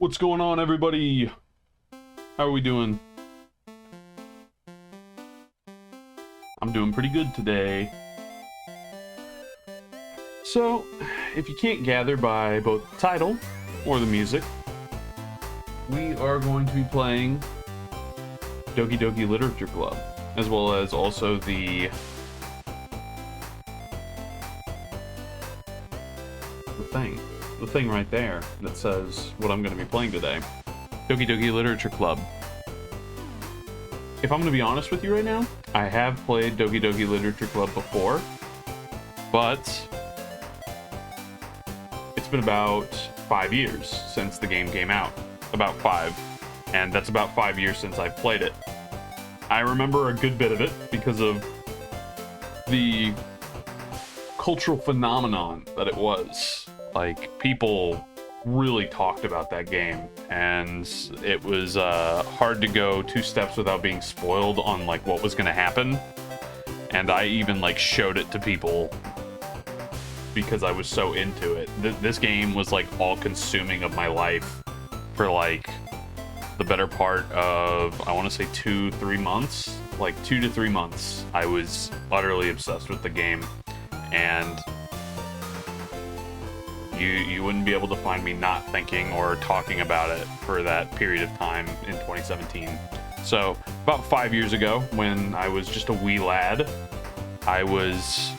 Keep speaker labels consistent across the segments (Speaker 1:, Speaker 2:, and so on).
Speaker 1: What's going on, everybody? How are we doing? I'm doing pretty good today. So, if you can't gather by both the title or the music, we are going to be playing Doki Doki Literature Club, as well as also the thing right there that says what I'm going to be playing today. Doki Doki Literature Club. If I'm going to be honest with you right now, I have played Doki Doki Literature Club before, but it's been about 5 years since the game came out. About 5. And that's about 5 years since I've played it. I remember a good bit of it because of the cultural phenomenon that it was. Like, people really talked about that game, and it was hard to go 2 steps without being spoiled on like what was going to happen. And I even like showed it to people because I was so into it. This game was like all consuming of my life for like the better part of, I want to say 2-3 months. Like 2 to 3 months I was utterly obsessed with the game, and you wouldn't be able to find me not thinking or talking about it for that period of time in 2017. So about 5 years ago, when I was just a wee lad, I was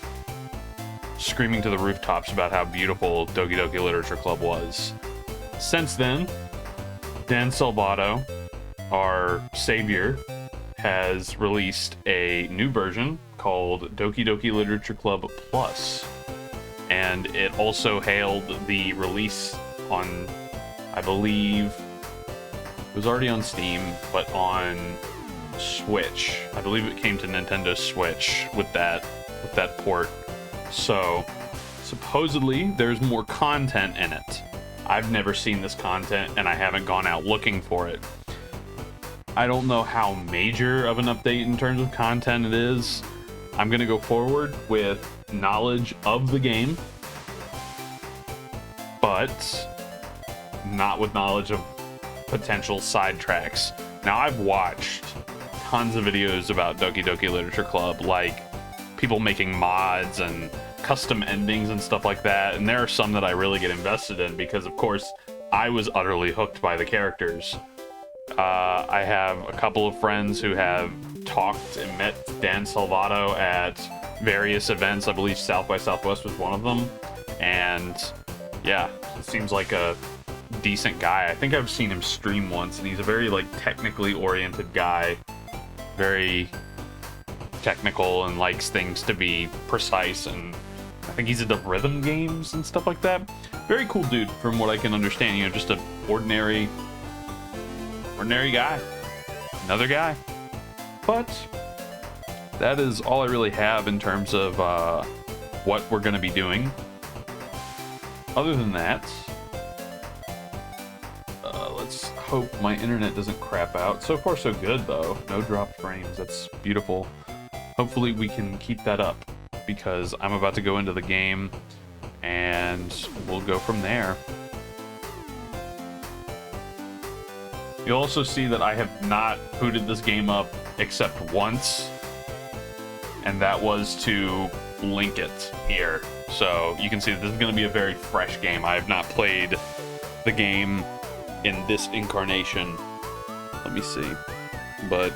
Speaker 1: screaming to the rooftops about how beautiful Doki Doki Literature Club was. Since then, Dan Salvato, our savior, has released a new version called Doki Doki Literature Club Plus. And it also hailed the release on, I believe, it was already on Steam, but on Switch. I believe it came to Nintendo Switch with that port. So, supposedly, there's more content in it. I've never seen this content, and I haven't gone out looking for it. I don't know how major of an update in terms of content it is. I'm gonna go forward with knowledge of the game, but not with knowledge of potential sidetracks. Now, I've watched tons of videos about Doki Doki Literature Club, like people making mods and custom endings and stuff like that, and there are some that I really get invested in because, of course, I was utterly hooked by the characters. I have a couple of friends who have talked and met Dan Salvato at various events. I believe South by Southwest was one of them, and yeah, it seems like a decent guy. I think I've seen him stream once, and he's a very like technically oriented guy, very technical, and likes things to be precise, and I think he's into rhythm games and stuff like that. Very cool dude, from what I can understand. You know, just an ordinary guy, another guy. But that is all I really have in terms of what we're going to be doing. Other than that, let's hope my internet doesn't crap out. So far so good though, no dropped frames. That's beautiful. Hopefully we can keep that up, because I'm about to go into the game and we'll go from there. You'll also see that I have not booted this game up except once, and that was to link it here. So you can see that this is going to be a very fresh game. I have not played the game in this incarnation. Let me see. But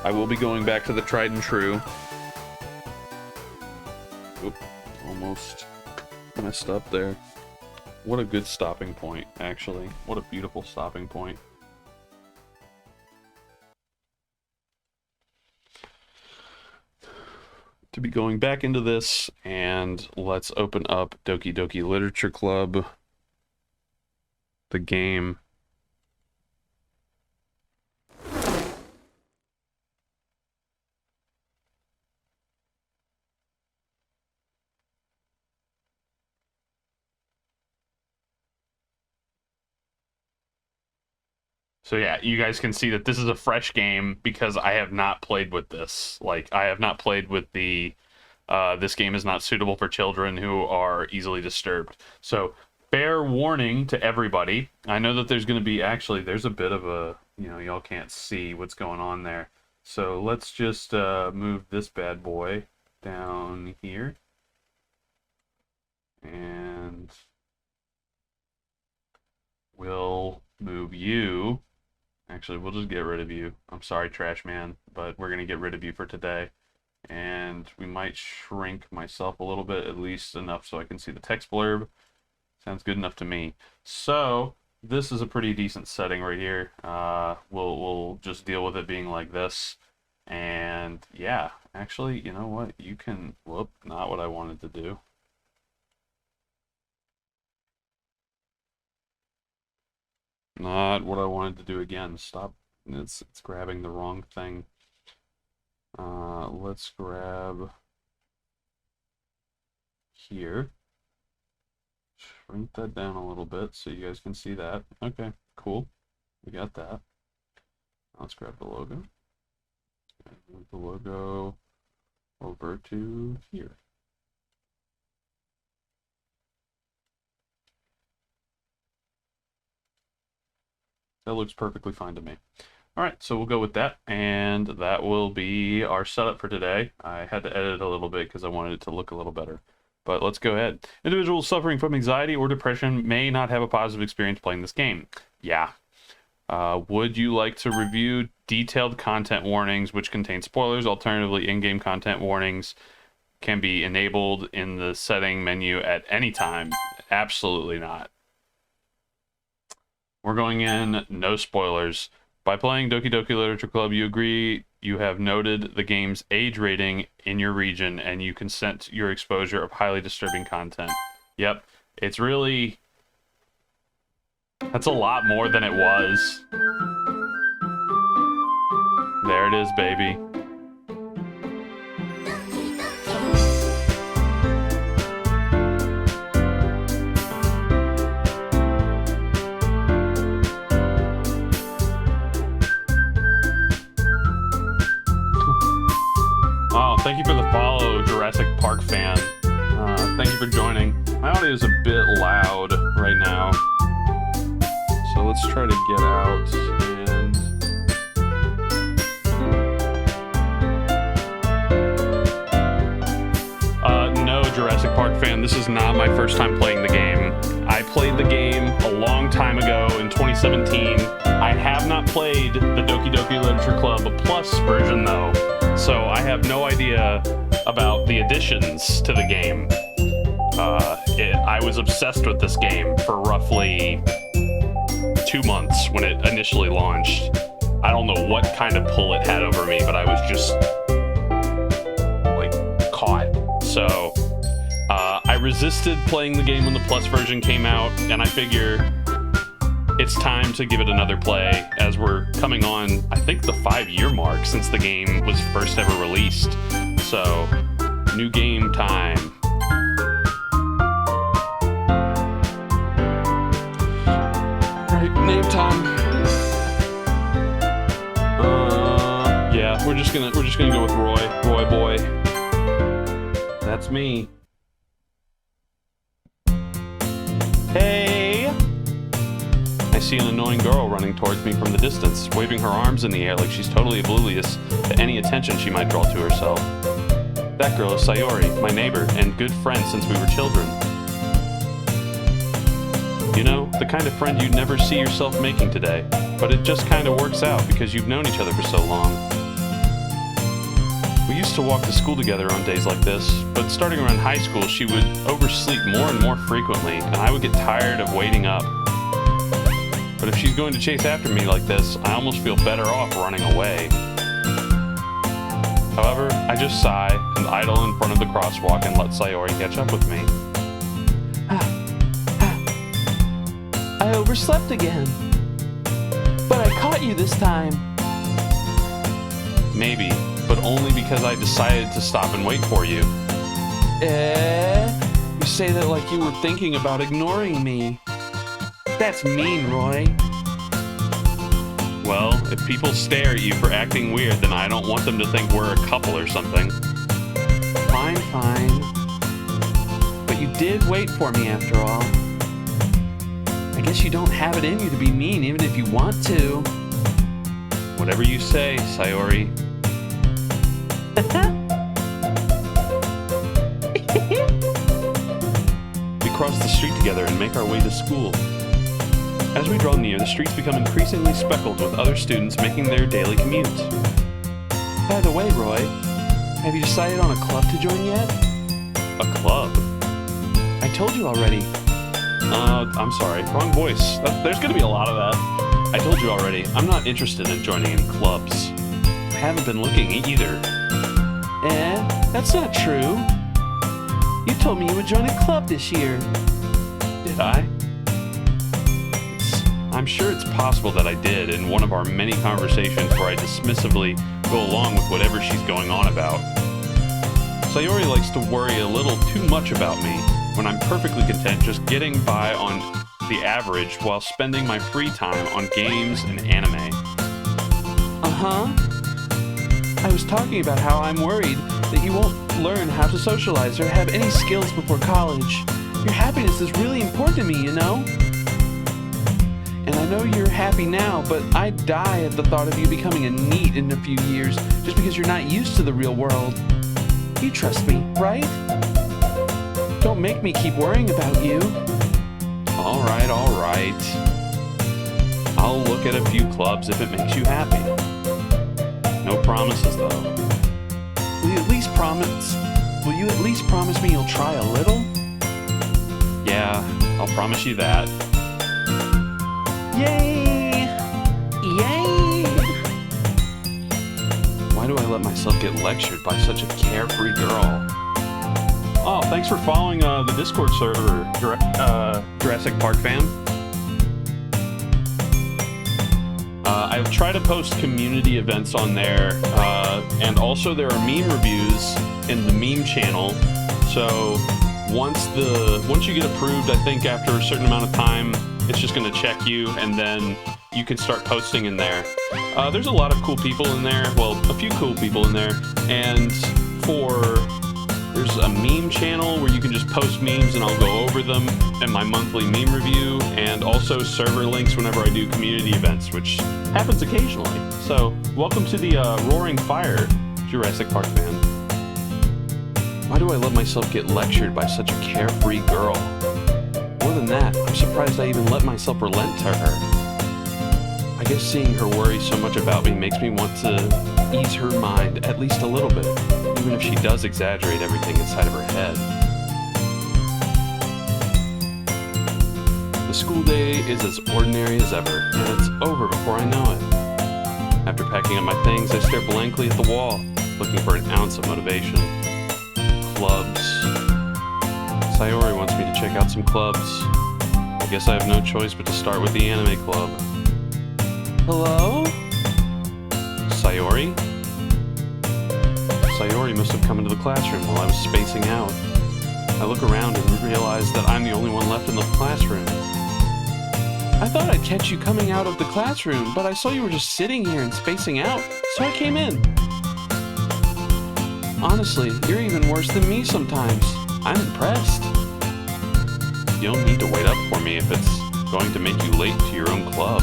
Speaker 1: I will be going back to the tried and true. Oop, almost messed up there. What a good stopping point, actually. What a beautiful stopping point. To be going back into this, and let's open up Doki Doki Literature Club, the game. So yeah, you guys can see that this is a fresh game because I have not played with this. Like, I have not played with the, this game is not suitable for children who are easily disturbed. So fair warning to everybody. I know that there's going to be, actually, there's a bit of a, y'all can't see what's going on there. So let's just move this bad boy down here. And we'll move you. Actually, we'll just get rid of you. I'm sorry, Trash Man, but we're going to get rid of you for today. And we might shrink myself a little bit, at least enough so I can see the text blurb. Sounds good enough to me. So this is a pretty decent setting right here. We'll just deal with it being like this. And yeah, actually, you know what? You can, whoop, not what I wanted to do. Not what I wanted to do again. Stop. It's grabbing the wrong thing. Let's grab here. Shrink that down a little bit so you guys can see that. Okay, cool. We got that. Let's grab the logo. Move the logo over to here. That looks perfectly fine to me. All right, so we'll go with that, and that will be our setup for today. I had to edit a little bit because I wanted it to look a little better. But let's go ahead. Individuals suffering from anxiety or depression may not have a positive experience playing this game. Yeah. Would you like to review detailed content warnings which contain spoilers? Alternatively, in-game content warnings can be enabled in the setting menu at any time. Absolutely not. We're going in, no spoilers. By playing Doki Doki Literature Club, you agree you have noted the game's age rating in your region and you consent to your exposure of highly disturbing content. Yep, it's really... That's a lot more than it was. There it is, baby. Oh, thank you for the follow, Jurassic Park fan. Thank you for joining. My audio is a bit loud right now. So let's try to get out and... No, Jurassic Park fan, this is not my first time playing the game. I played the game a long time ago in 2017. I have not played the Doki Doki Literature Club Plus version though, so I have no idea about the additions to the game. I was obsessed with this game for roughly 2 months when it initially launched. I don't know what kind of pull it had over me, but I was just like caught. So I resisted playing the game when the Plus version came out, and I figure it's time to give it another play as we're coming on, I think, the 5-year mark since the game was first ever released. So, new game time. Name time. Yeah, we're just gonna go with Roy boy. That's me. Hey! I see an annoying girl running towards me from the distance, waving her arms in the air like she's totally oblivious to any attention she might draw to herself. That girl is Sayori, my neighbor and good friend since we were children. You know, the kind of friend you'd never see yourself making today, but it just kind of works out because you've known each other for so long. We used to walk to school together on days like this, but starting around high school, she would oversleep more and more frequently, and I would get tired of waiting up. But if she's going to chase after me like this, I almost feel better off running away. However, I just sigh and idle in front of the crosswalk and let Sayori catch up with me.
Speaker 2: I overslept again. But I caught you this time.
Speaker 1: Maybe, but only because I decided to stop and wait for you.
Speaker 2: You say that like you were thinking about ignoring me. That's mean, Roy.
Speaker 1: Well, if people stare at you for acting weird, then I don't want them to think we're a couple or something.
Speaker 2: Fine. But you did wait for me after all. I guess you don't have it in you to be mean even if you want to.
Speaker 1: Whatever you say, Sayori. We cross the street together and make our way to school. As we draw near, the streets become increasingly speckled with other students making their daily commute.
Speaker 2: By the way, Roy, have you decided on a club to join yet?
Speaker 1: A club?
Speaker 2: I told you already.
Speaker 1: I'm sorry, wrong voice. There's gonna be a lot of that. I told you already, I'm not interested in joining any clubs. I haven't been looking either.
Speaker 2: That's not true. You told me you would join a club this year.
Speaker 1: Did I? I'm sure it's possible that I did in one of our many conversations where I dismissively go along with whatever she's going on about. Sayori likes to worry a little too much about me when I'm perfectly content just getting by on the average while spending my free time on games and anime.
Speaker 2: I was talking about how I'm worried that you won't learn how to socialize or have any skills before college. Your happiness is really important to me, you know? And I know you're happy now, but I'd die at the thought of you becoming a NEET in a few years just because you're not used to the real world. You trust me, right? Don't make me keep worrying about you.
Speaker 1: All right. I'll look at a few clubs if it makes you happy. No promises, though.
Speaker 2: Will you at least promise me you'll try a little?
Speaker 1: Yeah, I'll promise you that.
Speaker 2: Yay!
Speaker 1: Why do I let myself get lectured by such a carefree girl? Oh, thanks for following the Discord server, Jurassic Park fam. I try to post community events on there, and also there are meme reviews in the meme channel. So once you get approved, I think after a certain amount of time, it's just going to check you, and then you can start posting in there. There's a lot of cool people in there. Well, a few cool people in there, and there's a meme channel where you can just post memes and I'll go over them in my monthly meme review, and also server links whenever I do community events, which happens occasionally. So welcome to the Roaring Fire, Jurassic Park fan. Why do I let myself get lectured by such a carefree girl? More than that, I'm surprised I even let myself relent to her. I guess seeing her worry so much about me makes me want to ease her mind at least a little bit, even if she does exaggerate everything inside of her head. The school day is as ordinary as ever, and it's over before I know it. After packing up my things, I stare blankly at the wall, looking for an ounce of motivation. Clubs. Sayori wants me to check out some clubs. I guess I have no choice but to start with the anime club.
Speaker 2: Hello?
Speaker 1: Sayori? Sayori must have come into the classroom while I was spacing out. I look around and realize that I'm the only one left in the classroom.
Speaker 2: I thought I'd catch you coming out of the classroom, but I saw you were just sitting here and spacing out, so I came in. Honestly, you're even worse than me sometimes. I'm impressed.
Speaker 1: You don't need to wait up for me if it's going to make you late to your own club.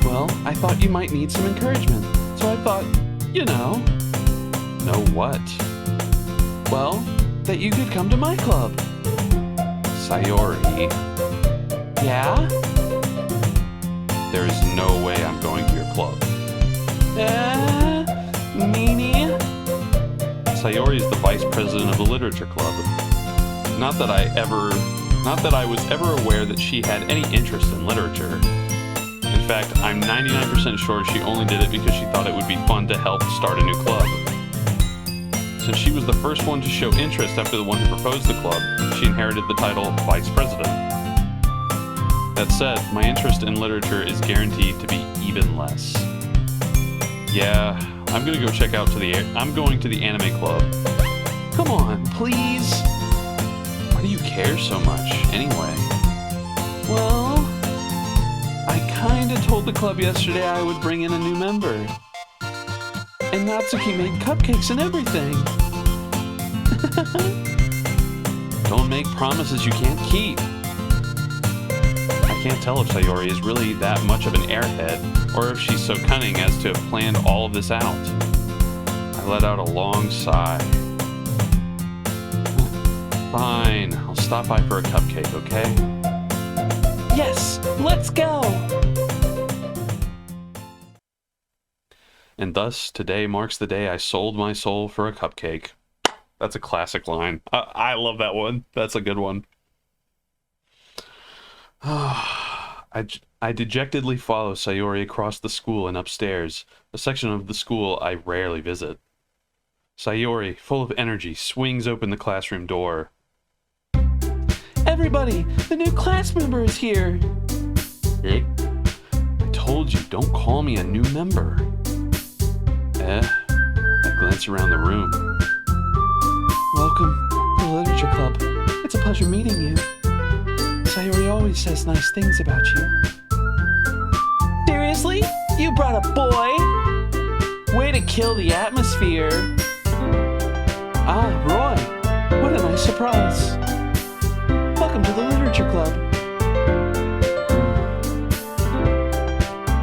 Speaker 2: Well, I thought you might need some encouragement, so I thought, you know.
Speaker 1: Know what?
Speaker 2: Well, that you could come to my club.
Speaker 1: Sayori.
Speaker 2: Yeah?
Speaker 1: There is no way I'm going to your club.
Speaker 2: Meanie?
Speaker 1: Sayori is the vice president of the literature club. Not that I was ever aware that she had any interest in literature. In fact, I'm 99% sure she only did it because she thought it would be fun to help start a new club. Since she was the first one to show interest after the one who proposed the club, she inherited the title Vice President. That said, my interest in literature is guaranteed to be even less. Yeah, I'm going to the anime club.
Speaker 2: Come on, please.
Speaker 1: Why do you care so much, anyway?
Speaker 2: Well, I kinda told the club yesterday I would bring in a new member. And Natsuki made cupcakes and everything.
Speaker 1: Don't make promises you can't keep.
Speaker 2: can't tell if Sayori is really that much of an airhead, or if she's so cunning as to have planned all of this out. I let out a long sigh. Fine, I'll stop by for a cupcake, okay? Yes, let's go! And thus, today marks the day I sold my soul for a cupcake. That's a classic line. I love that one. That's a good one. I dejectedly follow Sayori across the school and upstairs, a section of the school I rarely visit. Sayori, full of energy, swings open the classroom door. Everybody, the new class member is here! I told you, don't call me a new member. I glance around the room. Welcome to the Literature Club. It's a pleasure meeting you. Sayori always says nice things about you. Seriously? You brought a boy? Way to kill the atmosphere. Ah, Roy. What a nice surprise. Welcome to the Literature Club.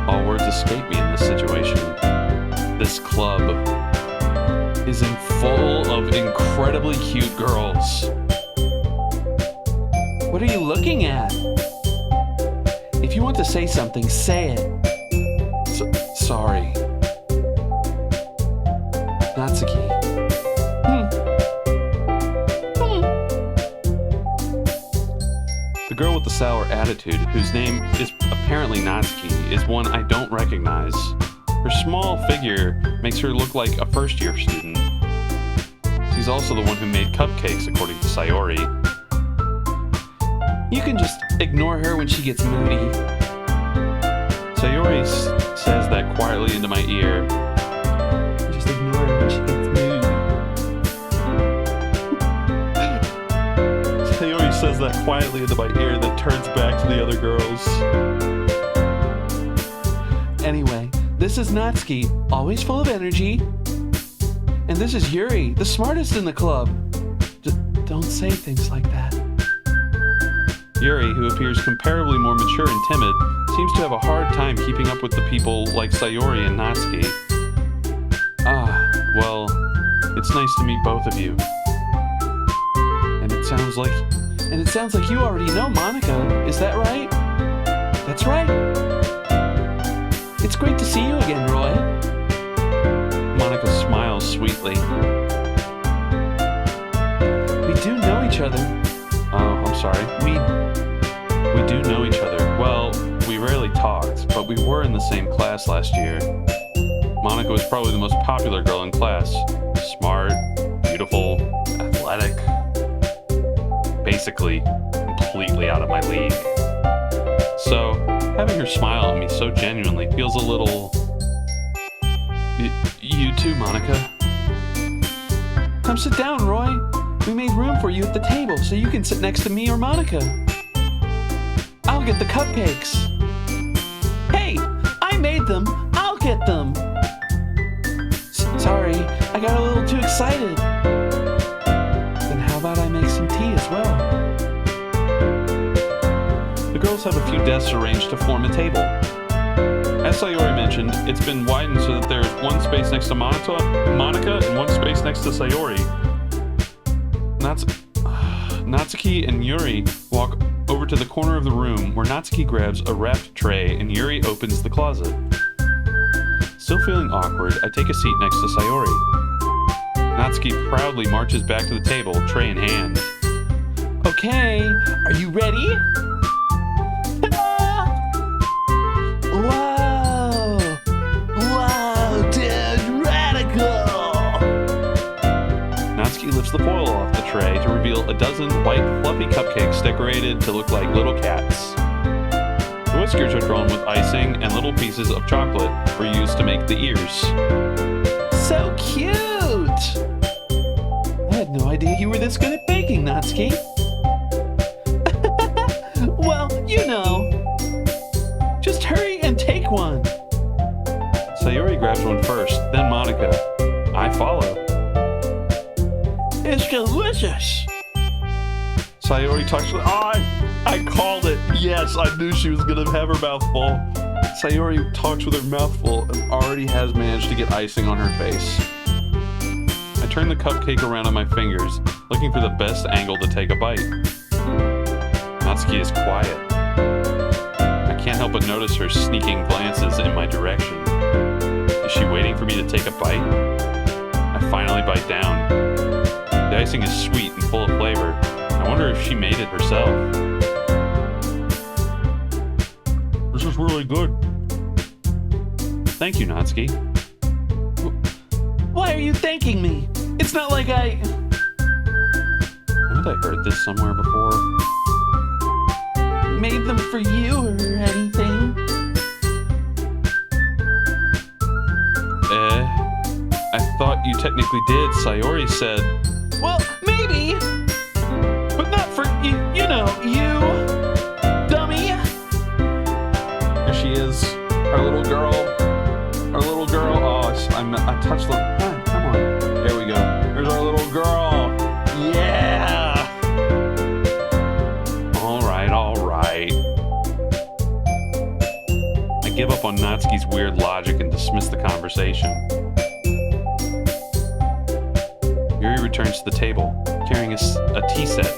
Speaker 2: All words escape me in this situation. This club is full of incredibly cute girls. What are you looking at? If you want to say something, say it. Sorry. Natsuki. The girl with the sour attitude, whose name is apparently Natsuki, is one I don't recognize. Her small figure makes her look like a first-year student. She's also the one who made cupcakes, according to Sayori. You can just ignore her when she gets moody. Sayori says that quietly into my ear. Just ignore her when she gets moody. Sayori says that quietly into my ear, then turns back to the other girls. Anyway, this is Natsuki, always full of energy. And this is Yuri, the smartest in the club. Don't say things like that. Yuri, who appears comparably more mature and timid, seems to have a hard time keeping up with the people like Sayori and Natsuki. Ah, well, it's nice to meet both of you. And it sounds like you already know Monica, is that right? That's right. It's great to see you again, Roy. Monica smiles sweetly. We do know each other. Oh, I'm sorry. We do know each other. Well, we rarely talked, but we were in the same class last year. Monica was probably the most popular girl in class. Smart, beautiful, athletic. Basically, completely out of my league. So, having her smile at me so genuinely feels a little... You too, Monica. Come sit down, Roy. We made room for you at the table so you can sit next to me or Monica. I'll get the cupcakes. Hey, I made them. I'll get them. Sorry, I got a little too excited. Then how about I make some tea as well? The girls have a few desks arranged to form a table. As Sayori mentioned, it's been widened so that there's one space next to Monica and one space next to Sayori. Natsuki and Yuri walk over to the corner of the room where Natsuki grabs a wrapped tray and Yuri opens the closet. Still feeling awkward, I take a seat next to Sayori. Natsuki proudly marches back to the table, tray in hand. Okay, are you ready? Whoa, dude, radical! Natsuki lifts the foil off the tray to reveal a dozen white, fluffy cupcakes decorated to look like little cats. The whiskers are drawn with icing, and little pieces of chocolate were used to make the ears. So cute! I had no idea you were this good at baking, Natsuki. Well, you know. Just hurry and take one. Sayori grabs one first, then Monica. I follow. It's delicious. Sayori talks with I called it. Yes, I knew she was going to have her mouth full. Sayori talks with her mouth full and already has managed to get icing on her face. I turn the cupcake around on my fingers, looking for the best angle to take a bite. Natsuki is quiet. I can't help but notice her sneaking glances in my direction. Is she waiting for me to take a bite? I finally bite down. The icing is sweet and full of flavor. I wonder if she made it herself. This is really good. Thank you, Natsuki. Why are you thanking me? It's not like I heard this somewhere before. Made them for you or anything. I thought you technically did. Sayori said. Well, maybe. But not for you know, you. Dummy. There she is. Our little girl. Our little girl. Oh, I touched the... Come on. There we go. There's our little girl. Yeah. All right. I give up on Natsuki's weird logic and dismiss the conversation. Yuri returns to the table, carrying a tea set.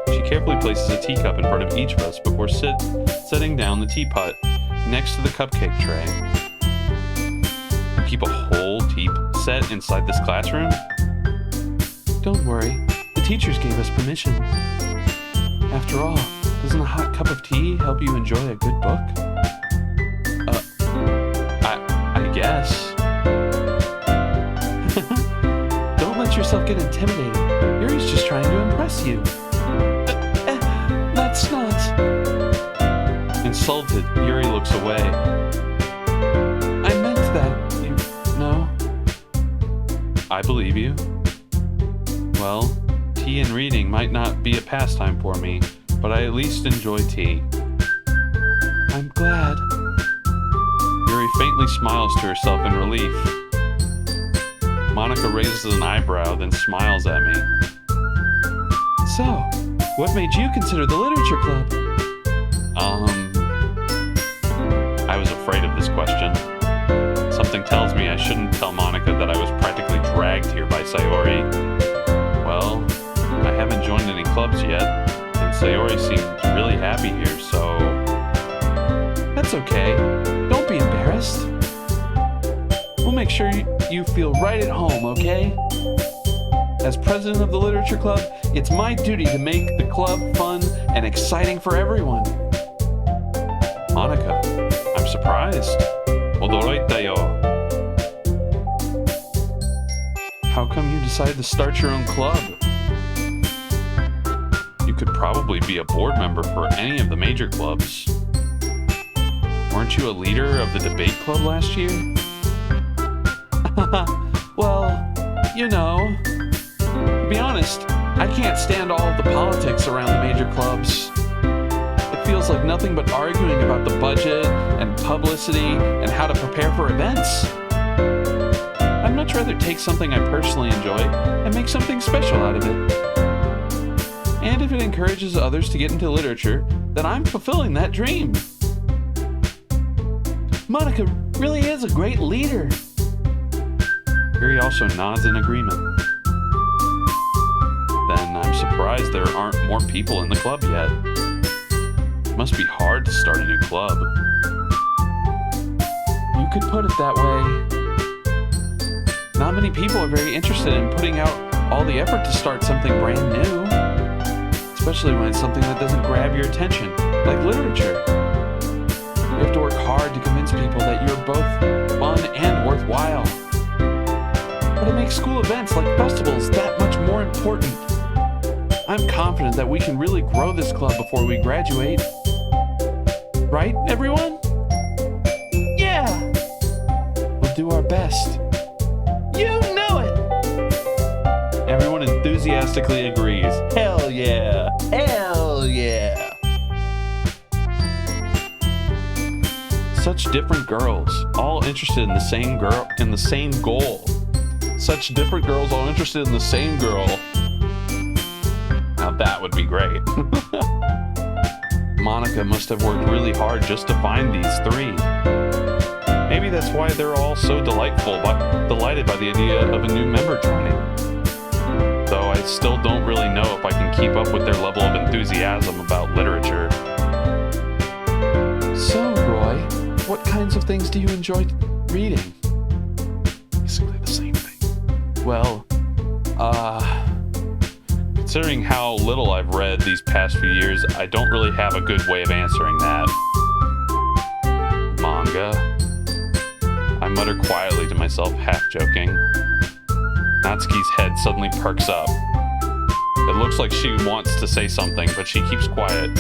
Speaker 2: She carefully places a teacup in front of each of us before setting down the teapot next to the cupcake tray. You keep a whole tea set inside this classroom? Don't worry, the teachers gave us permission. After all, doesn't a hot cup of tea help you enjoy a good book? I guess. Don't let yourself get intimidated. Yuri's just trying to impress you. That's not... Insulted, Yuri looks away. I meant that, you know. I believe you. Well, tea and reading might not be a pastime for me, but I at least enjoy tea. I'm glad. Yuri faintly smiles to herself in relief. Monica raises an eyebrow, then smiles at me. So, what made you consider the literature club? I was afraid of this question. Something tells me I shouldn't tell Monica that I was practically dragged here by Sayori. Well, I haven't joined any clubs yet, and Sayori seemed really happy here, so... That's okay. Don't be embarrassed. We'll make sure you feel right at home, okay? As president of the literature club, it's my duty to make the club fun and exciting for everyone. Monica, I'm surprised. Odoroita yo. How come you decided to start your own club? You could probably be a board member for any of the major clubs. Weren't you a leader of the debate club last year? Well, you know, to be honest, I can't stand all of the politics around the major clubs. It feels like nothing but arguing about the budget and publicity and how to prepare for events. I'd much rather take something I personally enjoy and make something special out of it. And if it encourages others to get into literature, then I'm fulfilling that dream. Monica really is a great leader. Yuri also nods in agreement. Then I'm surprised there aren't more people in the club yet. It must be hard to start a new club. You could put it that way. Not many people are very interested in putting out all the effort to start something brand new. Especially when it's something that doesn't grab your attention, like literature. You have to work hard to convince people that you're both fun and worthwhile. But it makes school events like festivals that much more important. I'm confident that we can really grow this club before we graduate. Right, everyone? Yeah! We'll do our best. You know it! Everyone enthusiastically agrees. Hell yeah! Hell yeah! Such different girls, all interested in the same goal. Such different girls all interested in the same girl. Now that would be great.
Speaker 1: Monica must have worked really hard just to find these three. Maybe that's why they're all so delighted by the idea of a new member joining. Though I still don't really know if I can keep up with their level of enthusiasm about literature.
Speaker 2: So, Roy, what kinds of things do you enjoy reading?
Speaker 1: Basically the same thing.
Speaker 2: Well,
Speaker 1: considering how little I've read these past few years, I don't really have a good way of answering that. Manga. I mutter quietly to myself, half joking. Natsuki's head suddenly perks up. It looks like she wants to say something, but she keeps quiet.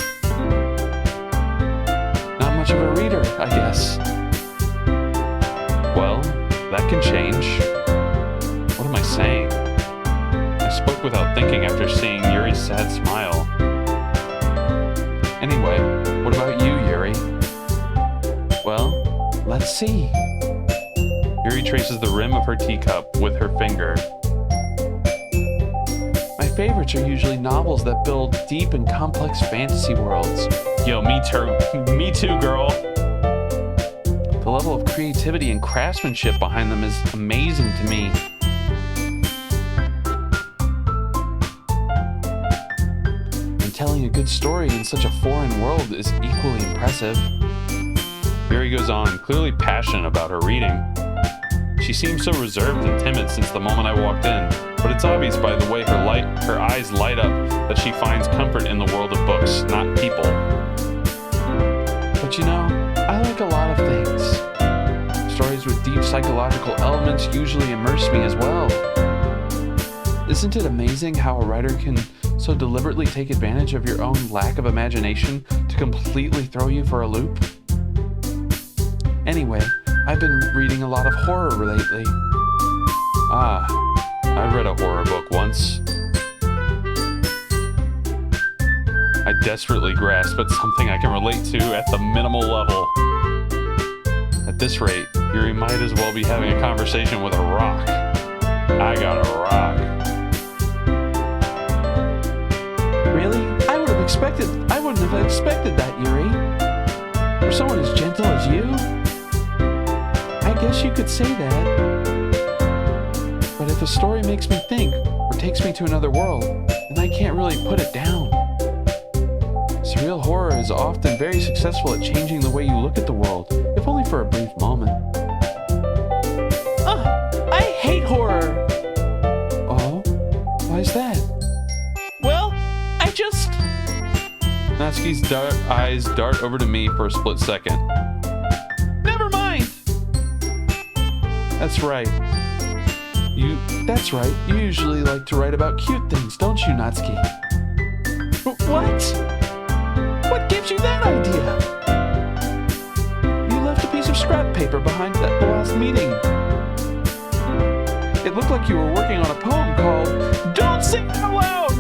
Speaker 2: Not much of a reader, I guess.
Speaker 1: Well, that can change. What am I saying? I spoke without thinking after seeing Yuri's sad smile.
Speaker 2: Anyway, what about you, Yuri? Well, let's see.
Speaker 1: Yuri traces the rim of her teacup with her finger.
Speaker 2: My favorites are usually novels that build deep and complex fantasy worlds.
Speaker 1: Yo, me too, girl.
Speaker 2: The level of creativity and craftsmanship behind them is amazing to me. And telling a good story in such a foreign world is equally impressive.
Speaker 1: Yuri goes on, clearly passionate about her reading. She seems so reserved and timid since the moment I walked in, but it's obvious by the way her eyes light up that she finds comfort in the world of books, not people.
Speaker 2: But you know, I like a lot of things. Stories with deep psychological elements usually immerse me as well. Isn't it amazing how a writer can so deliberately take advantage of your own lack of imagination to completely throw you for a loop? Anyway, I've been reading a lot of horror lately.
Speaker 1: I read a horror book once. I desperately grasp at something I can relate to at the minimal level. At this rate, Yuri might as well be having a conversation with a rock. I got a rock.
Speaker 2: Really? I wouldn't have expected that, Yuri. For someone as gentle as you? I guess you could say that. But if a story makes me think or takes me to another world, then I can't really put it down. Surreal horror is often very successful at changing the way you look at the world, if only for a brief moment. I hate horror! Oh? Why is that? Well, I just...
Speaker 1: Natsuki's eyes dart over to me for a split second.
Speaker 2: Never mind! That's right. You usually like to write about cute things, don't you, Natsuki? What? What gives you that idea? You left a piece of scrap paper behind at the last meeting. It looked like you were working on a poem called Don't Sing It Out Loud!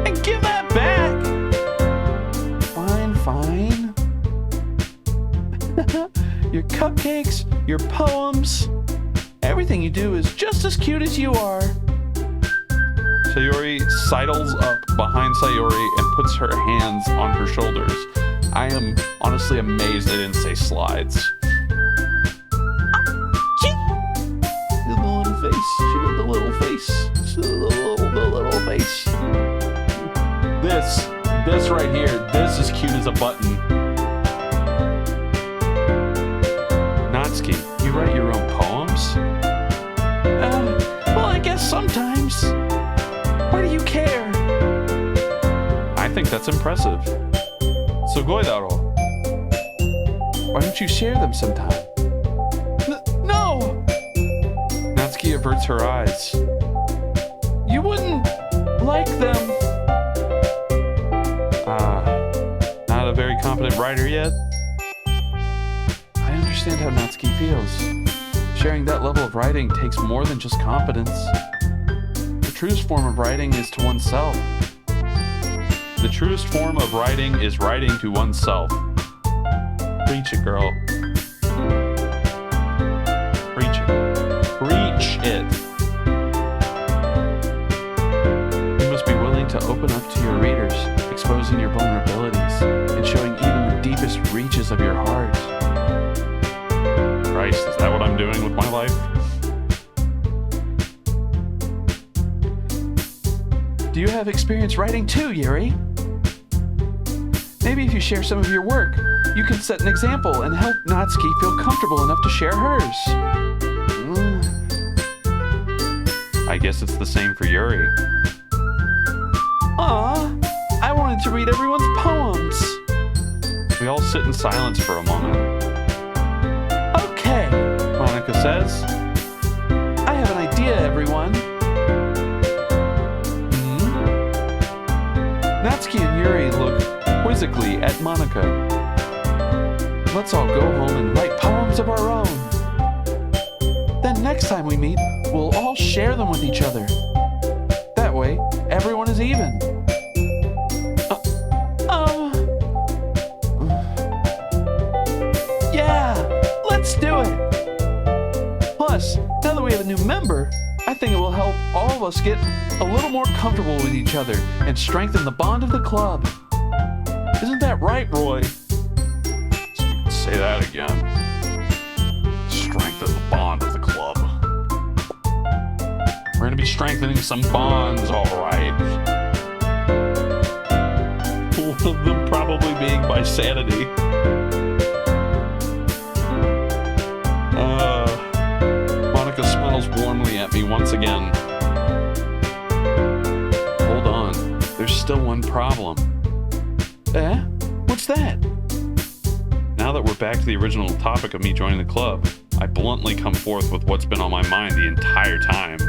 Speaker 2: And give that back! Fine. Your cupcakes, your poems, everything you do is just as cute as you are.
Speaker 1: Sayori sidles up behind Sayori and puts her hands on her shoulders. I am honestly amazed they didn't say slides.
Speaker 2: The little face. She did the little face. The little face.
Speaker 1: This right here, this is cute as a button. Natsuki, you write your own poems?
Speaker 2: Well, I guess sometimes. Why do you care?
Speaker 1: I think that's impressive. Sugoi daro.
Speaker 2: Why don't you share them sometime? No!
Speaker 1: Natsuki averts her eyes.
Speaker 2: You wouldn't like them.
Speaker 1: Not a very competent writer yet?
Speaker 2: I understand how Natsuki feels. Sharing that level of writing takes more than just competence. The truest form of writing is to oneself.
Speaker 1: The truest form of writing is writing to oneself. Preach it, girl. Preach it. Preach it.
Speaker 2: You must be willing to open up to your readers, exposing your vulnerabilities. places of your heart.
Speaker 1: Christ, is that what I'm doing with my life?
Speaker 2: Do you have experience writing too, Yuri? Maybe if you share some of your work, you can set an example and help Natsuki feel comfortable enough to share hers.
Speaker 1: I guess it's the same for Yuri.
Speaker 2: Aw, I wanted to read everyone's poems.
Speaker 1: We all sit in silence for a moment.
Speaker 2: Okay, Monica says. I have an idea, everyone. Natsuki and Yuri look quizzically at Monica. Let's all go home and write poems of our own. Then next time we meet, we'll all share them with each other. That way, everyone is even. Yeah, let's do it. Plus, now that we have a new member, I think it will help all of us get a little more comfortable with each other and strengthen the bond of the club. Isn't that right, Roy?
Speaker 1: Say that again. Strengthen the bond of the club. We're gonna be strengthening some bonds, all right.
Speaker 2: One of them probably being my sanity. Monica smiles warmly at me once again. Hold on, there's still one problem. What's that?
Speaker 1: Now that we're back to the original topic of me joining the club, I bluntly come forth with what's been on my mind the entire time.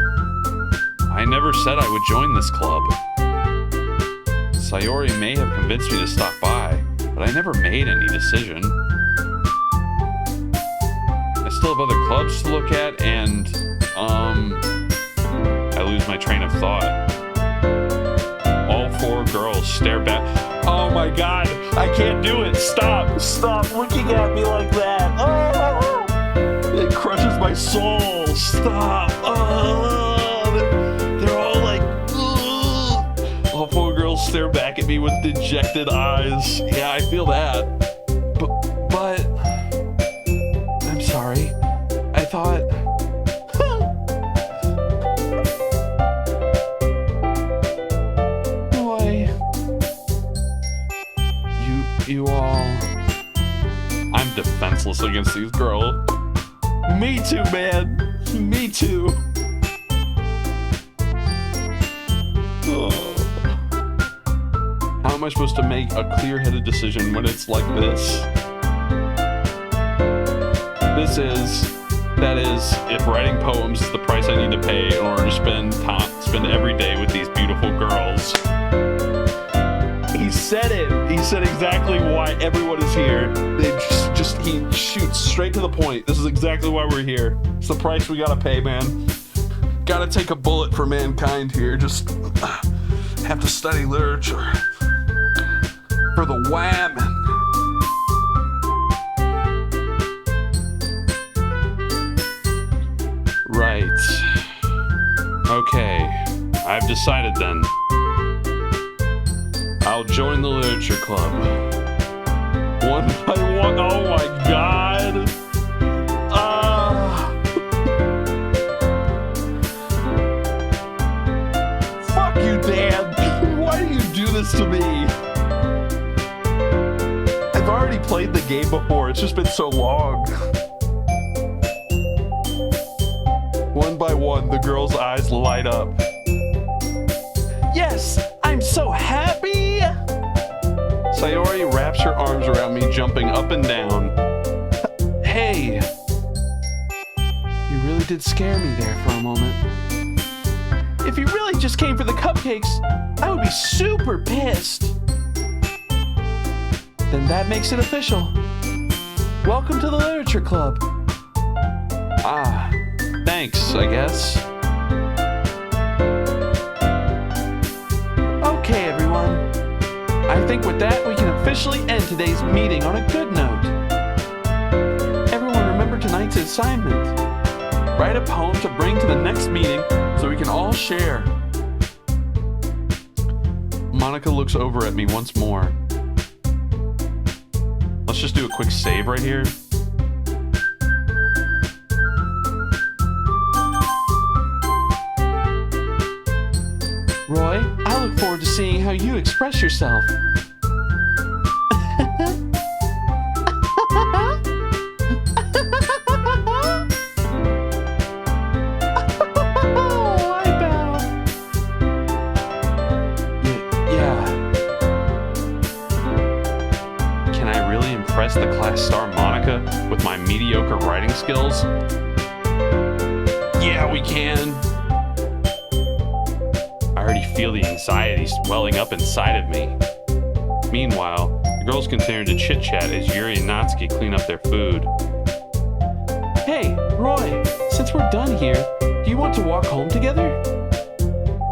Speaker 1: I never said I would join this club. Sayori may have convinced me to stop by, but I never made any decision. I still have other clubs to look at, and, I lose my train of thought. All four girls stare back.
Speaker 2: Oh my god, I can't do it. Stop looking at me like that. Oh, it crushes my soul. Stop. They're all like, ugh. All four girls stare back at me with dejected eyes. Yeah, I feel that. But I'm sorry. I thought... You all...
Speaker 1: I'm defenseless against these girls.
Speaker 2: Me too, man. Me too. How am I supposed to make a clear-headed decision when it's like this?
Speaker 1: That is, if writing poems is the price I need to pay in order to spend every day with these beautiful girls.
Speaker 2: He said it. He said exactly why everyone is here. He shoots straight to the point. This is exactly why we're here. It's the price we gotta pay, man. Gotta take a bullet for mankind here. Just have to study literature for the wham.
Speaker 1: Right. Okay. I've decided then. I'll join the literature club.
Speaker 2: One by one. Oh my god. Fuck you, Dan. Why do you do this to me? I've already played the game before. It's just been so long. One by one, the girl's eyes light up. Yes, I'm so happy! Sayori wraps her arms around me, jumping up and down. Hey! You really did scare me there for a moment. If you really just came for the cupcakes, I would be super pissed. Then that makes it official. Welcome to the Literature Club. Thanks, I guess. Okay, everyone. I think with that, we can officially end today's meeting on a good note. Everyone remember tonight's assignment. Write a poem to bring to the next meeting so we can all share. Monica looks over at me once more. Let's
Speaker 1: let's just do a quick save right here.
Speaker 2: Roy, I look forward to seeing how you express yourself.
Speaker 1: The class star Monica with my mediocre writing skills? Yeah, we can. I already feel the anxiety swelling up inside of me. Meanwhile, the girls continue to chit-chat as Yuri and Natsuki clean up their food.
Speaker 2: Hey, Roy, since we're done here, do you want to walk home together?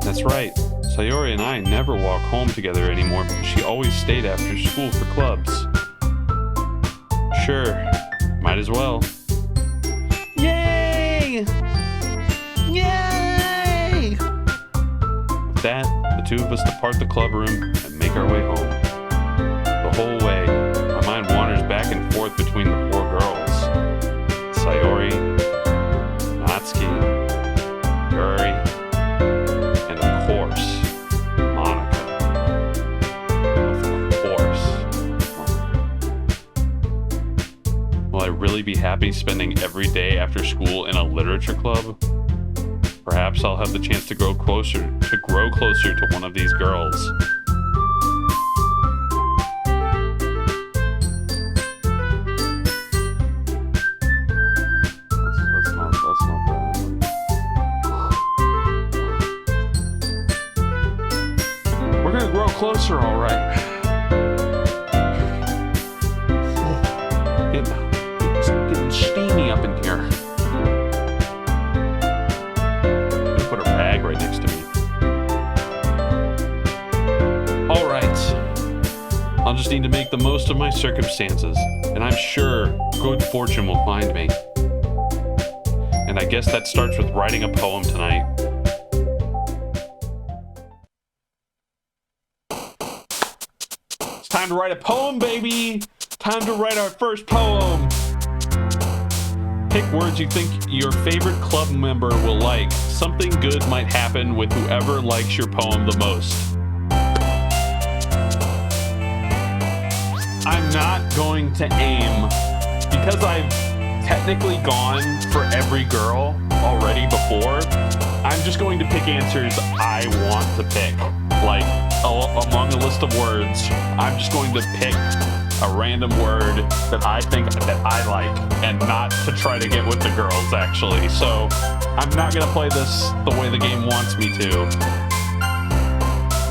Speaker 1: That's right. Sayori and I never walk home together anymore because she always stayed after school for clubs. Sure, might as well.
Speaker 2: Yay! Yay!
Speaker 1: With that, the two of us depart the club room and make our way home. The whole way, my mind wanders back and forth between the four girls. Sayori, Natsuki, Yuri, and of course, Monica. Of course. Will I really be happy spending every day after school in a literature club? Perhaps I'll have the chance to grow closer to one of these girls. That's not bad. We're gonna grow closer, all right. Getting steamy up in here. Put her bag right next to me. All right. I'll just need to make the most of my circumstances, and I'm sure good fortune will find me. And I guess that starts with writing a poem tonight. It's time to write a poem, baby! Time to write our first poem! Pick words you think your favorite club member will like. Something good might happen with whoever likes your poem the most. I'm not going to aim, because I've technically gone for every girl already before. I'm just going to pick answers I want to pick. Like, among a list of words, I'm just going to pick a random word that I think that I like, and not to try to get with the girls, actually. So I'm not gonna play this the way the game wants me to.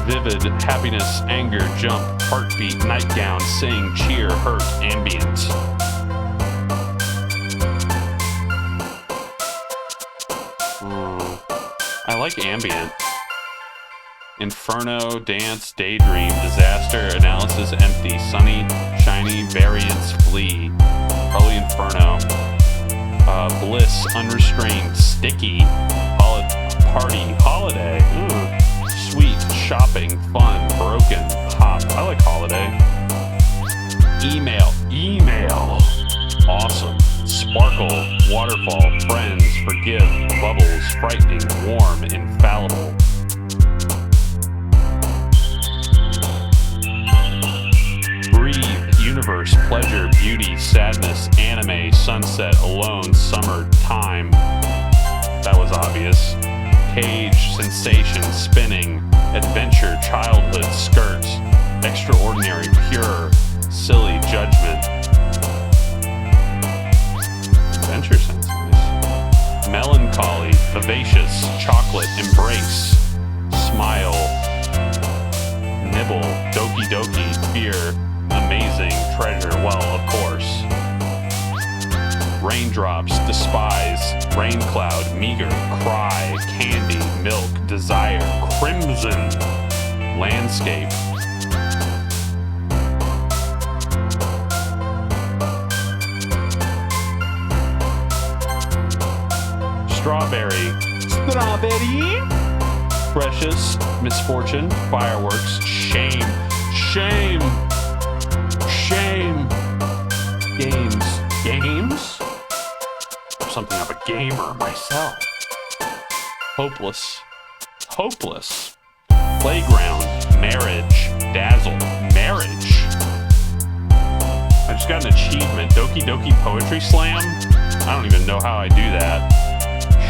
Speaker 1: Vivid, happiness, anger, jump, heartbeat, nightgown, sing, cheer, hurt, ambient. I like ambient. Inferno, dance, daydream, disaster, analysis, empty, sunny, shiny, variance, flee. Probably Inferno. Bliss, unrestrained, sticky, party, holiday. Sweet, shopping, fun, broken, pop. I like holiday. Email. Awesome. Sparkle, waterfall, friends, forgive, bubbles, frightening, warm, infallible. Universe, pleasure, beauty, sadness, anime, sunset, alone, summer, time. That was obvious. Cage, sensation, spinning, adventure, childhood, skirts, extraordinary, pure, silly, judgment. Adventure sounds nice. Melancholy, vivacious, chocolate, embrace, smile, nibble, doki doki, fear, amazing, treasure, well, of course. Raindrops, despise, rain cloud, meager, cry, candy, milk, desire, crimson, landscape. Strawberry, precious, misfortune, fireworks, shame, Games. Games? Something of a gamer myself. Hopeless. Hopeless. Playground. Marriage. Dazzle. Marriage. I just got an achievement. Doki Doki Poetry Slam? I don't even know how I do that.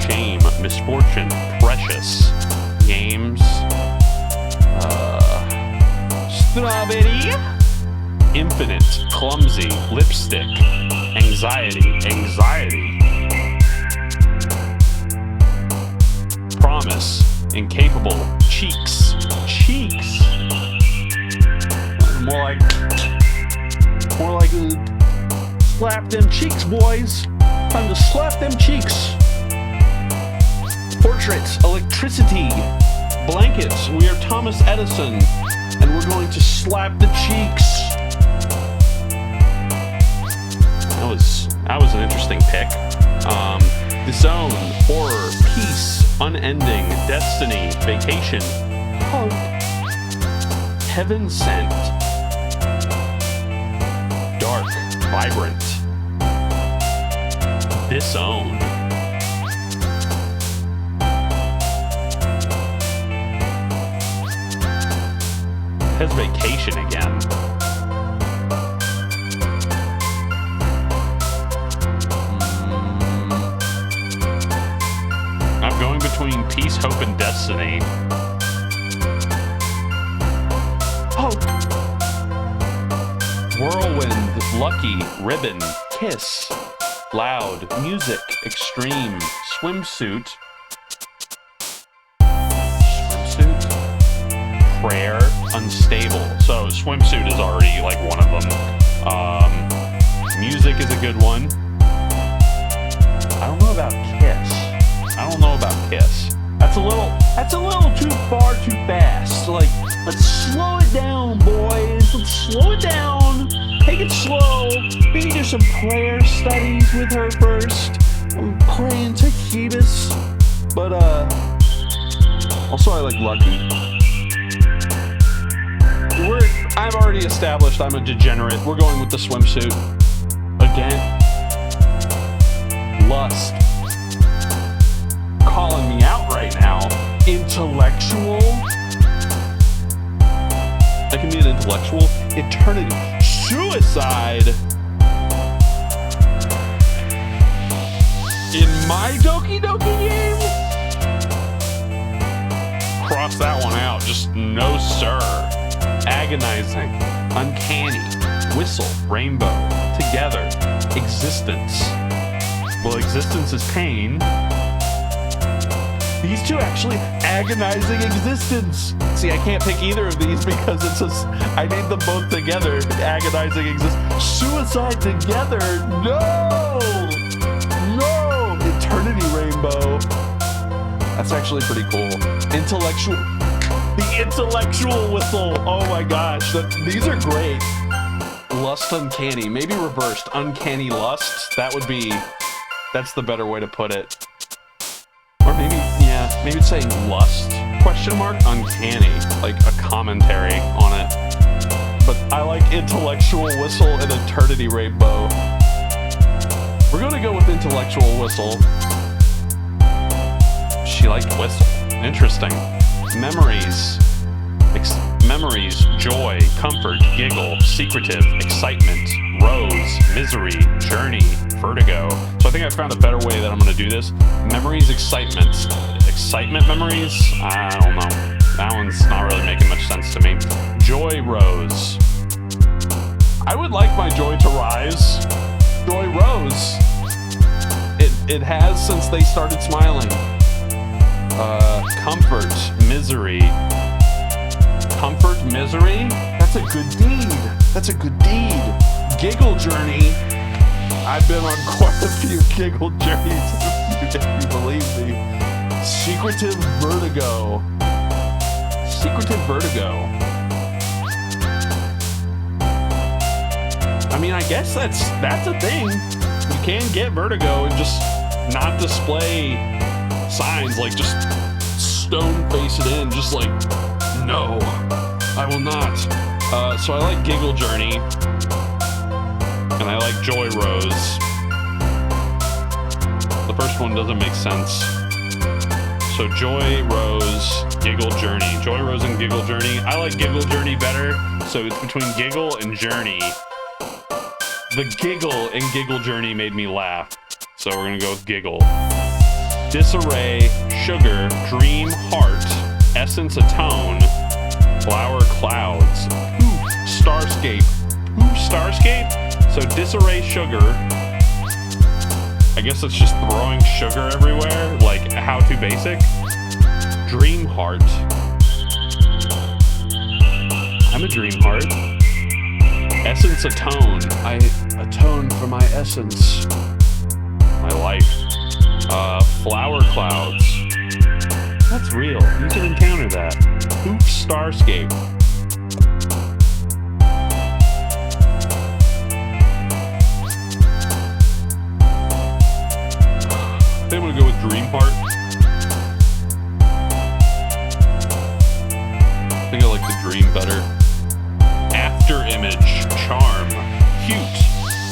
Speaker 1: Shame. Misfortune. Precious. Games. Strawberry. Infinite. Clumsy. Lipstick. Anxiety. Anxiety. Promise. Incapable. Cheeks. Cheeks. More like slap them cheeks, boys. Time to slap them cheeks. Portraits. Electricity. Blankets. We are Thomas Edison, and we're going to slap the cheeks. That was an interesting pick. The Zone, Horror, Peace, Unending, Destiny, Vacation, Hope, Heaven Sent, Dark, Vibrant, Disown, has Vacation again. I'm going between Peace, Hope, and Destiny. Hope. Whirlwind, Lucky, Ribbon, Kiss, Loud, Music, Extreme, Swimsuit, Prayer, Unstable. So Swimsuit is already like one of them. Music is a good one. I don't know about Kiss. I don't know about Kiss. That's a little too far too fast. Like, let's slow it down, boys. Let's slow it down. Take it slow. Maybe do some prayer studies with her first. I'm praying to Phoebus. But also I like Lucky. I've already established I'm a degenerate. We're going with the swimsuit. Again. Lust. Calling me out right now. Intellectual. That can be an intellectual. Eternity. Suicide. In my Doki Doki game? Cross that one out. Just no sir. Agonizing. Uncanny. Whistle. Rainbow. Together. Existence. Well, existence is pain. These two actually, agonizing existence. See, I can't pick either of these because I made them both together. Agonizing existence. Suicide together. No! No! Eternity rainbow. That's actually pretty cool. Intellectual. The intellectual whistle. Oh my gosh. These are great. Lust uncanny. Maybe reversed. Uncanny lust. That's the better way to put it. Or maybe it's saying lust, question mark, uncanny, like a commentary on it. But I like intellectual whistle and eternity rainbow. We're gonna go with intellectual whistle. She liked whistle. Interesting. Memories. Memories, joy, comfort, giggle, secretive, excitement, rose, misery, journey, vertigo. So I think I found a better way that I'm going to do this. Memories, excitement. Excitement memories? I don't know. That one's not really making much sense to me. Joy rose. I would like my joy to rise. Joy rose. It has since they started smiling. Comfort, misery. Comfort, misery? That's a good deed. That's a good deed. Giggle journey. I've been on quite a few giggle journeys, if you believe me. Secretive vertigo. Secretive vertigo. I mean, I guess that's a thing. You can get vertigo and just not display signs, like just stone face it in, just like, no, I will not. So I like Giggle Journey. And I like Joy Rose. The first one doesn't make sense. So Joy Rose, Giggle Journey. Joy Rose and Giggle Journey. I like Giggle Journey better. So it's between Giggle and Journey. The Giggle in Giggle Journey made me laugh. So we're gonna go with Giggle. Disarray, Sugar, Dream, Heart, Essence, Atone, Flower, Clouds, Poof, Starscape. Poof, Starscape? So Disarray, Sugar. I guess it's just throwing sugar everywhere, like how to basic. Dream Heart. I'm a Dream Heart. Essence, Atone.
Speaker 2: I atone for my essence.
Speaker 1: My life. Flower Clouds. That's real. You can encounter that. Poof, Starscape. I think I'm gonna go with Dream Heart. I think I like the Dream better. After Image, Charm, Cute,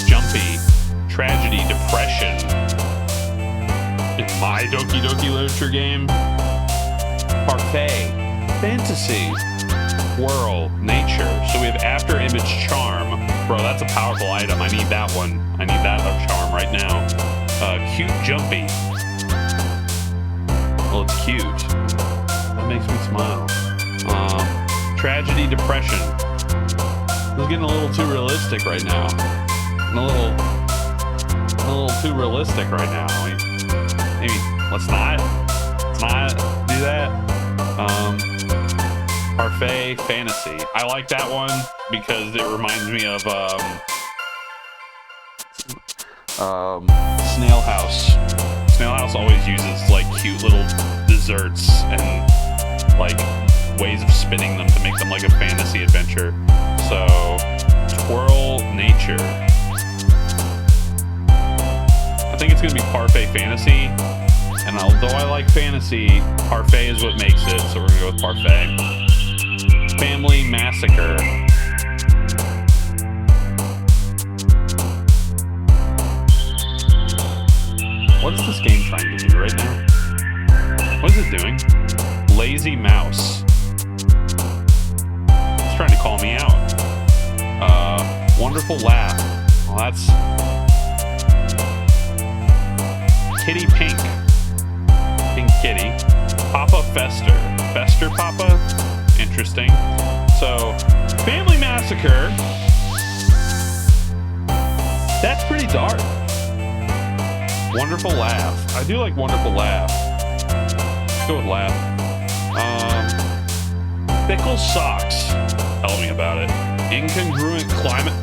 Speaker 1: Jumpy, Tragedy, Depression. In my Doki Doki literature game. Parfait, Fantasy, Whirl, Nature. So we have After Image, Charm. Bro, that's a powerful item. I need that one. I need that charm right now. Cute, Jumpy. Well, it's cute. That makes me smile. Tragedy, Depression. This is getting a little too realistic right now. A little too realistic right now. Maybe let's not do that. Parfait, Fantasy. I like that one because it reminds me of Snail House. Snail House always uses like cute little desserts and like ways of spinning them to make them like a fantasy adventure. So Twirl, Nature. I think it's gonna be Parfait, Fantasy. And although I like fantasy, Parfait is what makes it, so we're gonna go with Parfait. Family, Massacre. What is this game trying to do right now? What is it doing? Lazy Mouse. It's trying to call me out. Wonderful Laugh. Well, that's Kitty Pink. Pink Kitty. Papa Fester. Fester Papa? Interesting. So, Family Massacre. That's pretty dark. Wonderful Laugh. I do like Wonderful Laugh. Let's go with Laugh. Fickle Socks. Tell me about it. Incongruent Climate.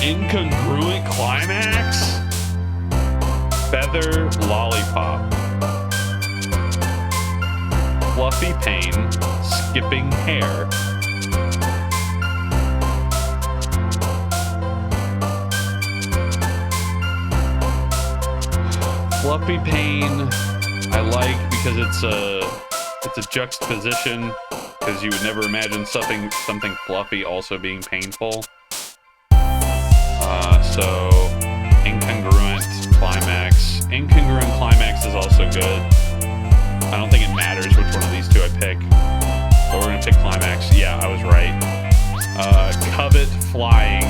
Speaker 1: Incongruent Climax? Feather Lollipop. Fluffy Pain. Skipping Hair. Fluffy Pain I like because it's a juxtaposition, because you would never imagine something fluffy also being painful. So Incongruent Climax. Incongruent Climax is also good. I don't think it matters which one of these two I pick, but we're gonna pick Climax. Yeah, I was right. Covet Flying.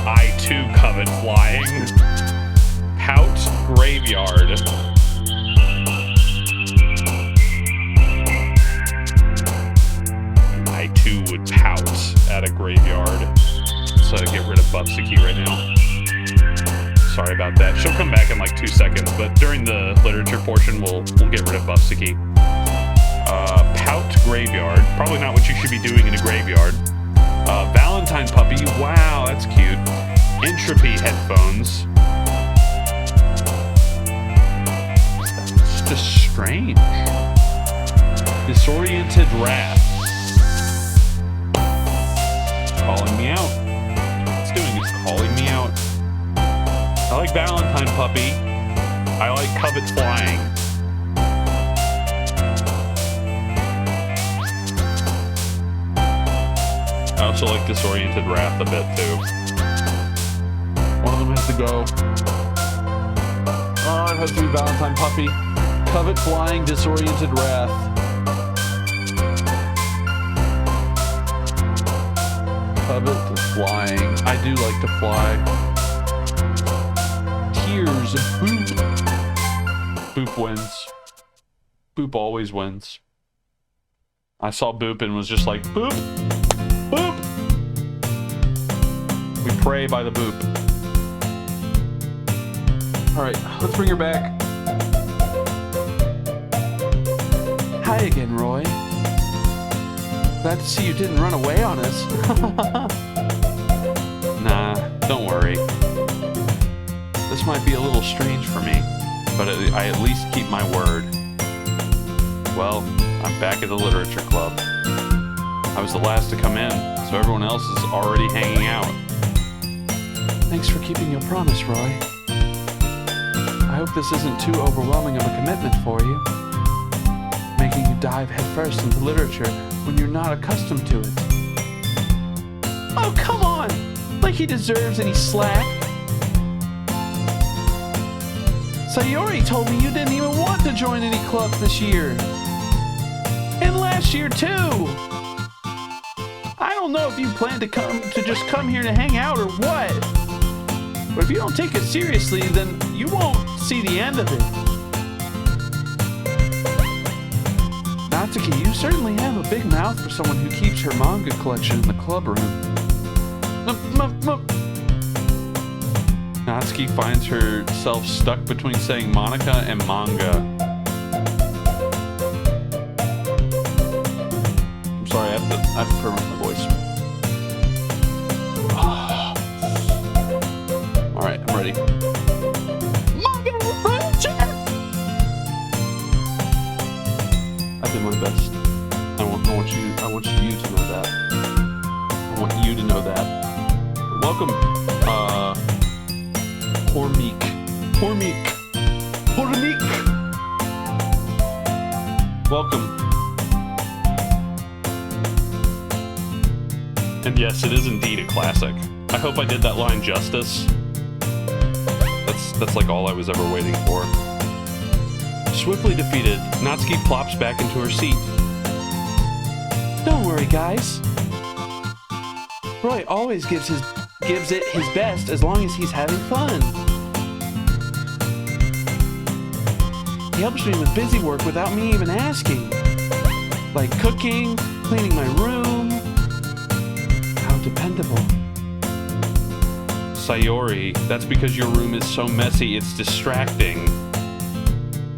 Speaker 1: I too covet flying. Pout Graveyard. I too would pout at a graveyard. So I get rid of Bubsiki right now. Sorry about that. She'll come back in like 2 seconds, but during the literature portion, we'll get rid of Bubsiki. Pout Graveyard. Probably not what you should be doing in a graveyard. Valentine Puppy. Wow, that's cute. Entropy Headphones. That's just strange. Disoriented Wrath. Calling me out. It's doing is calling me out. I like Valentine Puppy. I like Covet Flying. Oh, also like Disoriented Wrath a bit too.
Speaker 2: One of them has to go. Oh, it has to be Valentine Puppy. Covet Flying, Disoriented Wrath. Covet Flying. I do like to fly. Tears. Boop. Boop wins. Boop always wins. I saw Boop and was just like, Boop! Boop! We pray by the Boop. Alright, let's bring her back. Hi again, Roy. Glad to see you didn't run away on us. Nah, don't worry. This might be a little strange for me, but I at least keep my word. Well, I'm back at the literature club. I was the last to come in, so everyone else is already hanging out. Thanks for keeping your promise, Roy. I hope this isn't too overwhelming of a commitment for you, making you dive headfirst into literature when you're not accustomed to it. Oh, come on! Like he deserves any slack. Sayori told me you didn't even want to join any clubs this year. And last year, too. I don't know if you plan to just come here to hang out or what. But if you don't take it seriously, then you won't see the end of it. Natsuki, you certainly have a big mouth for someone who keeps her manga collection in the club room. Natsuki finds herself stuck between saying Monica and manga. I'm sorry, I have to permit my voice. Alright, I'm ready. Manga literature! I did my best. I want you to know that. I want you to know that. Welcome, Hormeek. Welcome. And yes, it is indeed a classic. I hope I did that line justice. That's like all I was ever waiting for. Swiftly defeated, Natsuki plops back into her seat. Don't worry, guys. Roy always gives it his best as long as he's having fun. He helps me with busy work without me even asking. Like cooking, cleaning my room. How dependable. Sayori, that's because your room is so messy it's distracting.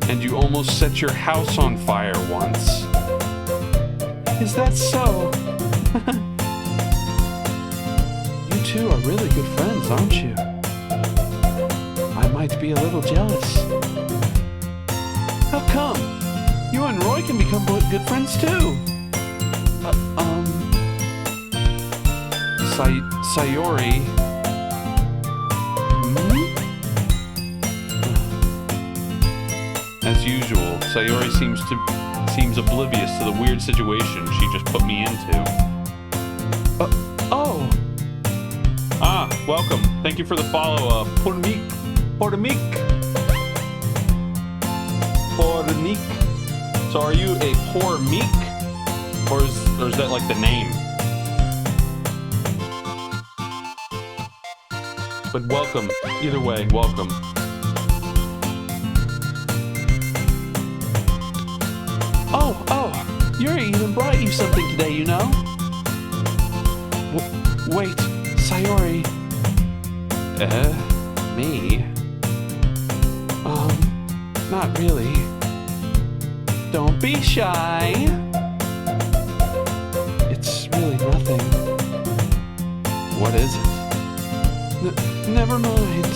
Speaker 2: And you almost set your house on fire once. Is that so? You two are really good friends, aren't you? I might be a little jealous. How come? You and Roy can become good friends too. Sayori. As usual, Sayori seems oblivious to the weird situation she just put me into. Oh. Ah, welcome. Thank you for the follow-up. Portamique. So are you a poor meek? Or is that like the name? But welcome. Either way, welcome. Oh, Yuri even brought you something today, you know? Wait, Sayori. Me? Not really. Don't be shy. It's really nothing. What is it? Never mind.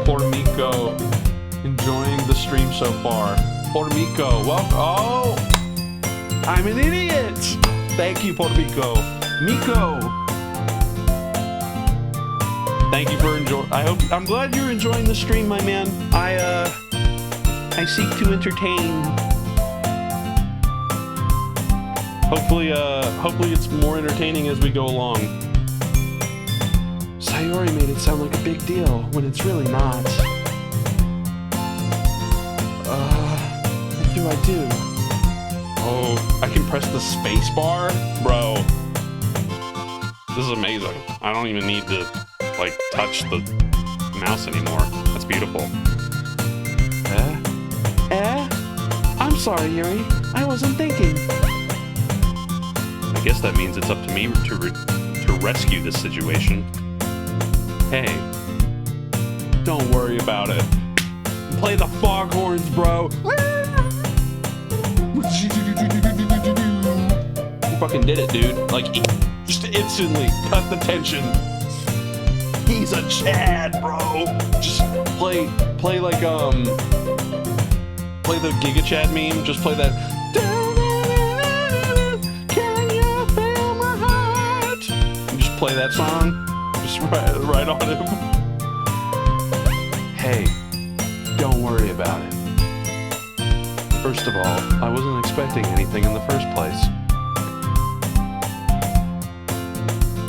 Speaker 2: Portamico, enjoying the stream so far. Portamico, welcome. Oh, I'm an idiot. Thank you, Portamico. Miko. Thank you for enjoying. I'm glad you're enjoying the stream, my man. I seek to entertain. Hopefully it's more entertaining as we go along. Sayori made it sound like a big deal when it's really not. What do I do? Oh, I can press the space bar? Bro. This is amazing. I don't even need to, like, touch the mouse anymore. That's beautiful. I'm sorry, Yuri. I wasn't thinking.
Speaker 1: I guess that means it's up to me to rescue this situation.
Speaker 2: Hey, don't worry about it. Play the foghorns, bro. You fucking did it, dude. Like, just instantly cut the tension. He's a Chad, bro. Just play like, play the Giga Chad meme. Just play that. Can you feel my heart? And just play that song. Just right on him. Hey, don't worry about it. First of all, I wasn't expecting anything in the first place.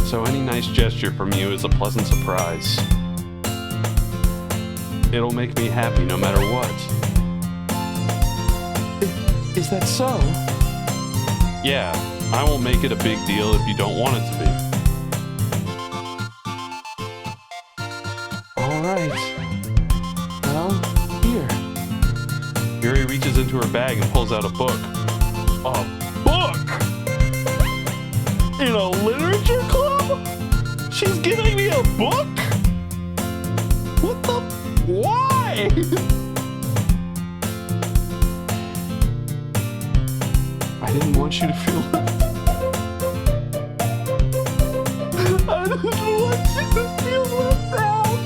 Speaker 2: So any nice gesture from you is a pleasant surprise. It'll make me happy no matter what. Is that so? Yeah, I won't make it a big deal if you don't want it to be. Alright. Well, here. Yuri reaches into her bag and pulls out a book. A book? In a literature club? She's giving me a book? What the? Why? I didn't want you to feel I didn't want you to feel left out.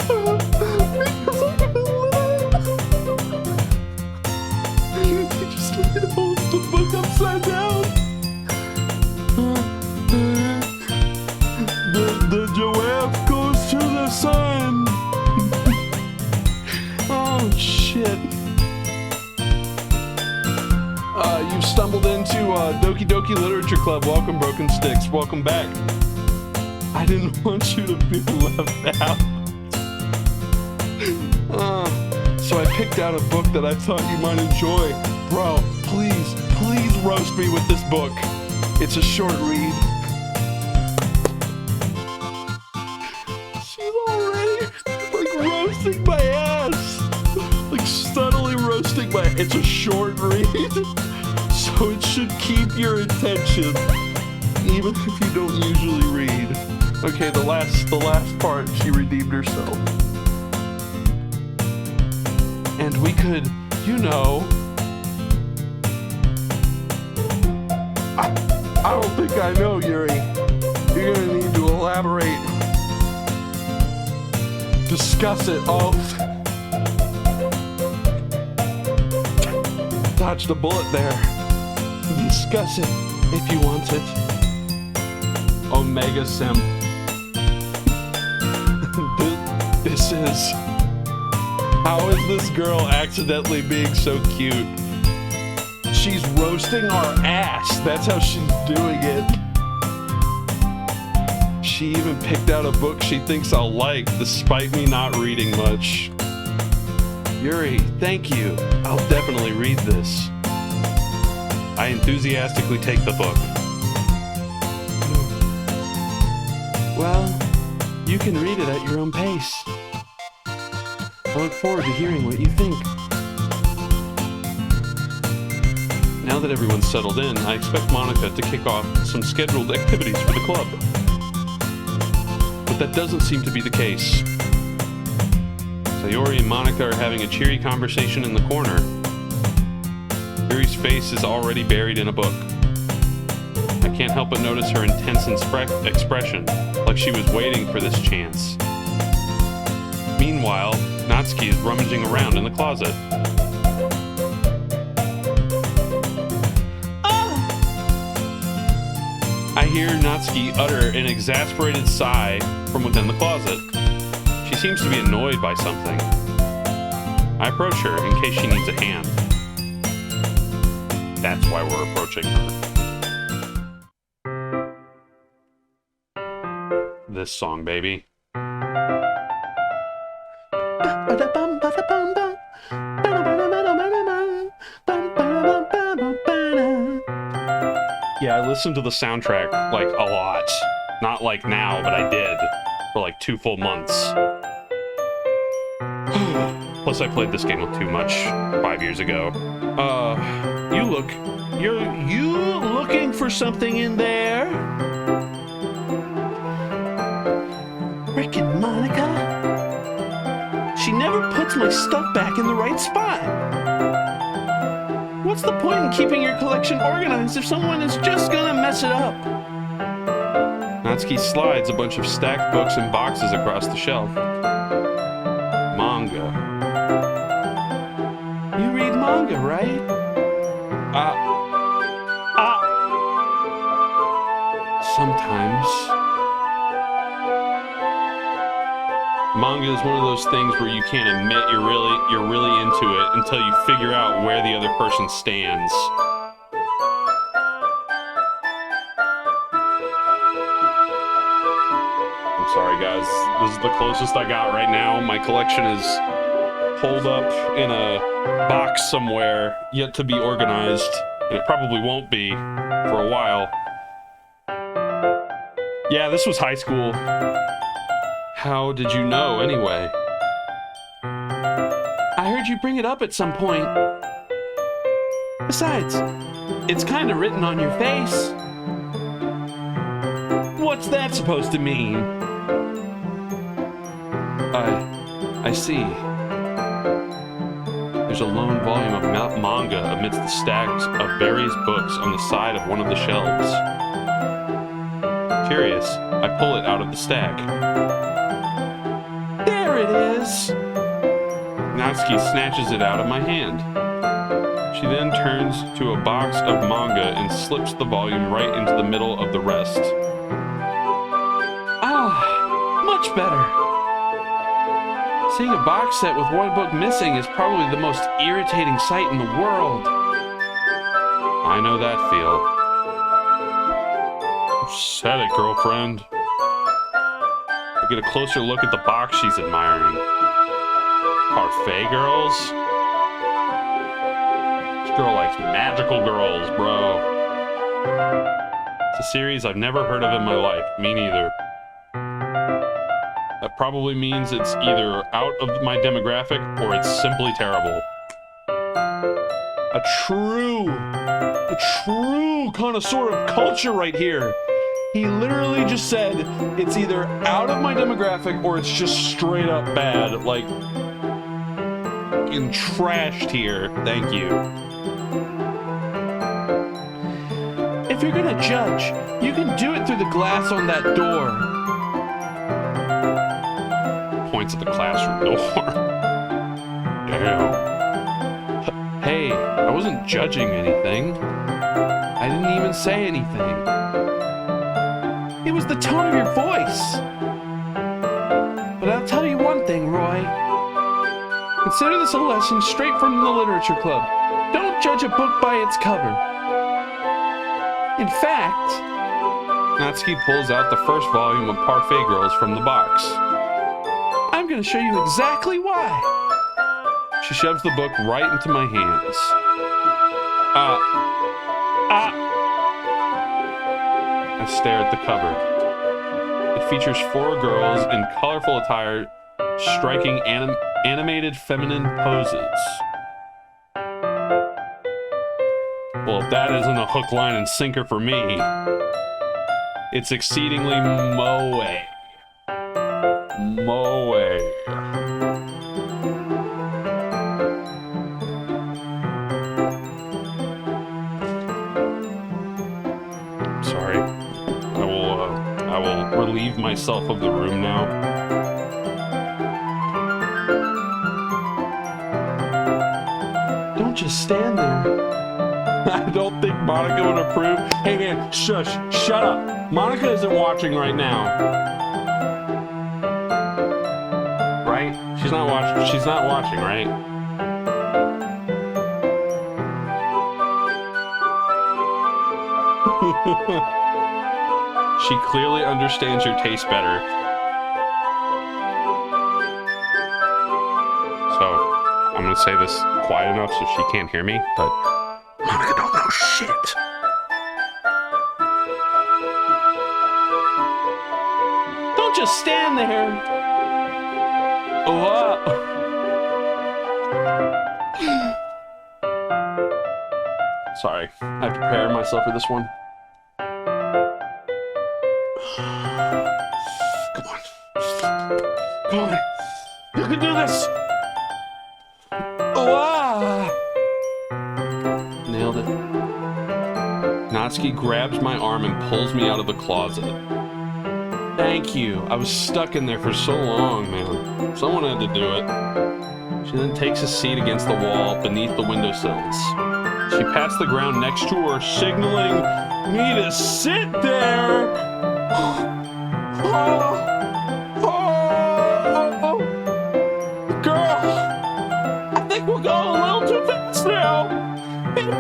Speaker 2: Because I'm you just hold the book upside down. The giraffe goes to the sun. Oh shit. You've stumbled into Doki Doki Literature Club. Welcome, Broken Sticks. Welcome back. I didn't want you to feel left out. So I picked out a book that I thought you might enjoy. Bro, please roast me with this book. It's a short read. She's already, like, roasting my ass. Like, subtly roasting my... It's a short read. So it should keep your attention, even if you don't usually read. Okay, the last part, she redeemed herself. And we could, you know... I don't think I know, Yuri. You're gonna need to elaborate. Discuss it. Oh. Dodged a bullet there. Discuss it if you want it. Omega Sim. This is... How is this girl accidentally being so cute? She's roasting our ass. That's how she's doing it. She even picked out a book she thinks I'll like, despite me not reading much. Yuri, thank you. I'll definitely read this. I enthusiastically take the book. Well, you can read it at your own pace. I look forward to hearing what you think. Now that everyone's settled in, I expect Monica to kick off some scheduled activities for the club. But that doesn't seem to be the case. Sayori and Monica are having a cheery conversation in the corner. Yuri's face is already buried in a book. I can't help but notice her intense expression, like she was waiting for this chance. Meanwhile, Natsuki is rummaging around in the closet. I hear Natsuki utter an exasperated sigh from within the closet. She seems to be annoyed by something. I approach her in case she needs a hand.
Speaker 1: that's why we're approaching her. This song, baby. Yeah, I listened to the soundtrack, like, a lot. Not like now, but I did. For like 2 full months. Plus, I played this game too much 5 years ago.
Speaker 2: You're looking for something in there? Frickin' Monica. She never puts my stuff back in the right spot. What's the point in keeping your collection organized if someone is just gonna mess it up?
Speaker 1: Natsuki slides a bunch of stacked books and boxes across the shelf. Manga.
Speaker 2: You read manga, right?
Speaker 1: Sometimes. Manga is one of those things where you can't admit you're really into it until you figure out where the other person stands. I'm sorry, guys. This is the closest I got right now. My collection is holed up in a box somewhere, yet to be organized. And it probably won't be for a while. Yeah, this was high school. How did you know, anyway?
Speaker 2: I heard you bring it up at some point. Besides, it's kind of written on your face. What's that supposed to mean?
Speaker 1: I see. There's a lone volume of manga amidst the stacks of various books on the side of one of the shelves. Curious, I pull it out of the stack.
Speaker 2: There it is!
Speaker 1: Natsuki snatches it out of my hand. She then turns to a box of manga and slips the volume right into the middle of the rest.
Speaker 2: Ah, much better. Seeing a box set with one book missing is probably the most irritating sight in the world.
Speaker 1: I know that feel. Said it, girlfriend. I get a closer look at the box she's admiring. Parfait girls? This girl likes magical girls, bro. It's a series I've never heard of in my life. Me neither. That probably means it's either out of my demographic or it's simply terrible.
Speaker 2: A true connoisseur of culture right here. He literally just said it's either out of my demographic or it's just straight up bad. Like,
Speaker 1: fucking trashed here. Thank you.
Speaker 2: If you're gonna judge, you can do it through the glass on that door.
Speaker 1: Points at the classroom door. Damn.
Speaker 2: Hey, I wasn't judging anything. I didn't even say anything. It was the tone of your voice. But I'll tell you one thing, Roy. Consider this a lesson straight from the literature club. Don't judge a book by its cover. In fact,
Speaker 1: Natsuki pulls out the first volume of Parfait Girls from the box.
Speaker 2: I'm gonna show you exactly why.
Speaker 1: She shoves the book right into my hands. I stare at the cover. It features 4 girls in colorful attire striking animated feminine poses. Well, if that isn't a hook, line, and sinker for me, it's exceedingly moe. Moe. Sorry. I will relieve myself of the room now.
Speaker 2: Don't just stand there.
Speaker 1: I don't think Monica would approve. Hey man, shush, shut up. Monica isn't watching right now. Right? She's not watching, right? She clearly understands your taste better. So, I'm gonna say this quiet enough so she can't hear me, but Monica don't know shit.
Speaker 2: Don't just stand there. Oh,
Speaker 1: Sorry, I have to prepare myself for this one. Come on. Come on. You can do this. Nailed it. Natsuki grabs my arm and pulls me out of the closet. Thank you. I was stuck in there for so long, man. Someone had to do it. She then takes a seat against the wall beneath the windowsills. She pats the ground next to her, signaling me to sit there. Girl, I think we're going a little too fast now. Maybe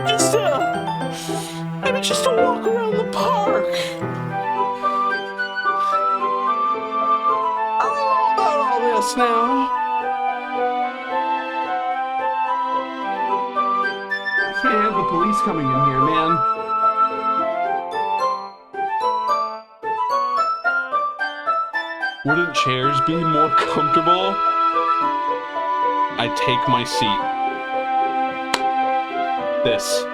Speaker 1: just a walk around the park. I don't know about all this now. Can't have the police coming in here, man. Wouldn't chairs be more comfortable? I take my seat. This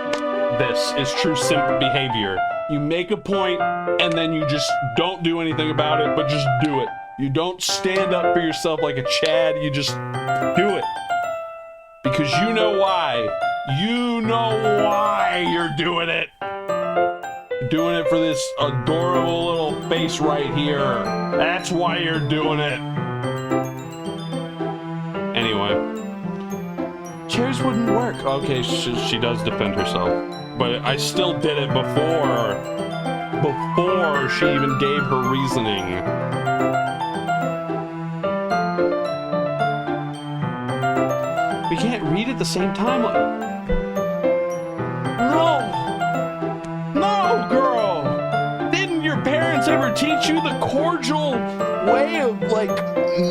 Speaker 1: is true simp behavior. You make a point and then you just don't do anything about it, but just do it. You don't stand up for yourself like a Chad, you just do it. Because you know why. You know why you're doing it. You're doing it for this adorable little face right here. That's why you're doing it. Anyway. Chairs wouldn't work. Okay, she does defend herself. But I still did it before she even gave her reasoning. We can't read at the same time. No, girl. Didn't your parents ever teach you the cordial way of like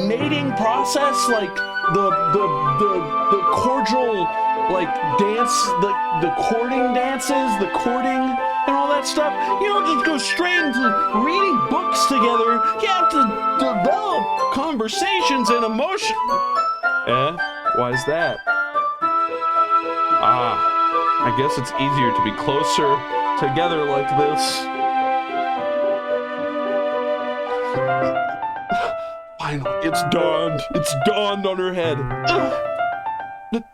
Speaker 1: mating process, like the cordial like dance, the courting dances, the courting and all that stuff? You don't just go straight into reading books together. You have to develop conversations and emotion. Why is that? I guess it's easier to be closer together like this. Finally, it's dawned. It's dawned on her head.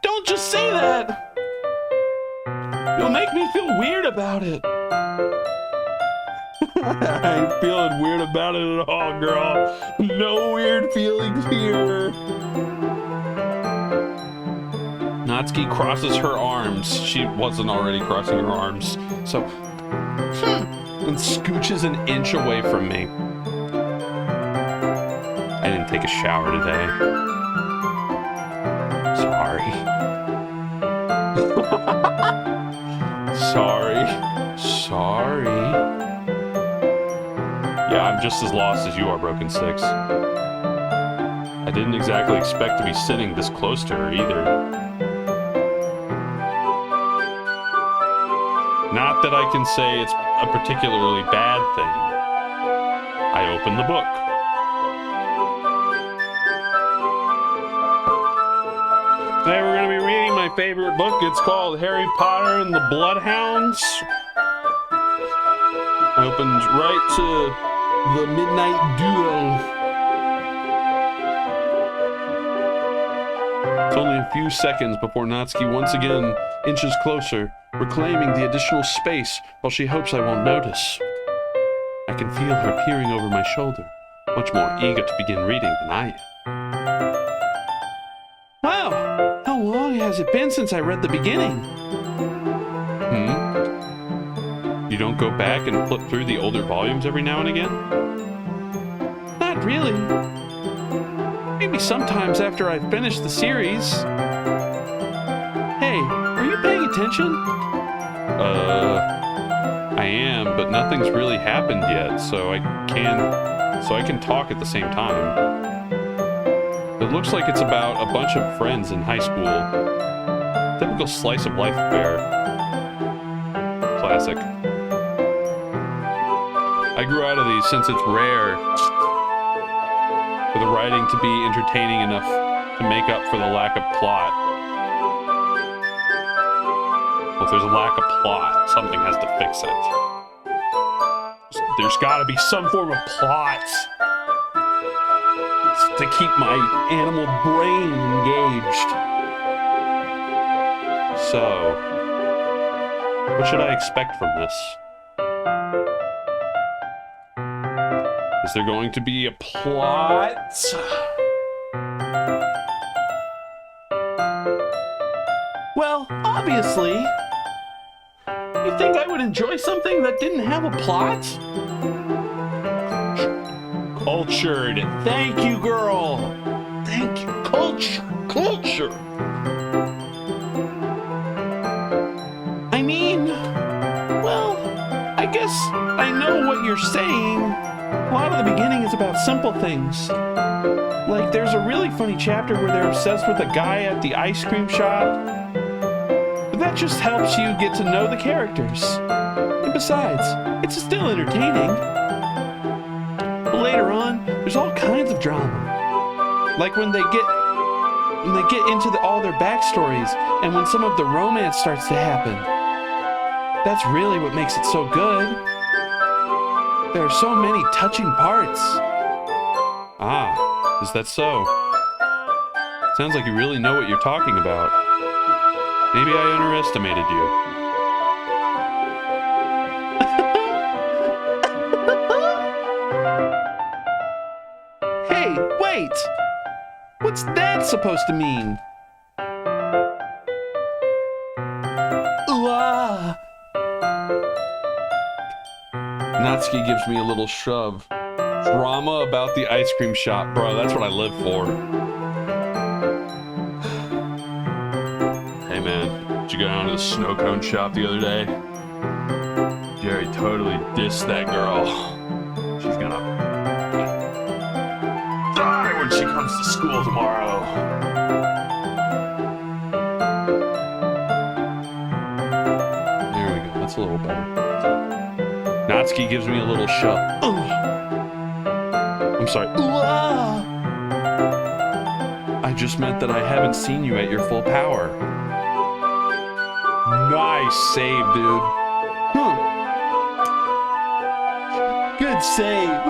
Speaker 1: Don't just say that. You'll make me feel weird about it. I ain't feeling weird about it at all, girl. No weird feelings here. Natsuki crosses her arms. She wasn't already crossing her arms. So, and scooches an inch away from me. I didn't take a shower today. Sorry. Sorry. Yeah, I'm just as lost as you are, Broken Six. I didn't exactly expect to be sitting this close to her either. Not that I can say it's a particularly bad thing. I opened the book. Today we're going to be reading my favorite book. It's called Harry Potter and the Bloodhounds. I opened right to the Midnight Duel. It's only a few seconds before Natsuki once again inches closer, reclaiming the additional space while she hopes I won't notice. I can feel her peering over my shoulder, much more eager to begin reading than I am. Wow, how long has it been since I read the beginning? You don't go back and flip through the older volumes every now and again? Not really. Maybe sometimes after I've finished the series. Hey, are you paying attention? I am, but nothing's really happened yet, so I can talk at the same time. It looks like it's about a bunch of friends in high school. Typical slice of life affair. Classic. I grew out of these since it's rare for the writing to be entertaining enough to make up for the lack of plot. Well, if there's a lack of plot, something has to fix it. There's gotta be some form of plot to keep my animal brain engaged. So, what should I expect from this? Is there going to be a plot?
Speaker 2: Well, obviously. You think I would enjoy something that didn't have a plot? Cultured. Thank you, girl. Thank you. Culture. I mean, well, I guess I know what you're saying. A lot of the beginning is about simple things. Like there's a really funny chapter where they're obsessed with a guy at the ice cream shop. But that just helps you get to know the characters. And besides, it's still entertaining. Later on, there's all kinds of drama. Like when they get into all their backstories and when some of the romance starts to happen. That's really what makes it so good. There are so many touching parts.
Speaker 1: Ah, is that so? Sounds like you really know what you're talking about. Maybe I underestimated you.
Speaker 2: Hey, wait! What's that supposed to mean? Ooh, ah.
Speaker 1: Natsuki gives me a little shove. Drama about the ice cream shop, bro. That's what I live for. Hey man, did you go down to the snow cone shop the other day? Jerry totally dissed that girl. She's gonna die when she comes to school tomorrow. There we go. That's a little better. Natsuki gives me a little shove. I'm sorry. I just meant that I haven't seen you at your full power. Nice save, dude.
Speaker 2: Good save.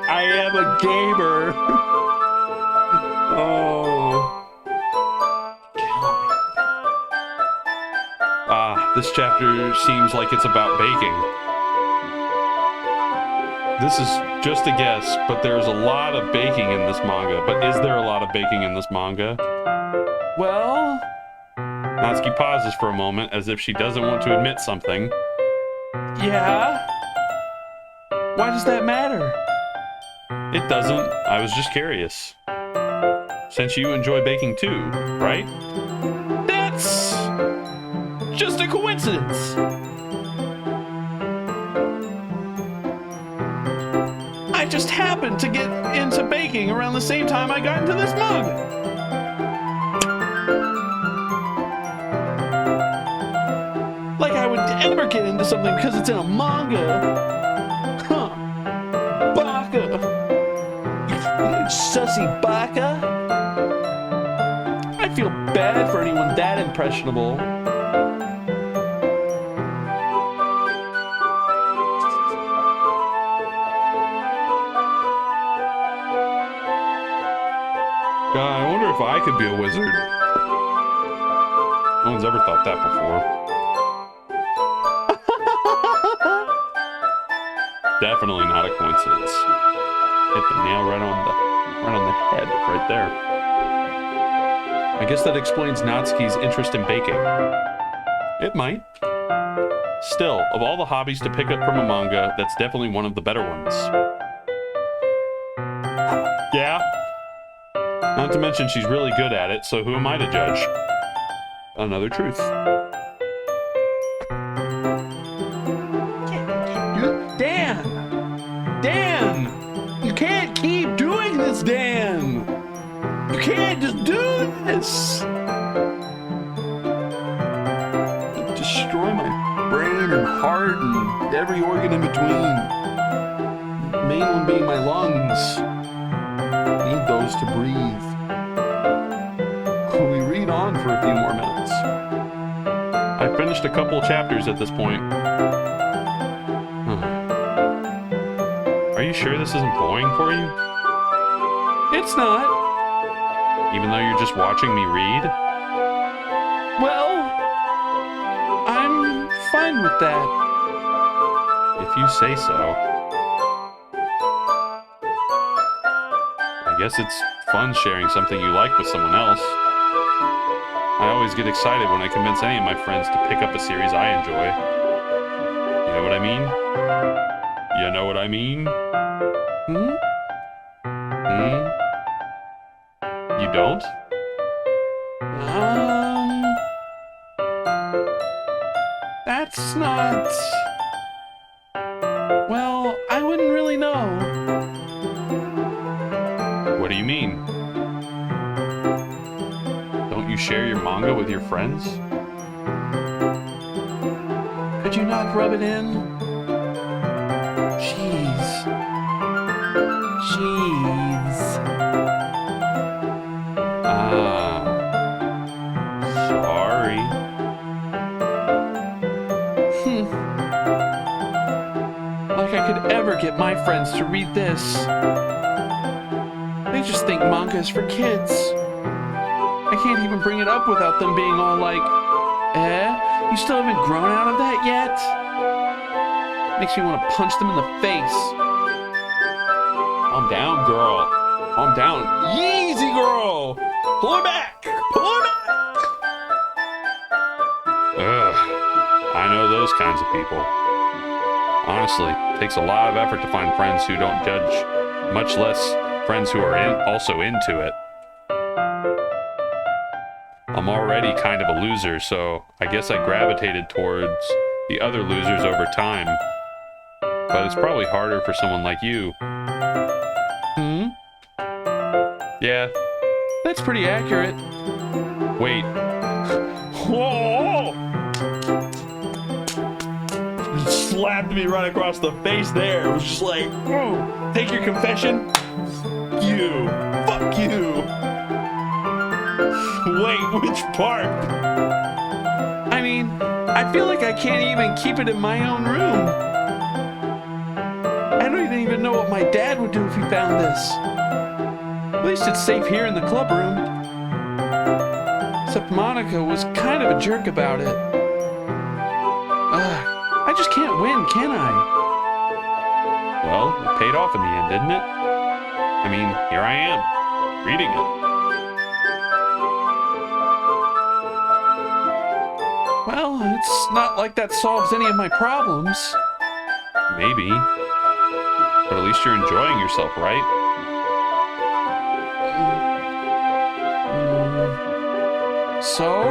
Speaker 2: I am a gamer.
Speaker 1: Oh. This chapter seems like it's about baking. This is just a guess, but there's a lot of baking in this manga. But is there a lot of baking in this manga?
Speaker 2: Well...
Speaker 1: Natsuki pauses for a moment as if she doesn't want to admit something.
Speaker 2: Yeah? Why does that matter?
Speaker 1: It doesn't. I was just curious. Since you enjoy baking too, right?
Speaker 2: That's... just a coincidence. I just happened to get into baking around the same time I got into this mug. Like I would ever get into something because it's in a manga. Huh. Baka. You sussy baka. I feel bad for anyone that impressionable.
Speaker 1: God, I wonder if I could be a wizard. No one's ever thought that before. Definitely not a coincidence. Hit the nail right on the head, right there. I guess that explains Natsuki's interest in baking. It might. Still, of all the hobbies to pick up from a manga, that's definitely one of the better ones. Yeah? Not to mention she's really good at it, so who am I to judge? Another truth.
Speaker 2: can't just do this. Destroy my brain and heart and every organ in between. The main one being my lungs. I need those to breathe. We read on for a few more minutes.
Speaker 1: I finished a couple chapters at this point. Are you sure this isn't boring for you?
Speaker 2: It's not.
Speaker 1: Even though you're just watching me read?
Speaker 2: Well, I'm fine with that.
Speaker 1: If you say so. I guess it's fun sharing something you like with someone else. I always get excited when I convince any of my friends to pick up a series I enjoy. You know what I mean? You know what I mean? You don't?
Speaker 2: That's not... Well, I wouldn't really know.
Speaker 1: What do you mean? Don't you share your manga with your friends?
Speaker 2: Could you not rub it in? Jeez.
Speaker 1: Sorry.
Speaker 2: Like I could ever get my friends to read this. They just think manga is for kids. I can't even bring it up without them being all like, you still haven't grown out of that yet? Makes me want to punch them in the face.
Speaker 1: Calm down, girl. Calm down.
Speaker 2: Easy, girl! Pull her back! Pull her back!
Speaker 1: Ugh. I know those kinds of people. Honestly, it takes a lot of effort to find friends who don't judge, much less friends who are also into it. I'm already kind of a loser, so I guess I gravitated towards the other losers over time. But it's probably harder for someone like you. Yeah.
Speaker 2: That's pretty accurate.
Speaker 1: Wait.
Speaker 2: Whoa! Slapped me right across the face there. It was just like, take your confession. You. Fuck you. Wait, which part? I mean, I feel like I can't even keep it in my own room. I don't even know what my dad would do if he found this. At least it's safe here in the club room. Except Monica was kind of a jerk about it. I just can't win, can I?
Speaker 1: Well, it paid off in the end, didn't it? I mean, here I am, reading it.
Speaker 2: Well, it's not like that solves any of my problems.
Speaker 1: Maybe. But at least you're enjoying yourself, right?
Speaker 2: So?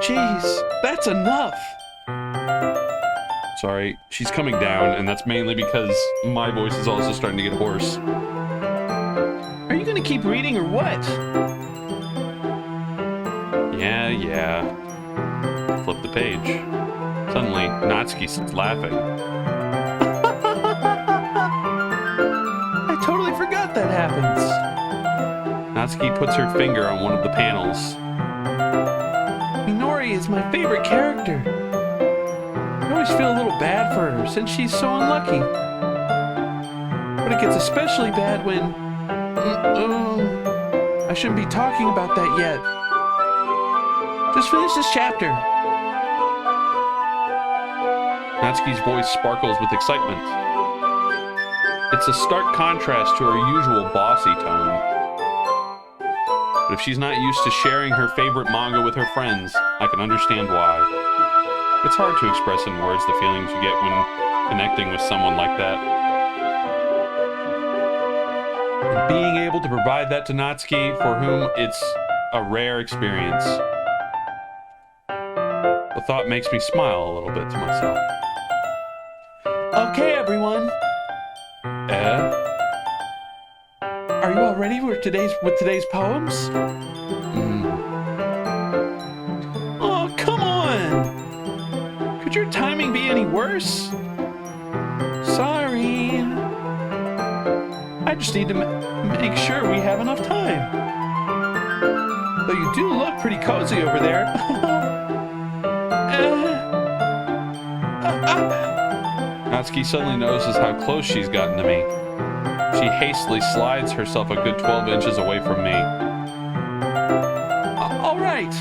Speaker 2: Jeez, that's enough.
Speaker 1: Sorry, she's coming down, and that's mainly because my voice is also starting to get hoarse.
Speaker 2: Are you gonna keep reading or what?
Speaker 1: Yeah. Flip the page. Suddenly, Natsuki starts laughing.
Speaker 2: I totally forgot that happens.
Speaker 1: Natsuki puts her finger on one of the panels.
Speaker 2: Minori is my favorite character. I always feel a little bad for her since she's so unlucky. But it gets especially bad when... I shouldn't be talking about that yet. Just finish this chapter.
Speaker 1: Natsuki's voice sparkles with excitement. It's a stark contrast to her usual bossy tone. But if she's not used to sharing her favorite manga with her friends, I can understand why. It's hard to express in words the feelings you get when connecting with someone like that. And being able to provide that to Natsuki, for whom it's a rare experience. The thought makes me smile a little bit to myself.
Speaker 2: Okay, everyone. Are you all ready with today's poems? Oh, come on! Could your timing be any worse? Sorry. I just need to make sure we have enough time. Though you do look pretty cozy over there.
Speaker 1: Natsuki suddenly notices how close she's gotten to me. She hastily slides herself a good 12 inches away from me.
Speaker 2: All right.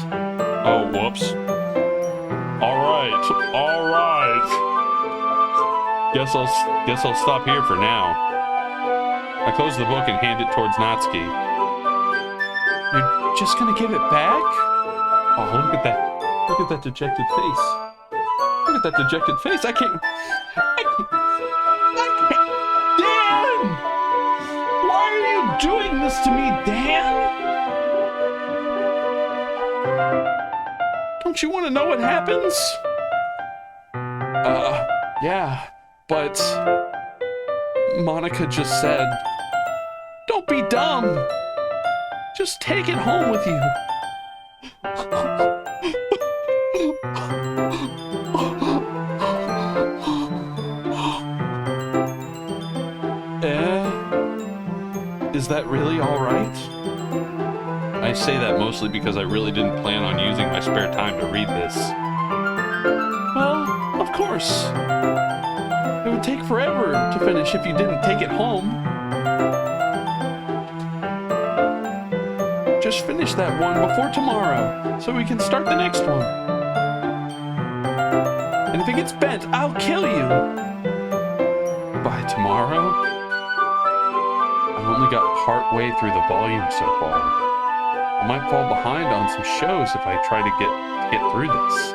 Speaker 1: Oh, whoops. All right. Guess I'll stop here for now. I close the book and hand it towards Natsuki.
Speaker 2: You're just gonna give it back?
Speaker 1: Oh, look at that dejected face. Look at that dejected face. I can't.
Speaker 2: Dan! Why are you doing this to me, Dan? Don't you want to know what happens? Yeah, but Monica just said, don't be dumb. Just take it home with you. Is that really all right?
Speaker 1: I say that mostly because I really didn't plan on using my spare time to read this.
Speaker 2: Well, of course. It would take forever to finish if you didn't take it home. Just finish that one before tomorrow, so we can start the next one. And if it gets bent, I'll kill you.
Speaker 1: By tomorrow? I've only got part way through the volume so far. I might fall behind on some shows if I try to get through this.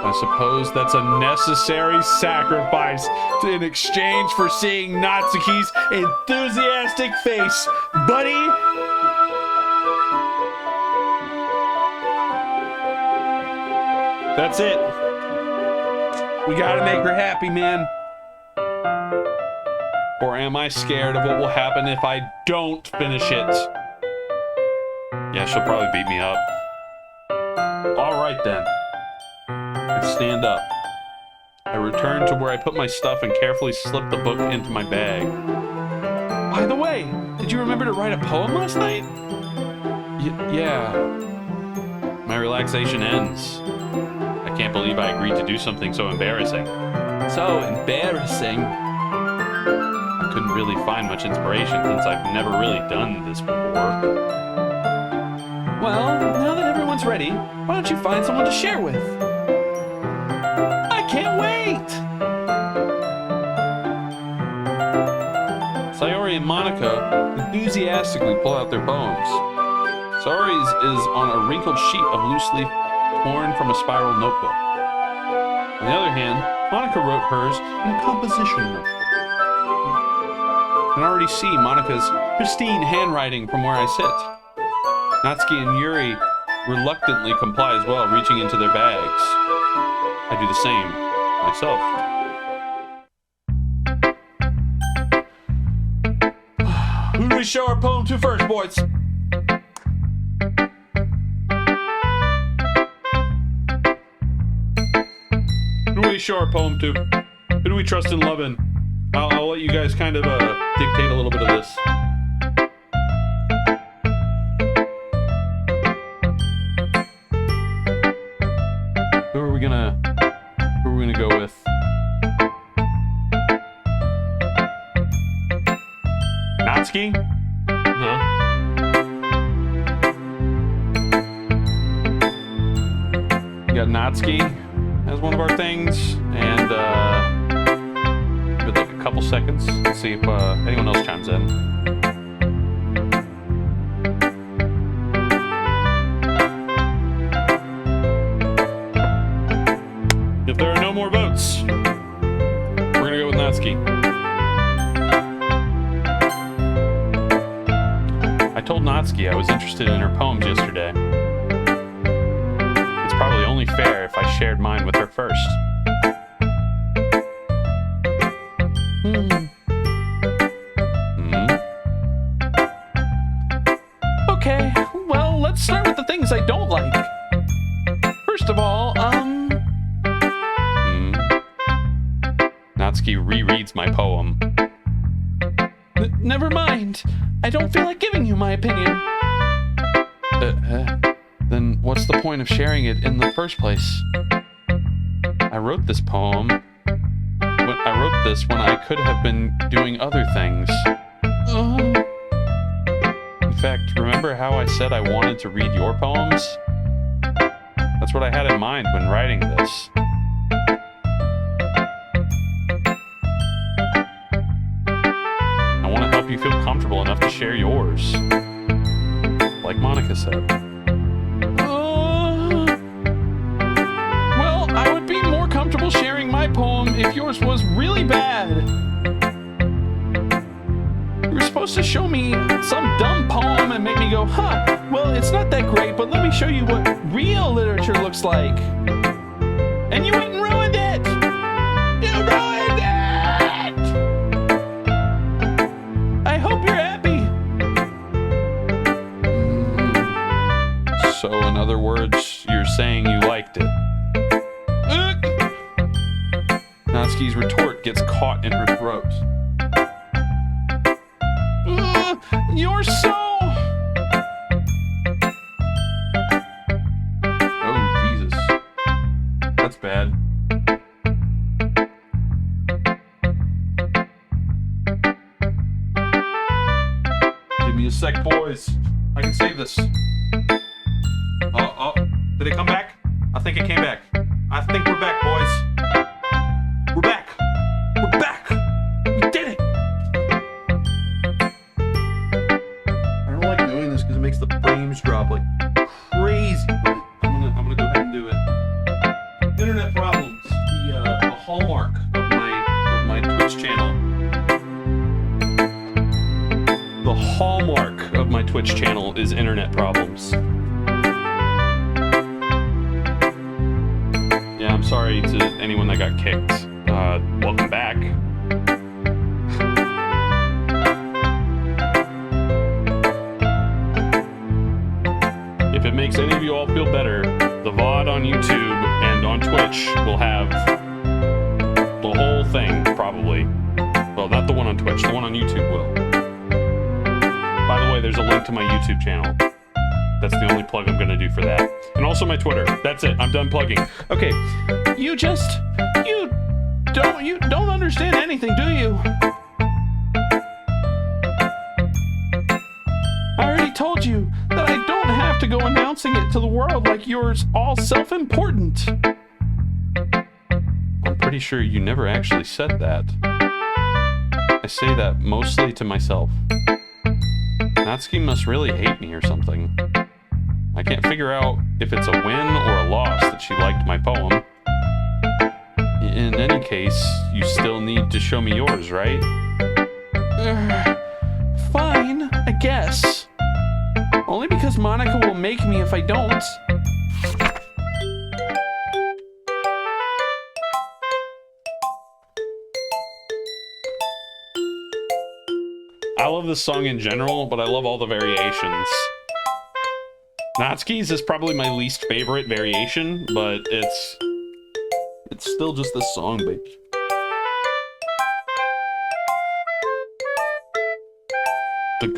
Speaker 1: I suppose that's a necessary sacrifice in exchange for seeing Natsuki's enthusiastic face, buddy. That's it.
Speaker 2: We gotta make her happy, man.
Speaker 1: Or am I scared of what will happen if I don't finish it? Yeah, she'll probably beat me up. All right then. I stand up. I return to where I put my stuff and carefully slip the book into my bag.
Speaker 2: By the way, did you remember to write a poem last night?
Speaker 1: Yeah. My relaxation ends. I can't believe I agreed to do something so embarrassing.
Speaker 2: So embarrassing.
Speaker 1: I couldn't really find much inspiration since I've never really done this before.
Speaker 2: Well, now that everyone's ready, why don't you find someone to share with? I can't wait!
Speaker 1: Sayori and Monica enthusiastically pull out their poems. Sayori's is on a wrinkled sheet of loose leaf torn from a spiral notebook. On the other hand, Monica wrote hers in a composition notebook. I can already see Monica's pristine handwriting from where I sit. Natsuki and Yuri reluctantly comply as well, reaching into their bags. I do the same myself. Who do we show our poem to first, boys? Who do we show our poem to? Who do we trust and love in? I'll let you guys kind of dictate a little bit of this. Who are we gonna go with? Natsuki? No. We got Natsuki as one of our things, and with like a couple seconds, let's see if anyone else chimes in. If there are no more votes, we're gonna go with Natsuki. I told Natsuki I was interested in her poems yesterday. It's probably only only fair if I shared mine with her first.
Speaker 2: Okay, well, let's start with the things I don't like. First of all,
Speaker 1: Natsuki rereads my poem.
Speaker 2: Never mind. I don't feel like giving you my opinion. Then what's the point of sharing it in the first place?
Speaker 1: I wrote this poem. I wrote this when I could have been doing other things. In fact, remember how I said I wanted to read your poems? That's what I had in mind when writing this. I want to help you feel comfortable enough to share yours. Like Monica said.
Speaker 2: Well, I would be more comfortable sharing my poem if yours was really bad. You were supposed to show me some dumb poem and make me go, huh, well, it's not that great, but let me show you what real literature looks like. And you went and ruined it! You ruined it! I hope you're happy.
Speaker 1: So, in other words, you're saying you liked it. Natsuki's retort gets caught in her throat.
Speaker 2: You're so...
Speaker 1: Oh, Jesus. That's bad. Give me a sec, boys. I can save this. Oh, did it come back? I think it came back. I think we're back, boys. We're back. We're back. We did it. I don't like doing this because it makes the frames drop like crazy. But I'm gonna go ahead and do it. Internet problems. The hallmark of my Twitch channel. The hallmark of my Twitch channel is internet problems. Yeah, I'm sorry to anyone that got kicked. Welcome back. If it makes any of you all feel better, the VOD on YouTube and on Twitch will have the whole thing, probably. Well, not the one on Twitch, the one on YouTube will. By the way, there's a link to my YouTube channel. That's the only plug I'm gonna do for that. And also my Twitter. That's it. I'm done plugging. Okay.
Speaker 2: You don't understand anything, do you? I already told you that I don't have to go announcing it to the world like you're all self-important.
Speaker 1: I'm pretty sure you never actually said that. I say that mostly to myself. Natsuki must really hate me or something. I can't figure out if it's a win or a loss that she liked my poem. In any case, you still need to show me yours, right?
Speaker 2: Fine, I guess. Only because Monica will make me if I don't.
Speaker 1: I love this song in general, but I love all the variations. Natsuki's is probably my least favorite variation, but it's still just this song, baby. With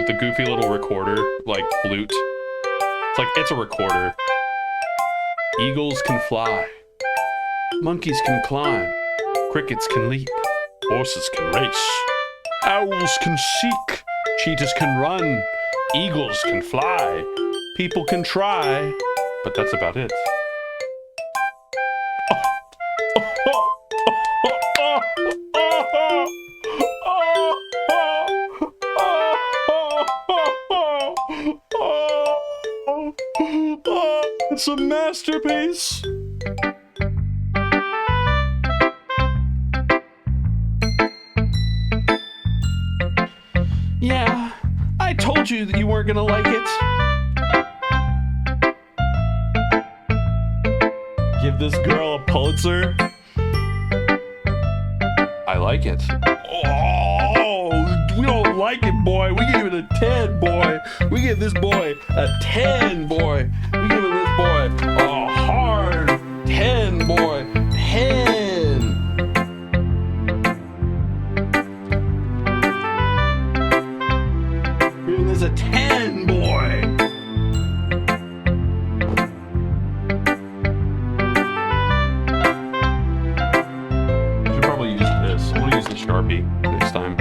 Speaker 1: the goofy little recorder, like flute. It's like, it's a recorder. Eagles can fly. Monkeys can climb. Crickets can leap. Horses can race. Owls can seek. Cheetahs can run. Eagles can fly. People can try. But that's about it. It's a masterpiece.
Speaker 2: Yeah, I told you that you weren't gonna like it. give this girl a Pulitzer? I like it. Oh, we don't like it, boy. We give it a 10, boy. We give this boy a 10, boy. We give this boy a hard 10, boy. 10. We're giving this a 10, boy. Sharpie next time.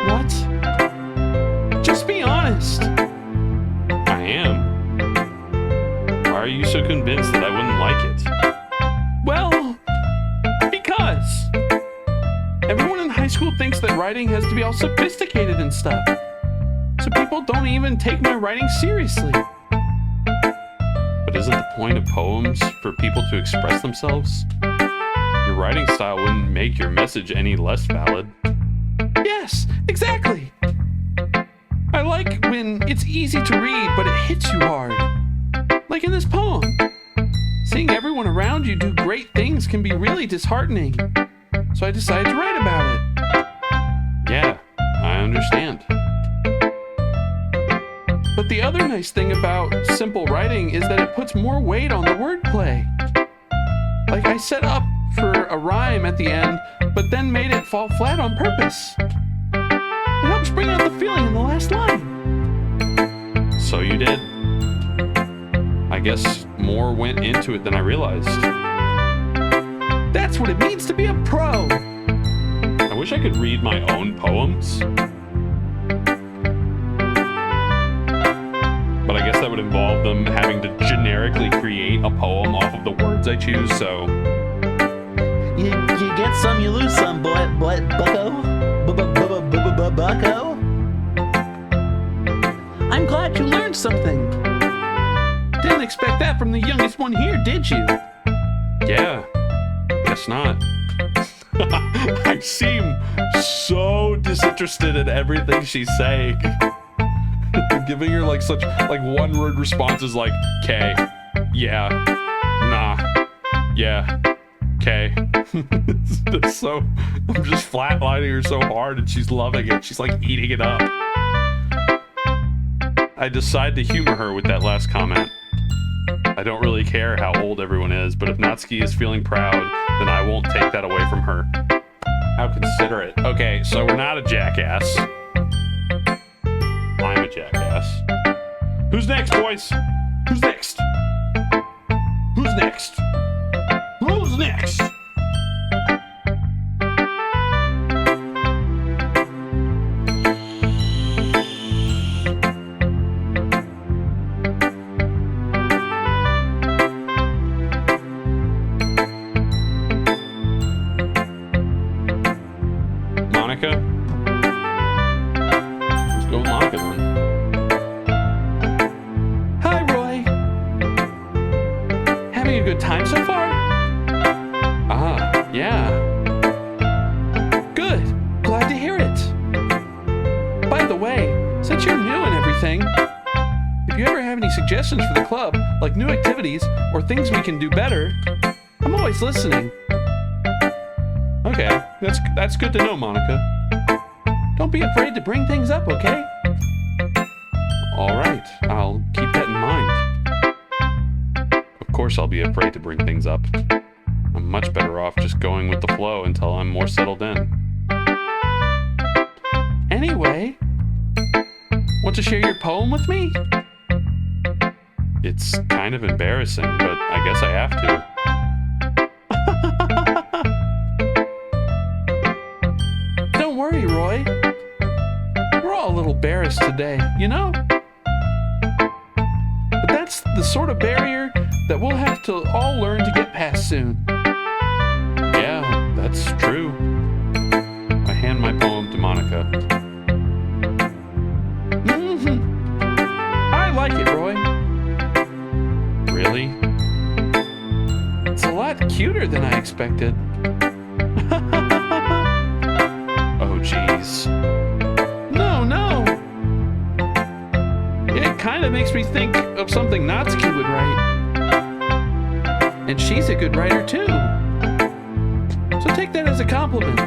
Speaker 2: What? Just be honest. I am. Why are you so convinced that I wouldn't like it? Well, because everyone in high school thinks that writing has to be all sophisticated and stuff. So people don't even take my writing seriously. But isn't the point of poems for people to express themselves? Your writing style wouldn't make your message any less valid. Yes, exactly. I like when it's easy to read, but it hits you hard. Like in this poem. Seeing everyone around you do great things can be really disheartening. So I decided to write about it. Yeah, I understand. But the other nice thing about simple writing is that it puts more weight on the wordplay. Like I set up for a rhyme at the end, but then made it fall flat on purpose. It helps bring out the feeling in the last line. So you did. I guess more went into it than I realized. That's what it means to be a pro. I wish I could read my own poems. But I guess that would involve them having to generically create a poem off of the words I choose, so...
Speaker 3: You get some, you lose some, bucko. Bucko. I'm glad you learned something.
Speaker 2: Didn't expect that from the youngest one here, did you?
Speaker 1: Yeah, guess not.
Speaker 2: I seem so disinterested in everything she's saying. Giving her like such like one word responses like K, yeah, nah, yeah, K. So I'm just flatlining her so hard and she's loving it. She's like eating it up. I decide to humor her with that last comment. I don't really care how old everyone is, but if Natsuki is feeling proud, then I won't take that away from her. How considerate. Okay, so we're not a jackass. I'm a jackass. Who's next, boys? Who's next? Who's next? Who's next? Monica? Let's go with Monica then. Hi, Roy. Having a good time so far? Ah, yeah. Good. Glad to hear it. By the way, since you're new and everything, if you ever have any suggestions for the club, like new activities or things we can do better, I'm always listening. Okay, that's good to know, Monica. Don't be afraid to bring things up, okay? All right, I'll keep that in mind. Of course I'll be afraid to bring things up. I'm much better off just going with the flow until I'm more settled in. Anyway, want to share your poem with me? It's kind of embarrassing, but I guess I have to. Don't worry, Roy. We're all a little embarrassed today, you know? But that's the sort of barrier that we'll have to all learn to get past soon. Yeah, that's true. I hand my poem to Monica. I like it, Roy. Really? It's a lot cuter than I expected. Oh, jeez. No. It kind of makes me think of something Natsuki would write. And she's a good writer too. So take that as a compliment.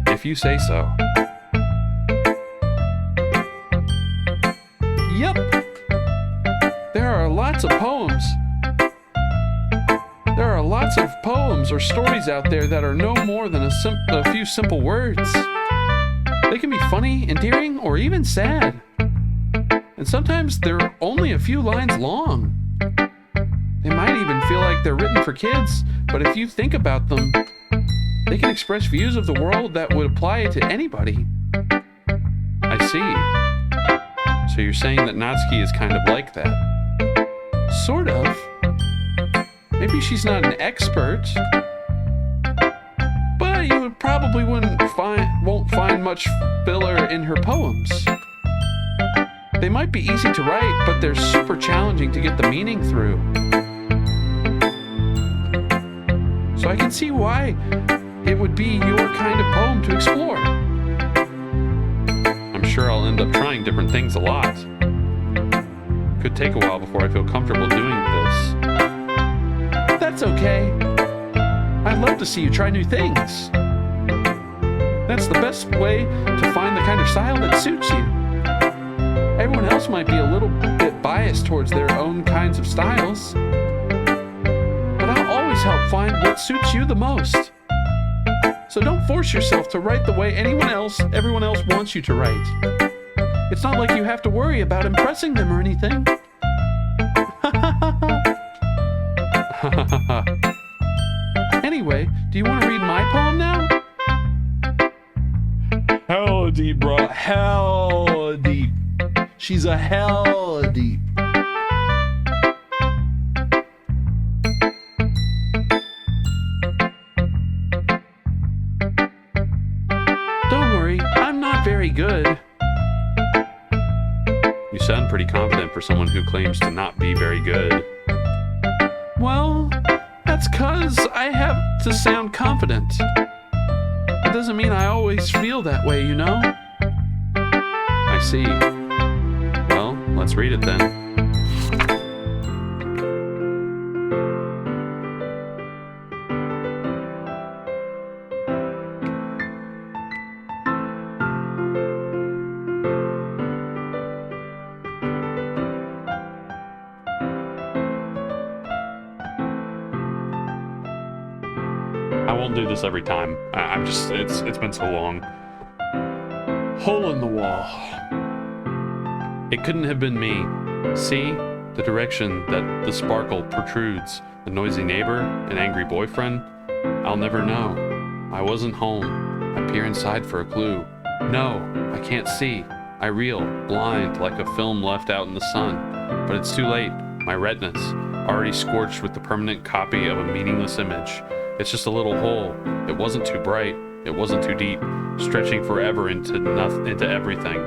Speaker 2: If you say so. Yep. There are lots of poems. There are lots of poems or stories out there that are no more than a few simple words. They can be funny, endearing, or even sad. And sometimes they're only a few lines long. They might even feel like they're written for kids, but if you think about them, they can express views of the world that would apply to anybody. I see. So you're saying that Natsuki is kind of like that? Sort of. Maybe she's not an expert, but you probably won't find much filler in her poems. They might be easy to write, but they're super challenging to get the meaning through. So I can see why it would be your kind of poem to explore. I'm sure I'll end up trying different things a lot. Could take a while before I feel comfortable doing this. That's okay. I'd love to see you try new things. That's the best way to find the kind of style that suits you. Everyone else might be a little bit biased towards their own kinds of styles, but I'll always help find what suits you the most. So don't force yourself to write the way everyone else wants you to write. It's not like you have to worry about impressing them or anything. Anyway, do you want to read my poem now? Hell deep, bro. Hell deep. She's a hell deep. Don't worry, I'm not very good. You sound pretty confident for someone who claims to not be very good. Well, that's 'cause I have to sound confident. It doesn't mean I always feel that way, you know? I see. Well, let's read it then. I won't do this every time. It's been so long. Hole in the wall. It couldn't have been me. See? The direction that the sparkle protrudes. The noisy neighbor? An angry boyfriend? I'll never know. I wasn't home. I peer inside for a clue. No, I can't see. I reel, blind, like a film left out in the sun. But it's too late. My retinas, already scorched with the permanent copy of a meaningless image. It's just a little hole. It wasn't too bright. It wasn't too deep, stretching forever into everything.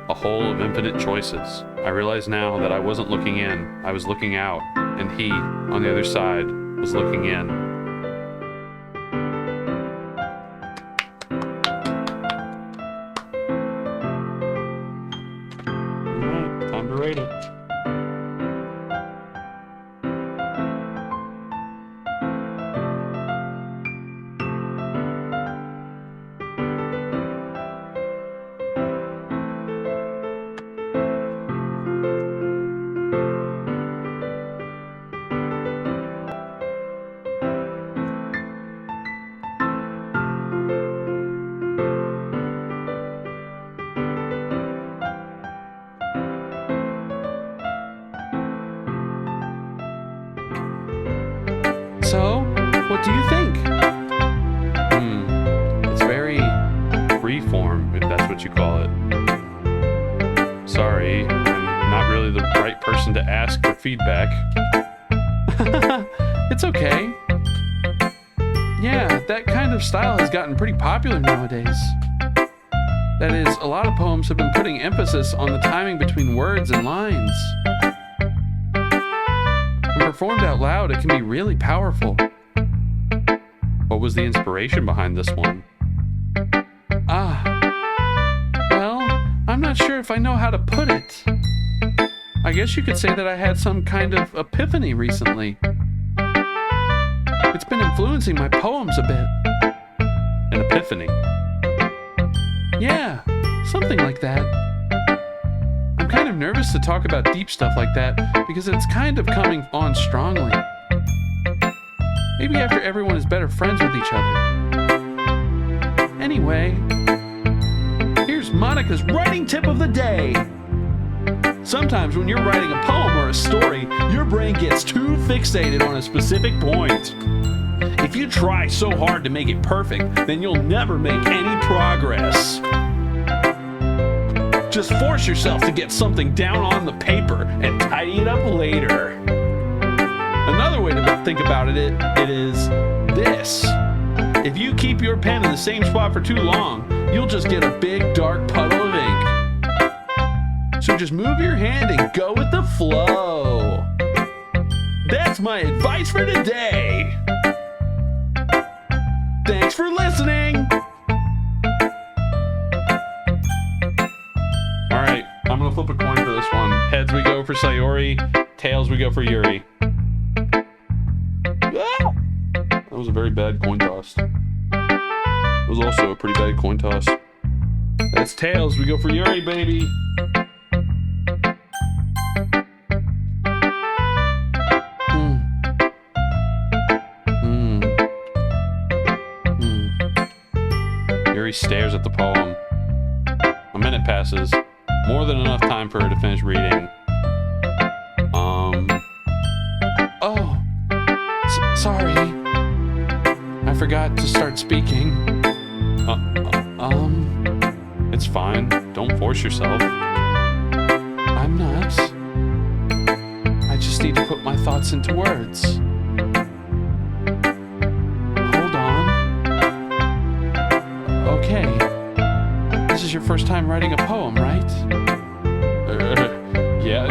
Speaker 2: A hole of infinite choices. I realize now that I wasn't looking in. I was looking out, and he, on the other side, was looking in. Alright, time to rate it. So, what do you think? It's very freeform, if that's what you call it. Sorry, I'm not really the right person to ask for feedback. It's okay. Yeah, that kind of style has gotten pretty popular nowadays. That is, a lot of poems have been putting emphasis on the timing between words and lines. When performed out loud, it can be really powerful. What was the inspiration behind this one? Well, I'm not sure if I know how to put it. I guess you could say that I had some kind of epiphany recently. It's been influencing my poems a bit.
Speaker 1: An epiphany.
Speaker 2: Yeah, something like that. I'm kind of nervous to talk about deep stuff like that because it's kind of coming on strongly. Maybe after everyone is better friends with each other. Anyway, here's Monica's writing tip of the day. Sometimes when you're writing a poem or a story, your brain gets too fixated on a specific point. If you try so hard to make it perfect, then you'll never make any progress. Just force yourself to get something down on the paper and tidy it up later. Another way to think about it is this. If you keep your pen in the same spot for too long, you'll just get a big dark puddle of ink. So just move your hand and go with the flow. That's my advice for today. Thanks for listening. All right, I'm gonna flip a coin for this one. Heads we go for Sayori, tails we go for Yuri. Ah! That was a very bad coin toss. It was also a pretty bad coin toss. That's tails, we go for Yuri, baby. Yuri stares at the poem. A minute passes. More than enough time for her to finish reading. Oh. Sorry. I forgot to start speaking. It's fine. Don't force yourself. I'm not. I just need to put my thoughts into words. Hold on. Okay. This is your first time writing a poem, right? Yeah.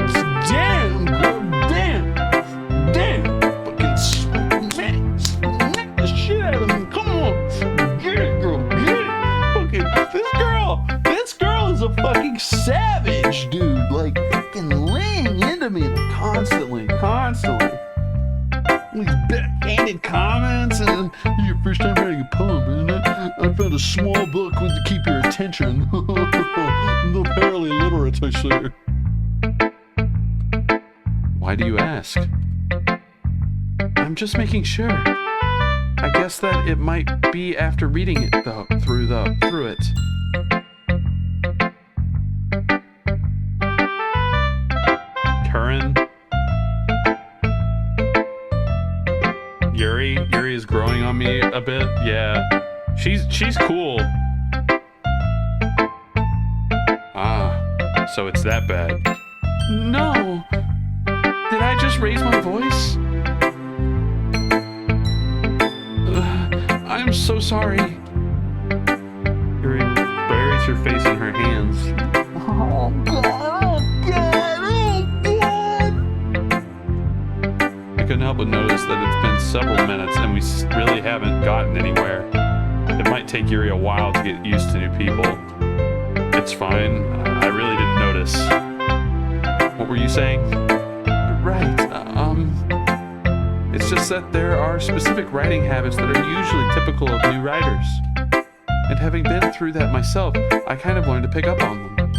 Speaker 2: Damn, girl, damn. Fucking smack the shit out of me. Come on. Get it, girl. Get it. Fucking, this girl is a fucking savage, dude. Like, fucking laying into me constantly. These backhanded comments and your first time writing a poem, isn't it? I found a small book to keep your attention. The barely literate, I say. Why do you ask? I'm just making sure. I guess that it might be after reading it though, through it. Curran. Yuri is growing on me a bit. Yeah. She's cool. Ah, so it's that bad. No. Did I just raise my voice? I'm so sorry. Yuri buries her face in her hands. Oh God. I couldn't help but notice that it's been several minutes and we really haven't gotten anywhere. It might take Yuri a while to get used to new people. It's fine. I really didn't notice. What were you saying? Right. It's just that there are specific writing habits that are usually typical of new writers. And having been through that myself, I kind of learned to pick up on them.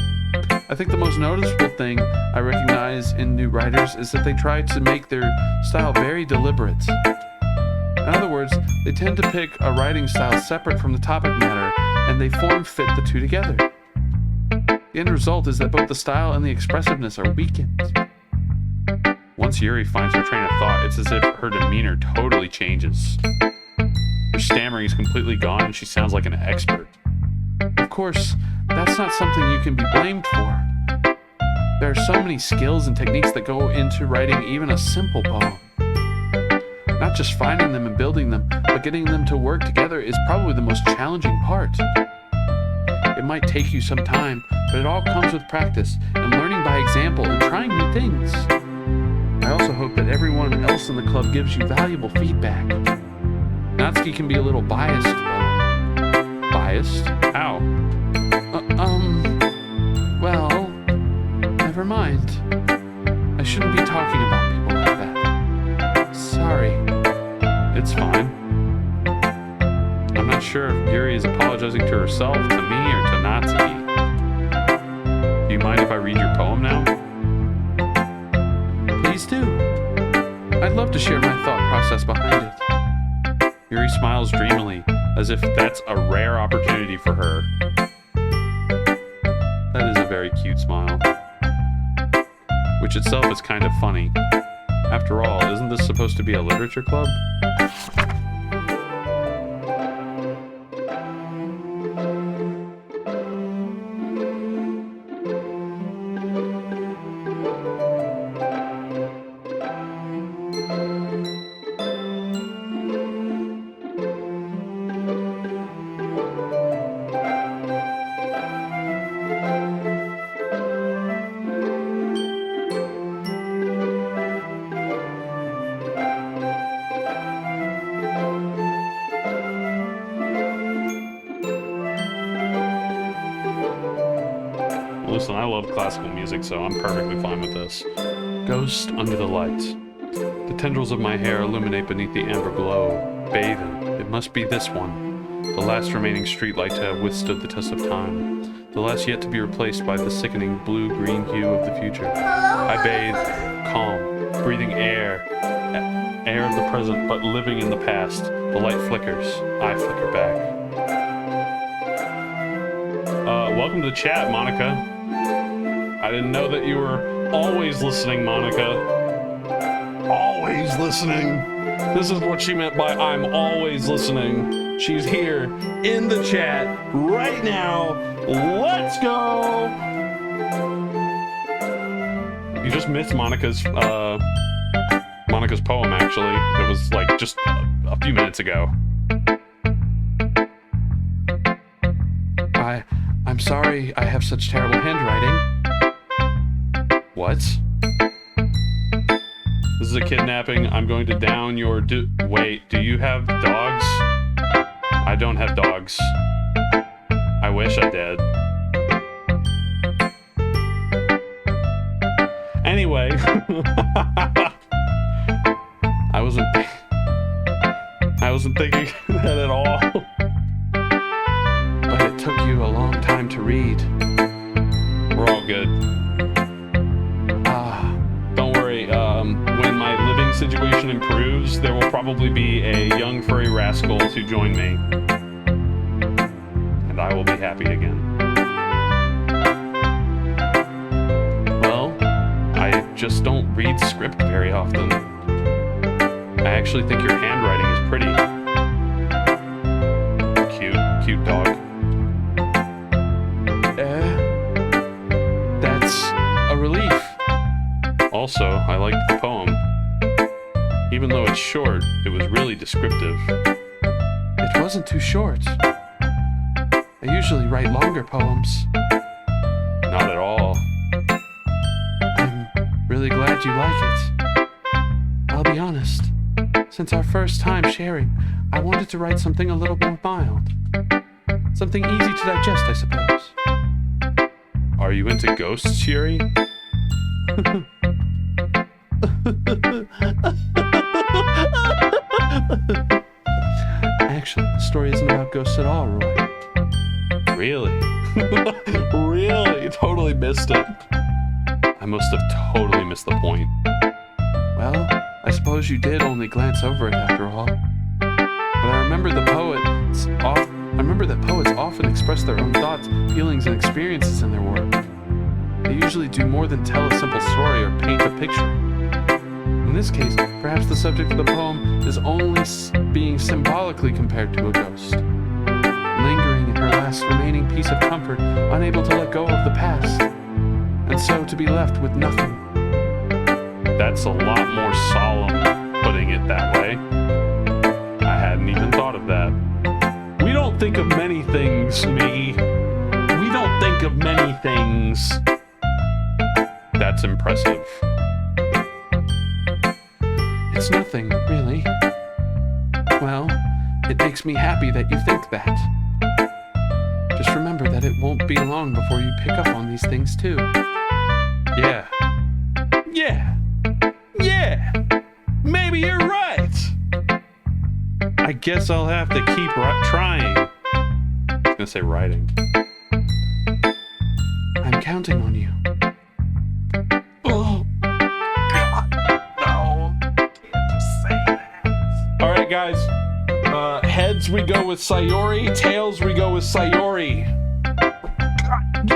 Speaker 2: I think the most noticeable thing I recognize in new writers is that they try to make their style very deliberate. In other words, they tend to pick a writing style separate from the topic matter, and they form-fit the two together. The end result is that both the style and the expressiveness are weakened. Once Yuri finds her train of thought, it's as if her demeanor totally changes. Her stammering is completely gone, and she sounds like an expert. Of course, that's not something you can be blamed for. There are so many skills and techniques that go into writing even a simple poem. Not just finding them and building them, but getting them to work together is probably the most challenging part. It might take you some time, but it all comes with practice and learning by example and trying new things. I also hope that everyone else in the club gives you valuable feedback. Natsuki can be a little biased, though. Biased? How? Never mind. I shouldn't be talking about people like that. Sorry.
Speaker 1: It's fine. I'm not sure if Yuri is apologizing to herself, to me, or to Natsuki. Do you mind if I read your poem now?
Speaker 2: Please do. I'd love to share my thought process behind it.
Speaker 1: Yuri smiles dreamily, as if that's a rare opportunity for her. That is a very cute smile. Which itself is kind of funny. After all, isn't this supposed to be a literature club? Listen, I love classical music, so I'm perfectly fine with this. Ghost under the light. The tendrils of my hair illuminate beneath the amber glow. Bathing. It must be this one. The last remaining streetlight to have withstood the test of time. The last yet to be replaced by the sickening blue-green hue of the future. I bathe, calm, breathing air of the present, but living in the past. The light flickers. I flicker back. Welcome to the chat, Monica. I didn't know that you were always listening, Monica. Always listening. This is what she meant by I'm always listening. She's here in the chat right now. Let's go. You just missed Monica's poem, actually. It was like just a few minutes ago.
Speaker 2: I'm sorry I have such terrible handwriting.
Speaker 1: What? This is a kidnapping. I'm going to down your Wait, do you have dogs? I don't have dogs. I wish I did. Anyway. I wasn't thinking that at all.
Speaker 2: But it took you a long time to read.
Speaker 1: We're all good. Don't worry, when my living situation improves, there will probably be a young furry rascal to join me. And I will be happy again. Well, I just don't read script very often. I actually think your handwriting is pretty. Cute dog.
Speaker 2: That's a relief.
Speaker 1: Also, I liked the poem. Even though it's short, it was really descriptive.
Speaker 2: It wasn't too short. I usually write longer poems.
Speaker 1: Not at all.
Speaker 2: I'm really glad you like it. I'll be honest. Since our first time sharing, I wanted to write something a little more mild. Something easy to digest, I suppose.
Speaker 1: Are you into ghosts, Yuri?
Speaker 2: Actually, the story isn't about ghosts at all, Roy.
Speaker 1: Really? Really? Totally missed it. I must have totally missed the point.
Speaker 2: Well, I suppose you did only glance over it after all. But I remember that poets often express their own thoughts, feelings, and experiences in their work. They usually do more than tell a simple story or paint a picture. In this case, perhaps the subject of the poem is only being symbolically compared to a ghost, lingering in her last remaining piece of comfort, unable to let go of the past, and so to be left with nothing.
Speaker 1: That's a lot more solemn, putting it that way. I hadn't even thought of that. We don't think of many things, me. We don't think of many things. That's impressive.
Speaker 2: It's nothing, really. Well, it makes me happy that you think that. Just remember that it won't be long before you pick up on these things too. Yeah. Yeah. Yeah. Maybe you're right. I guess I'll have to keep trying. I was gonna say writing. I'm counting on you. Oh, God, no. Can't just say that. All right, guys. Heads, we go with Sayori. Tails, we go with Sayori.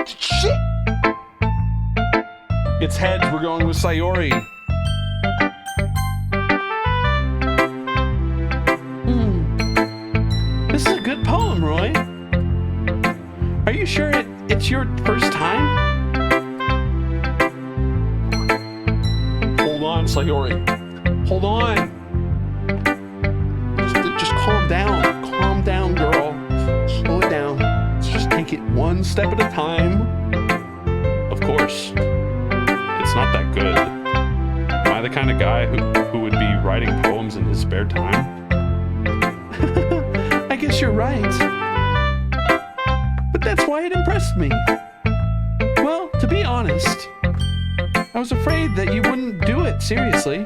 Speaker 2: Shit. It's heads, we're going with Sayori. This is a good poem, Roy. Are you sure it's your first time? Hold on, Sayori. Hold on. Just calm down. Calm down, girl. Slow it down. Let's just take it one step at a time. Of course. It's not that good. Am I the kind of guy who would be writing poems in his spare time? I guess you're right. But that's why it impressed me. Well, to be honest, I was afraid that you wouldn't do it seriously.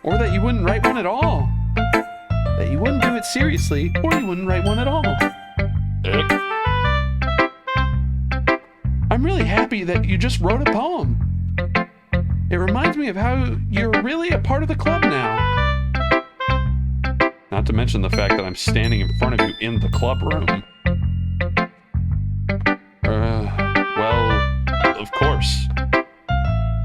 Speaker 2: Or that you wouldn't write one at all. That you wouldn't do it seriously, or you wouldn't write one at all. I'm really happy that you just wrote a poem. It reminds me of how you're really a part of the club now. Not to mention the fact that I'm standing in front of you in the club room. Well, of course.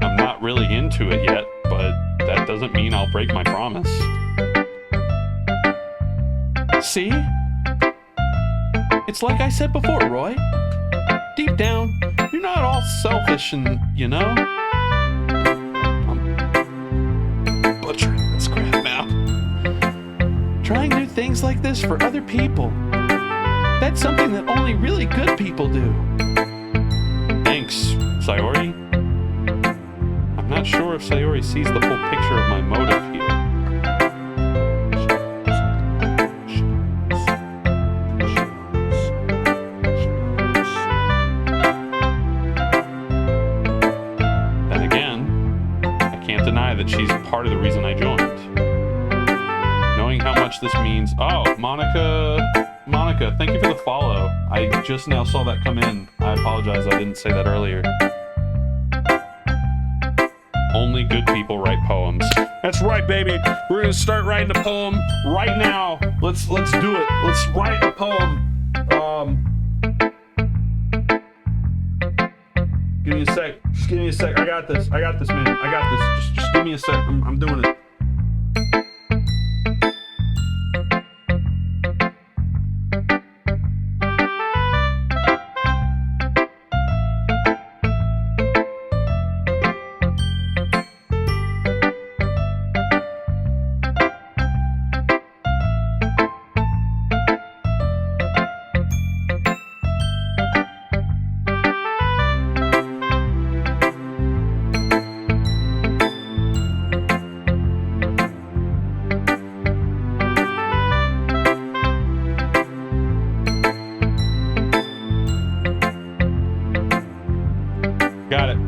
Speaker 2: I'm not really into it yet, but that doesn't mean I'll break my promise. See? It's like I said before, Roy. Deep down, you're not all selfish and, you know? I'm butchering this crap now. Trying new things like this for other people. That's something that only really good people do. Thanks, Sayori. I'm not sure if Sayori sees the full picture of my motive here. Then again, I can't deny that she's part of the reason I joined. Knowing how much this means... Oh, Monica, thank you for the follow. I just now saw that come in. I apologize, I didn't say that earlier. Only good people write poems. That's right, baby. We're gonna start writing a poem right now. Let's do it. Let's write a poem. Give me a sec. Just give me a sec. I got this, man. I got this. Just give me a sec. I'm doing it.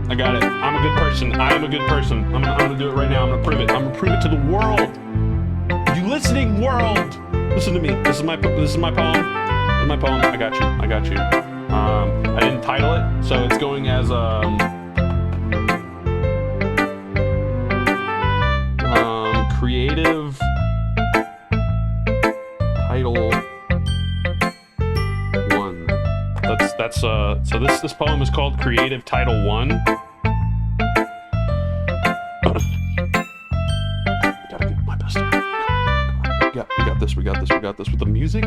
Speaker 2: I got it. I'm a good person. I am a good person. I'm gonna do it right now. I'm gonna prove it. I'm gonna prove it to the world. You listening world, listen to me. This is my poem. This is my poem. I got you. I didn't title it, so it's going as creative title 1. So this poem is called Creative Title 1. Gotta do my best here. We got this with the music.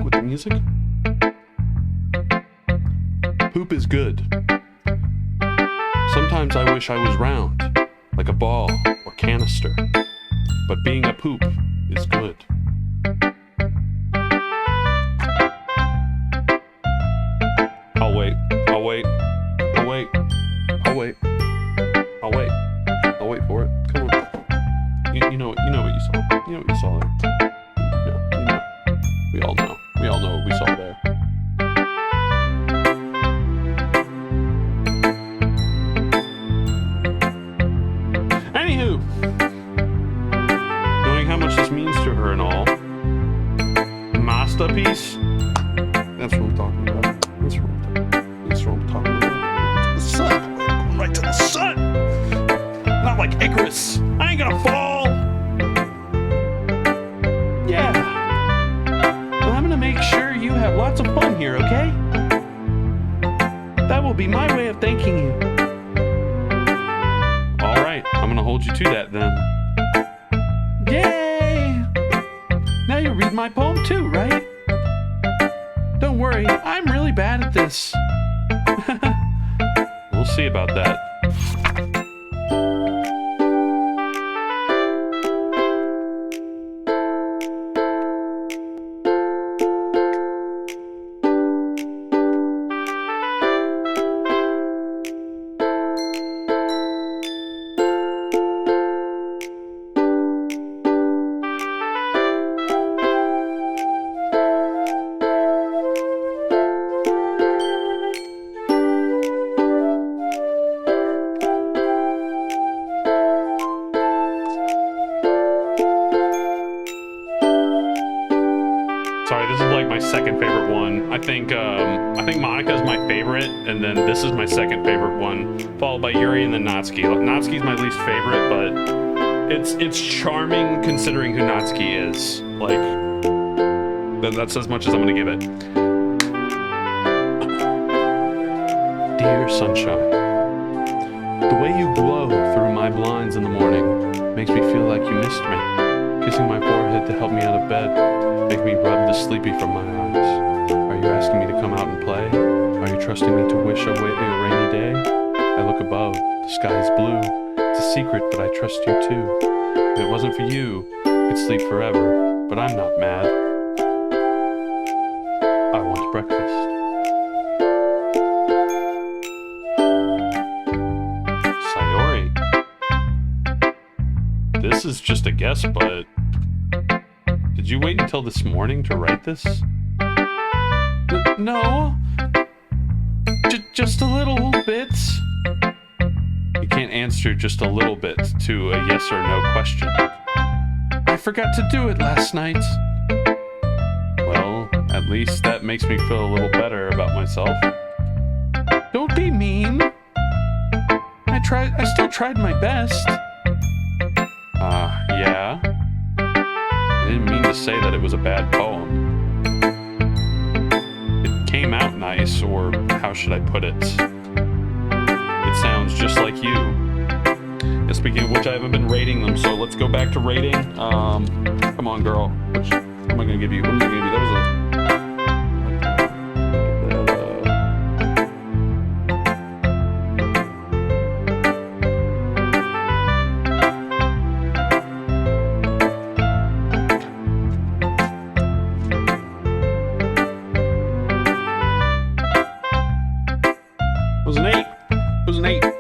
Speaker 2: Poop is good. Sometimes I wish I was round, like a ball or canister. But being a poop is good. I'll wait for it. Come on. You know what you saw. You know what you saw there. Yeah. We all know what we saw there. Anywho, knowing how much this means to her and all, masterpiece. That's what I'm talking about. That's what I'm talking about. The sun. Going right to the sun. Not like Icarus. I ain't gonna fall. Yeah. But I'm gonna make sure you have lots of fun here, okay? That will be my way of thanking you. All right, I'm gonna hold you to that then. Yay! Now you read my poem too, right? Don't worry, I'm really bad at this. We'll see about that. Sorry, this is like my second favorite one. I think Monica's my favorite, and then this is my second favorite one, followed by Yuri and then Natsuki. Natsuki's my least favorite, but it's charming considering who Natsuki is. Like, that's as much as I'm gonna give it. Dear sunshine, the way you glow through my blinds in the morning makes me feel like you missed me. Kissing my forehead to help me out of bed. Make me rub the sleepy from my eyes. Are you asking me to come out and play? Are you trusting me to wish away a rainy day? I look above, the sky is blue. It's a secret, but I trust you too. If it wasn't for you, I could sleep forever, but I'm not mad. I want breakfast. Sayori. This is just a guess, but did you wait until this morning to write this? No. Just a little bit. You can't answer just a little bit to a yes or no question. I forgot to do it last night. Well, at least that makes me feel a little better about myself. Don't be mean. I still tried my best. Yeah. I didn't mean to say that it was a bad poem. It came out nice, or how should I put it? It sounds just like you. And speaking of which, I haven't been rating them, so let's go back to rating. Come on, girl. What am I gonna give you? What am I gonna give you? That was a...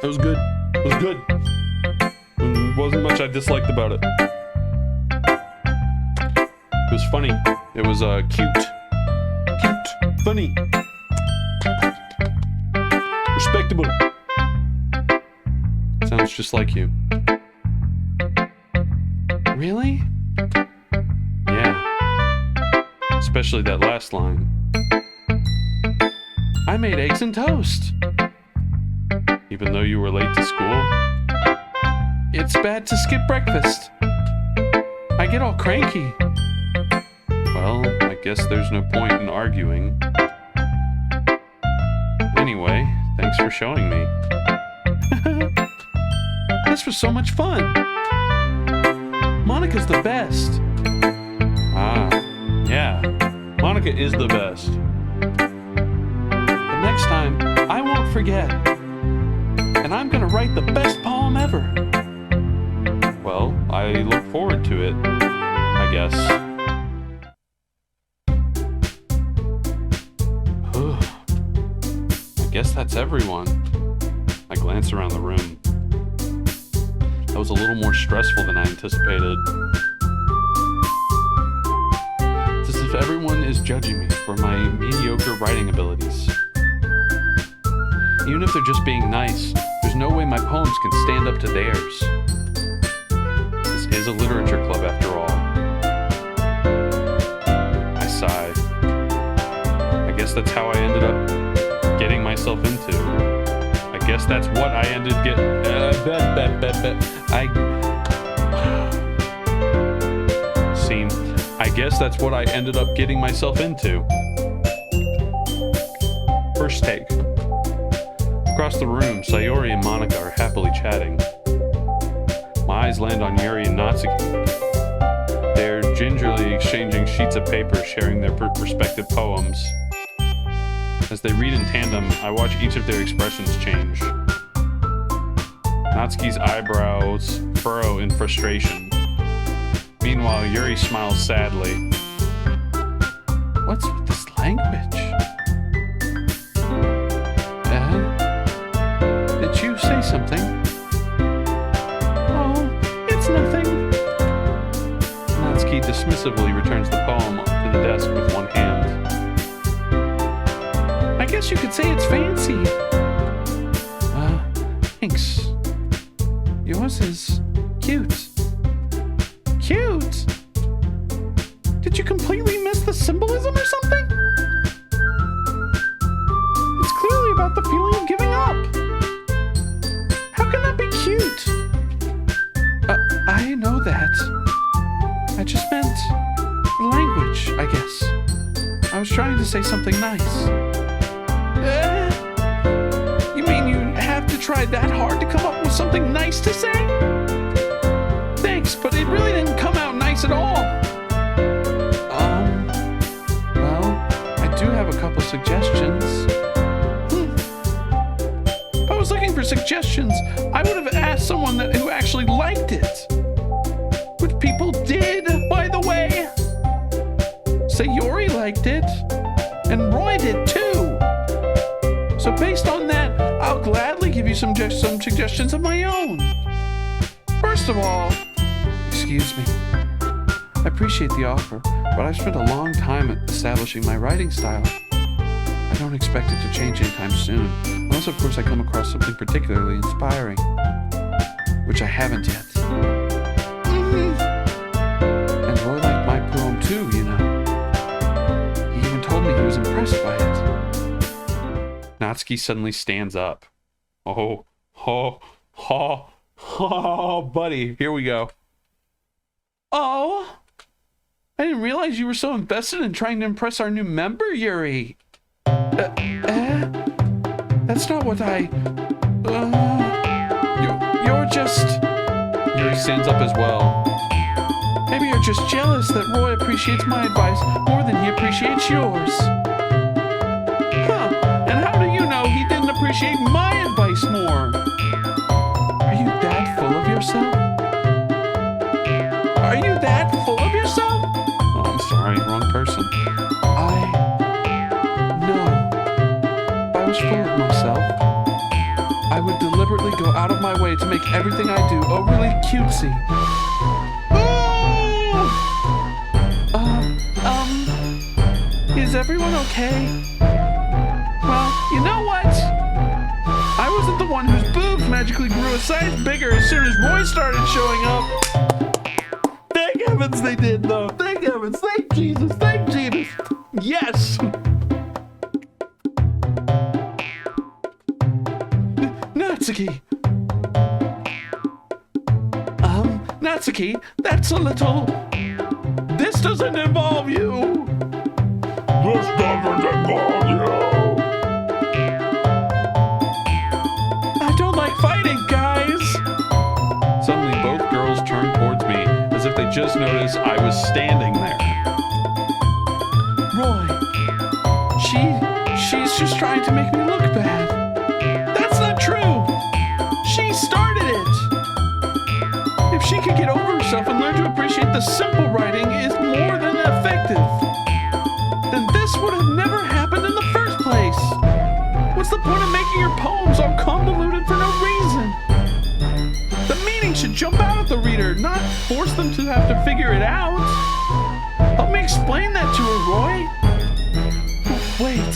Speaker 2: It was good. It was good. There wasn't much I disliked about it. It was funny. It was cute. Cute. Funny. Respectable. Sounds just like you. Really? Yeah. Especially that last line. I made eggs and toast. Even though you were late to school? It's bad to skip breakfast. I get all cranky. Well, I guess there's no point in arguing. Anyway, thanks for showing me. This was so much fun. Monica's the best. Ah, yeah. Monica is the best. The next time, I won't forget. And I'm gonna write the best poem ever. Well, I look forward to it, I guess. I guess that's everyone. I glance around the room. That was a little more stressful than I anticipated. It's as if everyone is judging me for my mediocre writing abilities. Even if they're just being nice, there's no way my poems can stand up to theirs. guess that's what I ended I guess that's what I ended up getting myself into. First take. Across the room, Sayori and Monica are happily chatting. My eyes land on Yuri and Natsuki. They're gingerly exchanging sheets of paper, sharing their respective poems. As they read in tandem, I watch each of their expressions change. Natsuki's eyebrows furrow in frustration. Meanwhile, Yuri smiles sadly. What's with this language? Did you say something? Oh, it's nothing. Natsuki dismissively returns the poem to the desk with one hand. I guess you could say it's fancy. Thanks. Yours is cute. Cute? Did you completely miss the symbolism or something? It's clearly about the feeling of giving up. How can that be cute? I know that. I just meant language, I guess. I was trying to say something nice. You mean you have to try that hard to come up with something nice to say? Thanks, but it really didn't come out nice at all. Well, I do have a couple suggestions. If I was looking for suggestions, I would have asked someone who actually liked it. Which people did, by the way. Sayori liked it, and Roy did too. So based on that, I'll gladly give you some suggestions of my own. First of all, excuse me. I appreciate the offer, but I've spent a long time establishing my writing style. I don't expect it to change anytime soon, unless of course I come across something particularly inspiring, which I haven't yet. And Roy liked my poem too, you know. He even told me he was impressed by it. Natsuki suddenly stands up. Oh, buddy, here we go. Oh, I didn't realize you were so invested in trying to impress our new member, Yuri. That's not what you're just... Yuri stands up as well. Maybe you're just jealous that Roy appreciates my advice more than he appreciates yours. Huh, and how do you know he didn't appreciate my advice more? Are you that full of yourself? Are you that full of yourself? Oh, I'm sorry, wrong person. No. If I was full of myself, I would deliberately go out of my way to make everything I do overly cutesy. Is everyone okay? Well, you know what? I wasn't the one whose boobs magically grew a size bigger as soon as Roy started showing up. Thank heavens they did, though. Thank heavens. Thank Jesus. Thank Jesus. Yes. Natsuki. Natsuki, that's a little... This doesn't involve you. This doesn't involve you. I don't like fighting, guys. Suddenly, both girls turned towards me as if they just noticed I was standing there. Roy, she's just trying to make me look bad. That's not true. She started it. If she could get over herself and learn to appreciate the simple writing is more than effective, then this would have never happened in the first place. What's the point of making your poems all convoluted for no reason? The meaning should jump out at the reader, not force them to have to figure it out. Help me explain that to her, Roy. Wait.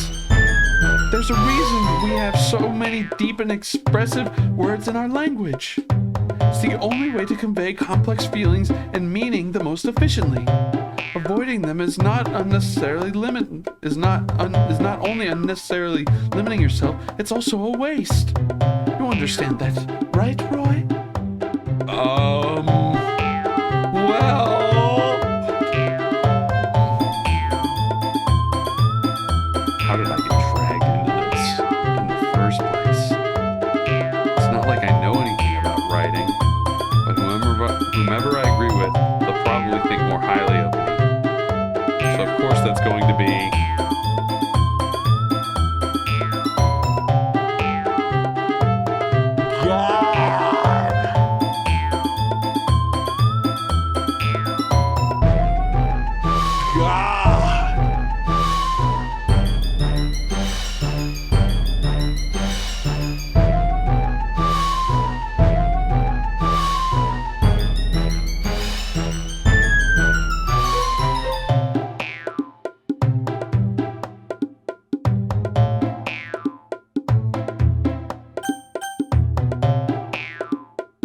Speaker 2: There's a reason we have so many deep and expressive words in our language. It's the only way to convey complex feelings and meaning the most efficiently. Avoiding them is not only unnecessarily limiting yourself, it's also a waste. You You understand that, right, Roy? Well... How did I get dragged into this in the first place? It's not like I know anything about writing, but whomever I agree with, they'll probably think more highly of me. So of course that's going to be...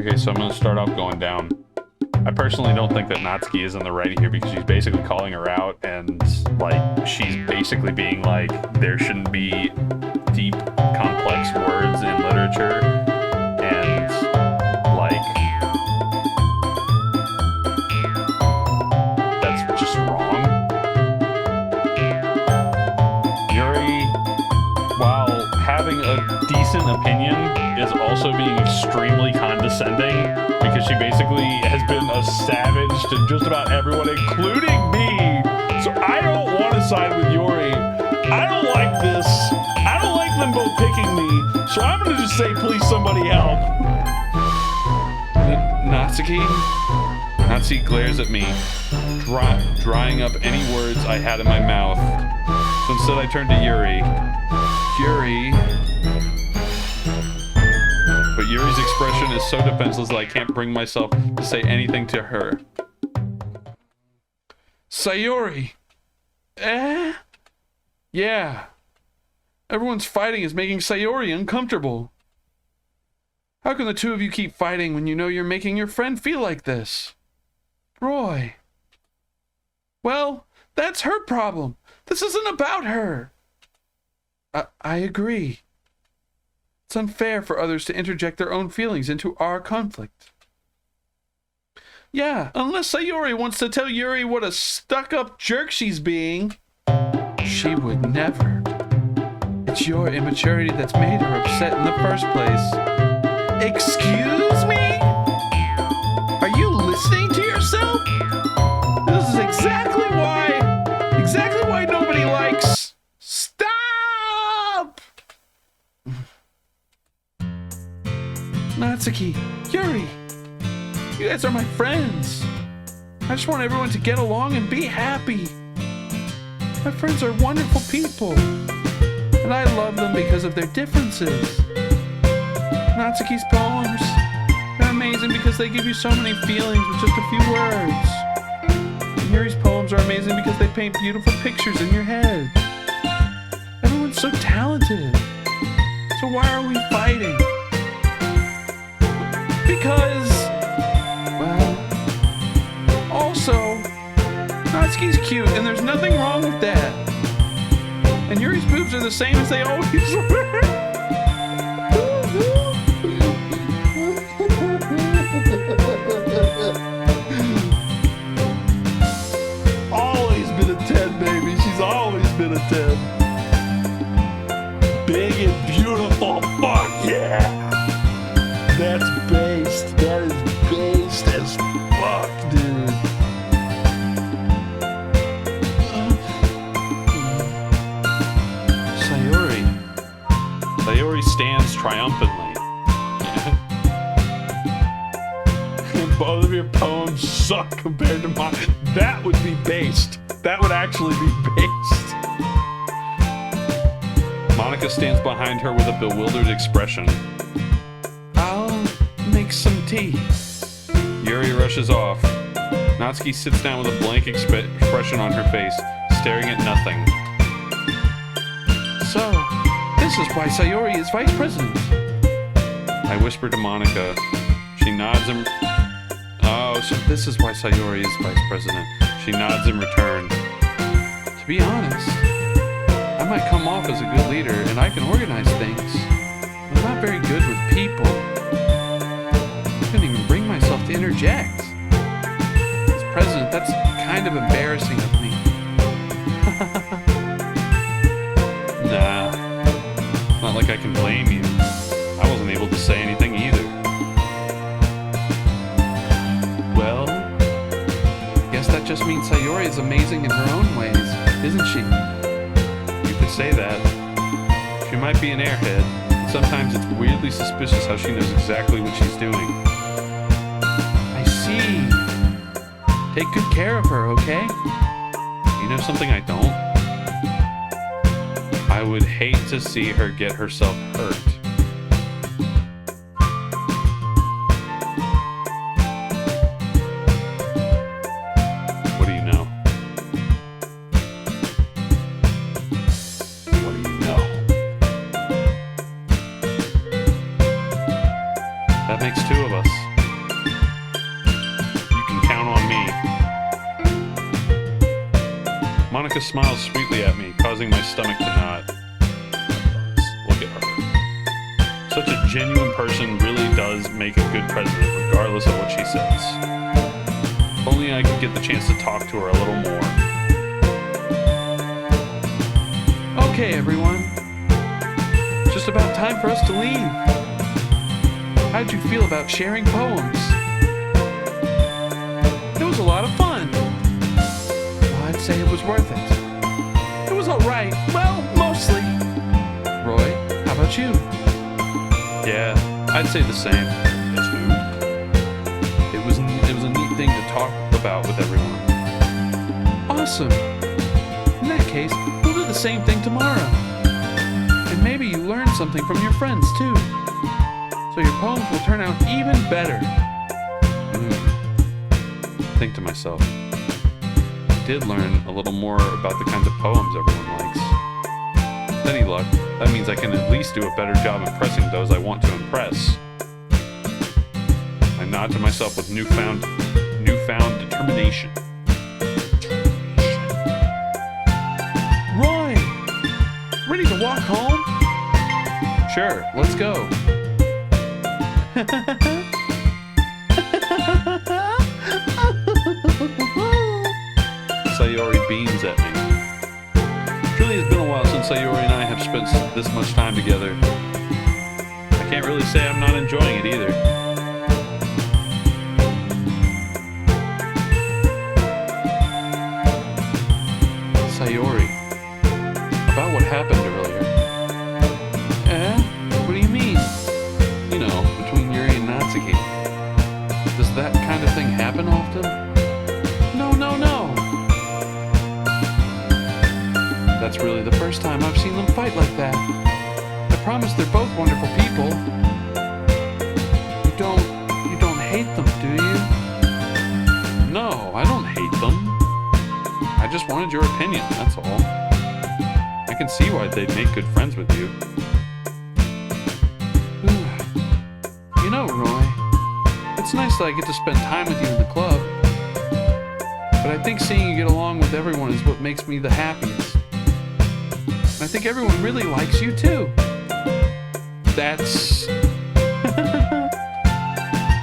Speaker 2: Okay, so I'm going to start off going down. I personally don't think that Natsuki is in the right here because she's basically calling her out and, like, she's basically being like, there shouldn't be deep, complex words in literature, and, like, that's just wrong. Yuri, while having a decent opinion, is also being extremely condescending because she basically has been a savage to just about everyone, including me. So I don't want to side with Yuri. I don't like this. I don't like them both picking me. So I'm going to just say, please, somebody help. Natsuki? Natsuki glares at me, drying up any words I had in my mouth. So instead I turn to Yuri. Yuri... But Yuri's expression is so defenseless that I can't bring myself to say anything to her. Sayori! Eh? Yeah. Everyone's fighting is making Sayori uncomfortable. How can the two of you keep fighting when you know you're making your friend feel like this? Roy. Well, that's her problem. This isn't about her. I agree. It's unfair for others to interject their own feelings into our conflict. Yeah, unless Sayori wants to tell Yuri what a stuck-up jerk she's being. She would never. It's your immaturity that's made her upset in the first place. Excuse me? Are you listening to yourself? This is exactly why nobody likes... Stop! Natsuki, Yuri, you guys are my friends. I just want everyone to get along and be happy. My friends are wonderful people, and I love them because of their differences. Natsuki's poems, they're amazing because they give you so many feelings with just a few words. And Yuri's poems are amazing because they paint beautiful pictures in your head. Everyone's so talented. So why are we fighting? Because, well, also, Natsuki's cute, and there's nothing wrong with that. And Yuri's boobs are the same as they always were. Always been a 10, baby. She's always been a 10. Big and beautiful. Fuck yeah! That's based. That is based as fuck, dude. Sayori stands triumphantly. Both of your poems suck compared to mine. That would be based. That would actually be based. Monica stands behind her with a bewildered expression. I'll make some tea. Yuri rushes off. Natsuki sits down with a blank expression on her face, staring at nothing. So, this is why Sayori is vice president. I whisper to Monica. She nods and... Oh, so this is why Sayori is vice president. She nods in return. To be honest, I might come off as a good leader and I can organize things. I'm not very good with people. I couldn't even bring myself to interject. As president, that's kind of embarrassing of me.
Speaker 1: Nah, not like I can blame you. I wasn't able to say anything either.
Speaker 2: Well, I guess that just means Sayori is amazing in her own ways, isn't she?
Speaker 1: You could say that. She might be an airhead, and sometimes it's weirdly suspicious how she knows exactly what she's doing.
Speaker 2: I see. Take good care of her, okay?
Speaker 1: You know something I don't? I would hate to see her get herself hurt. What do you know? What do you know? That makes two of us. You can count on me. Monica smiles sweetly at me, causing my stomach to knot. Look at her. Such a genuine person really does make a good president, regardless of what she says. If only I could get the chance to talk to her a little more.
Speaker 2: Okay, everyone. It's just about time for us to leave. How'd you feel about sharing poems? It was a lot of fun. Well, I'd say it was worth it. It was alright. Well, mostly. Roy, how about you?
Speaker 1: Yeah, I'd say the same. It was a neat thing to talk about with everyone.
Speaker 2: Awesome. In that case, we'll do the same thing tomorrow. And maybe you learn something from your friends, too. So your poems will turn out even better.
Speaker 1: Think to myself. I did learn a little more about the kinds of poems everyone likes. With any luck, that means I can at least do a better job impressing those I want to impress. I nod to myself with newfound determination.
Speaker 2: Roy! Ready to walk home?
Speaker 1: Sure, let's go. Sayori beams at me. Truly, it's been a while since Sayori and I have spent this much time together. I can't really say I'm not enjoying it either.
Speaker 2: Sayori, about what happened earlier. What do you mean?
Speaker 1: You know, between Yuri and Natsuki.
Speaker 2: Does that kind of thing happen often? No. That's really the first time I've seen them fight like that. I promise they're both wonderful people. You don't hate them, do you?
Speaker 1: No, I don't hate them. I just wanted your opinion, that's all. I can see why they'd make good friends with you.
Speaker 2: You know, Roy, it's nice that I get to spend time with you in the club. But I think seeing you get along with everyone is what makes me the happiest. And I think everyone really likes you too.
Speaker 1: That's...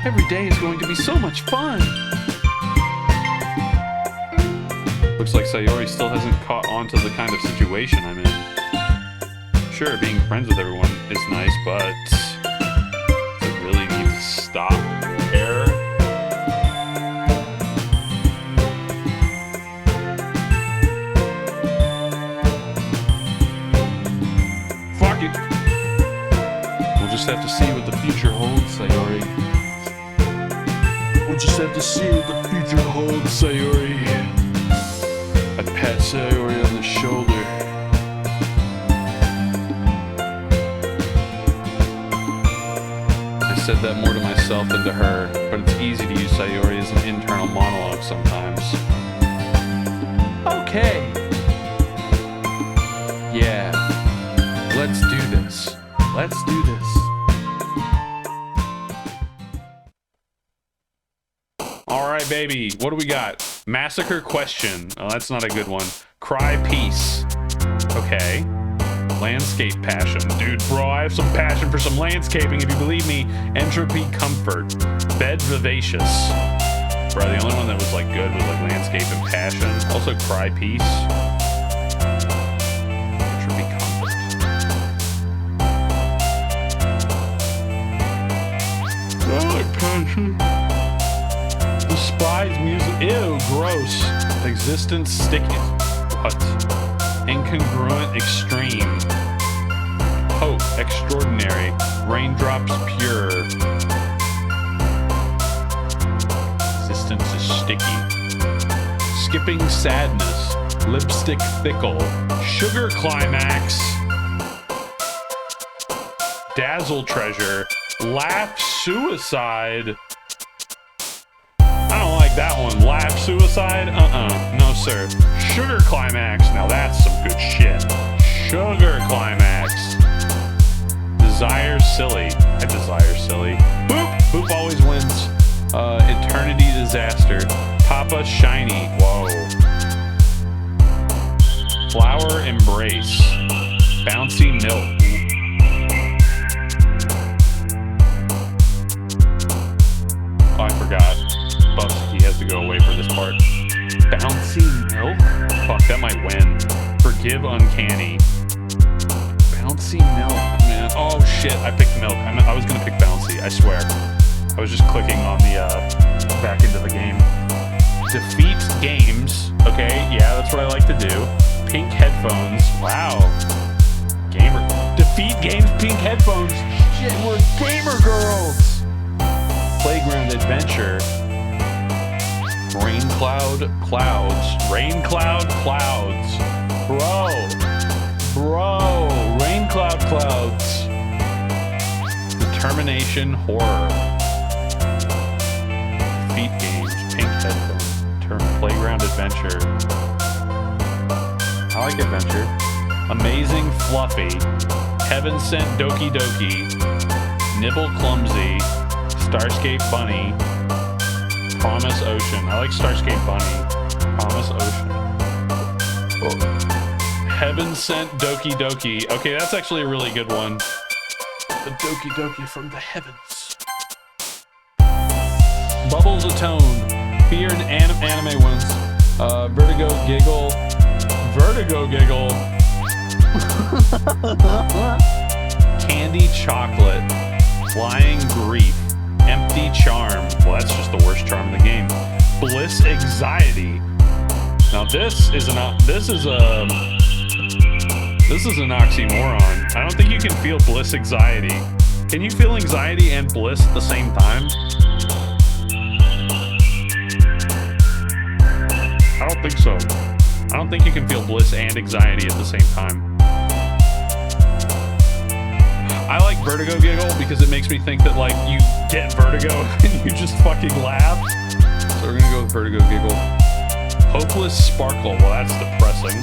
Speaker 2: Every day is going to be so much fun.
Speaker 1: Looks like Sayori still hasn't caught on to the kind of situation I'm in. Sure, being friends with everyone is nice, but... does it really need to stop there? Fuck it! We'll just have to see what the future holds, Sayori. We'll just have to see what the future holds, Sayori. I pat Sayori on the shoulder. I said that more to myself than to her, but it's easy to use Sayori as an internal monologue sometimes.
Speaker 2: Okay. Yeah. Let's do this. Let's do this.
Speaker 1: All right, baby. What do we got? Massacre question. Oh, that's not a good one. Cry peace. Okay. Landscape passion. Dude, bro, I have some passion for some landscaping, if you believe me. Entropy comfort. Bed vivacious. Bro, the only one that was like good was like landscape and passion. Also cry peace. Entropy comfort. I like passion. Despise music. Ew, gross. Existence sticky. What? Incongruent extreme. Hope extraordinary. Raindrops pure. Existence is sticky. Skipping sadness. Lipstick fickle. Sugar climax. Dazzle treasure. Laugh suicide. I don't like that one. Laugh suicide? No, sir. Sugar climax. Now that's some good shit. Sugar climax. Desire silly. I desire silly. Boop. Boop always wins. Eternity disaster. Papa shiny. Whoa. Flower embrace. Bouncy milk. Oh, I forgot. He has to go away for this part. Bouncy milk? Fuck, that might win. Forgive uncanny. Bouncy milk, man. Oh shit, I picked milk. I was gonna pick bouncy, I swear. I was just clicking on the back into the game. Defeat games. Okay, yeah, that's what I like to do. Pink headphones. Wow. Gamer. Defeat games, pink headphones. Shit, we're gamer girls. Playground adventure. Rain cloud clouds. Rain cloud clouds. Bro. Rain cloud clouds. Determination horror. Defeat games, pink headphones. Playground adventure. I like adventure. Amazing fluffy. Heaven sent Doki Doki. Nibble clumsy. Starscape bunny. Promise ocean. I like Starscape bunny. Promise ocean. Oh. Heaven sent Doki Doki. Okay, that's actually a really good one. The Doki Doki from the heavens. Bubbles atone. Fear and anime ones. Vertigo giggle. Vertigo giggle. Candy chocolate. Flying grief. Empty charm. Well, that's just the worst charm in the game. Bliss anxiety. Now this is an oxymoron. I don't think you can feel bliss anxiety. Can you feel anxiety and bliss at the same time? I don't think so. I don't think you can feel bliss and anxiety at the same time. I like vertigo giggle because it makes me think that like you get vertigo and you just fucking laugh. So we're gonna go with vertigo giggle. Hopeless sparkle. Well, that's depressing.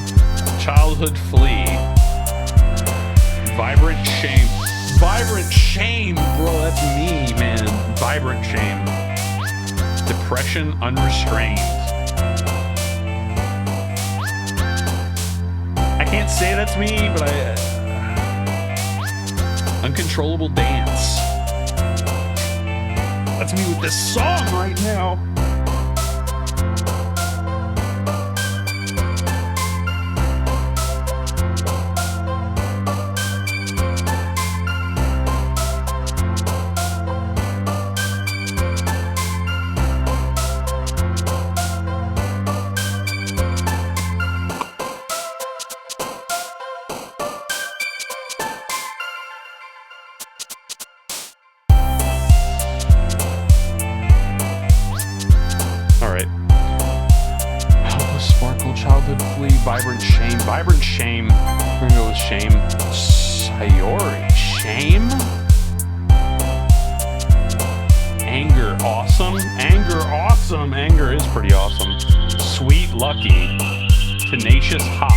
Speaker 1: Childhood flea. Vibrant shame. Vibrant shame, bro. That's me, man. Vibrant shame. Depression unrestrained. I can't say that's me, but uncontrollable dance. That's me with this song right now. Vibrant shame. Vibrant shame. We're gonna go with shame. Sayori. Shame? Anger. Awesome. Anger. Awesome. Anger is pretty awesome. Sweet. Lucky. Tenacious hop.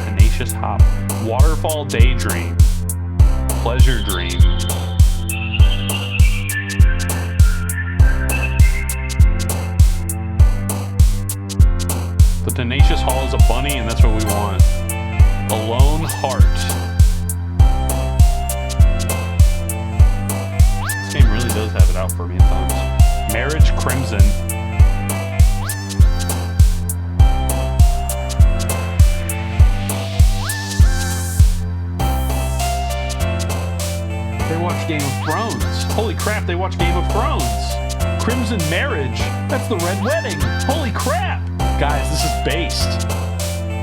Speaker 1: Tenacious hop. Waterfall daydream. Pleasure dream. The Tenacious Hall is a bunny, and that's what we want. A Lone Heart. This game really does have it out for me at times. Marriage Crimson. They watch Game of Thrones. Holy crap, they watch Game of Thrones. Crimson Marriage. That's the Red Wedding. Holy crap. Guys, this is based.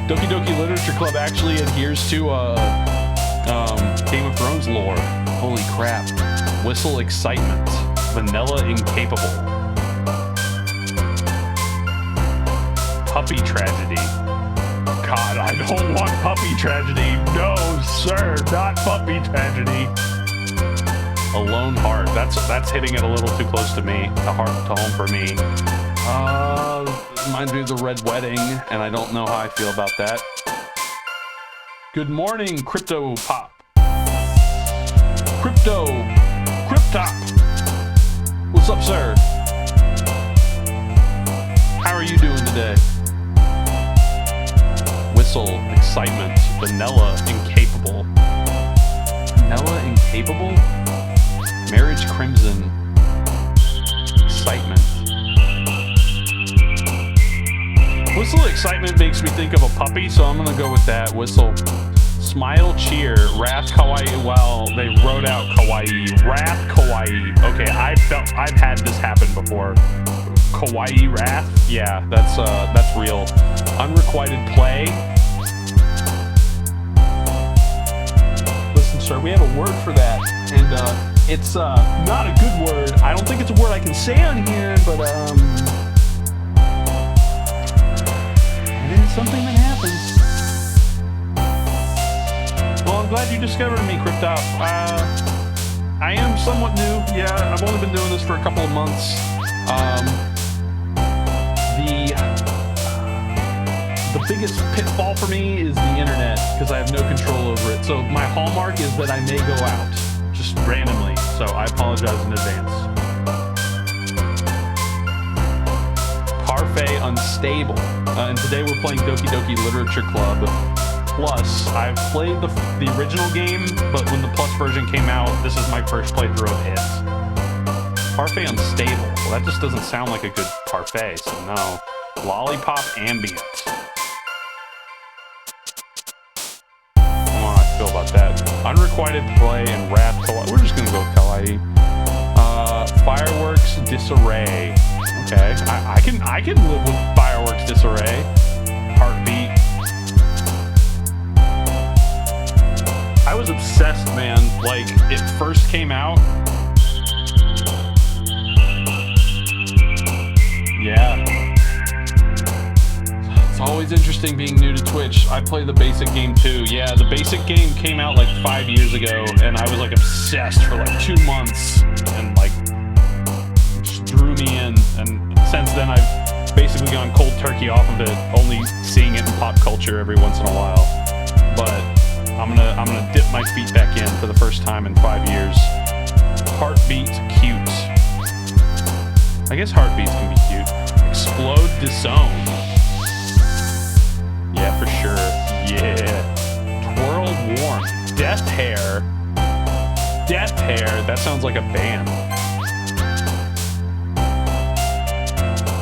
Speaker 1: Doki Doki Literature Club actually adheres to Game of Thrones lore. Holy crap. Whistle Excitement. Vanilla Incapable. Puppy Tragedy. God, I don't want Puppy Tragedy. No, sir, not Puppy Tragedy. A Lone Heart. That's hitting it a little too close to me. To home for me. Reminds me of the Red Wedding, and I don't know how I feel about that. Good morning, Crypto Pop. Cryptop. What's up, sir? How are you doing today? Whistle Excitement. Vanilla Incapable. Vanilla Incapable? Marriage Crimson. Excitement. Whistle Excitement makes me think of a puppy, so I'm gonna go with that. Whistle. Smile Cheer. Wrath Kawaii. Well, they wrote out Kawaii. Wrath Kawaii. Okay, I've had this happen before. Kawaii Wrath? Yeah, that's real. Unrequited Play. Listen, sir, we have a word for that, and it's not a good word. I don't think it's a word I can say on here, but it is something that happens. Well, I'm glad you discovered me, Cryptop. I am somewhat new. Yeah, I've only been doing this for a couple of months. The biggest pitfall for me is the internet, because I have no control over it. So my hallmark is that I may go out, just randomly. So I apologize in advance. Parfait Unstable. And today we're playing Doki Doki Literature Club. Plus, I've played the original game, but when the Plus version came out, this is my first playthrough of it. Parfait Unstable. Well, that just doesn't sound like a good parfait, so no. Lollipop Ambient. I feel about that. Unrequited Play and Wrath Kawaii. We're just gonna go with Kawaii. Fireworks Disarray. Okay, I can live with Fireworks Disarray. Heartbeat. I was obsessed, man. Like, it first came out. Yeah. It's always interesting being new to Twitch. I play the basic game too. Yeah, the basic game came out like 5 years ago, and I was like obsessed for like 2 months, and like just drew me in. And since then, I've basically gone cold turkey off of it, only seeing it in pop culture every once in a while. But I'm gonna dip my feet back in for the first time in 5 years. Heartbeat Cute. I guess heartbeats can be cute. Explode Disown. Yeah, for sure. Yeah. Twirled Warm. Death Hair. Death Hair. That sounds like a band.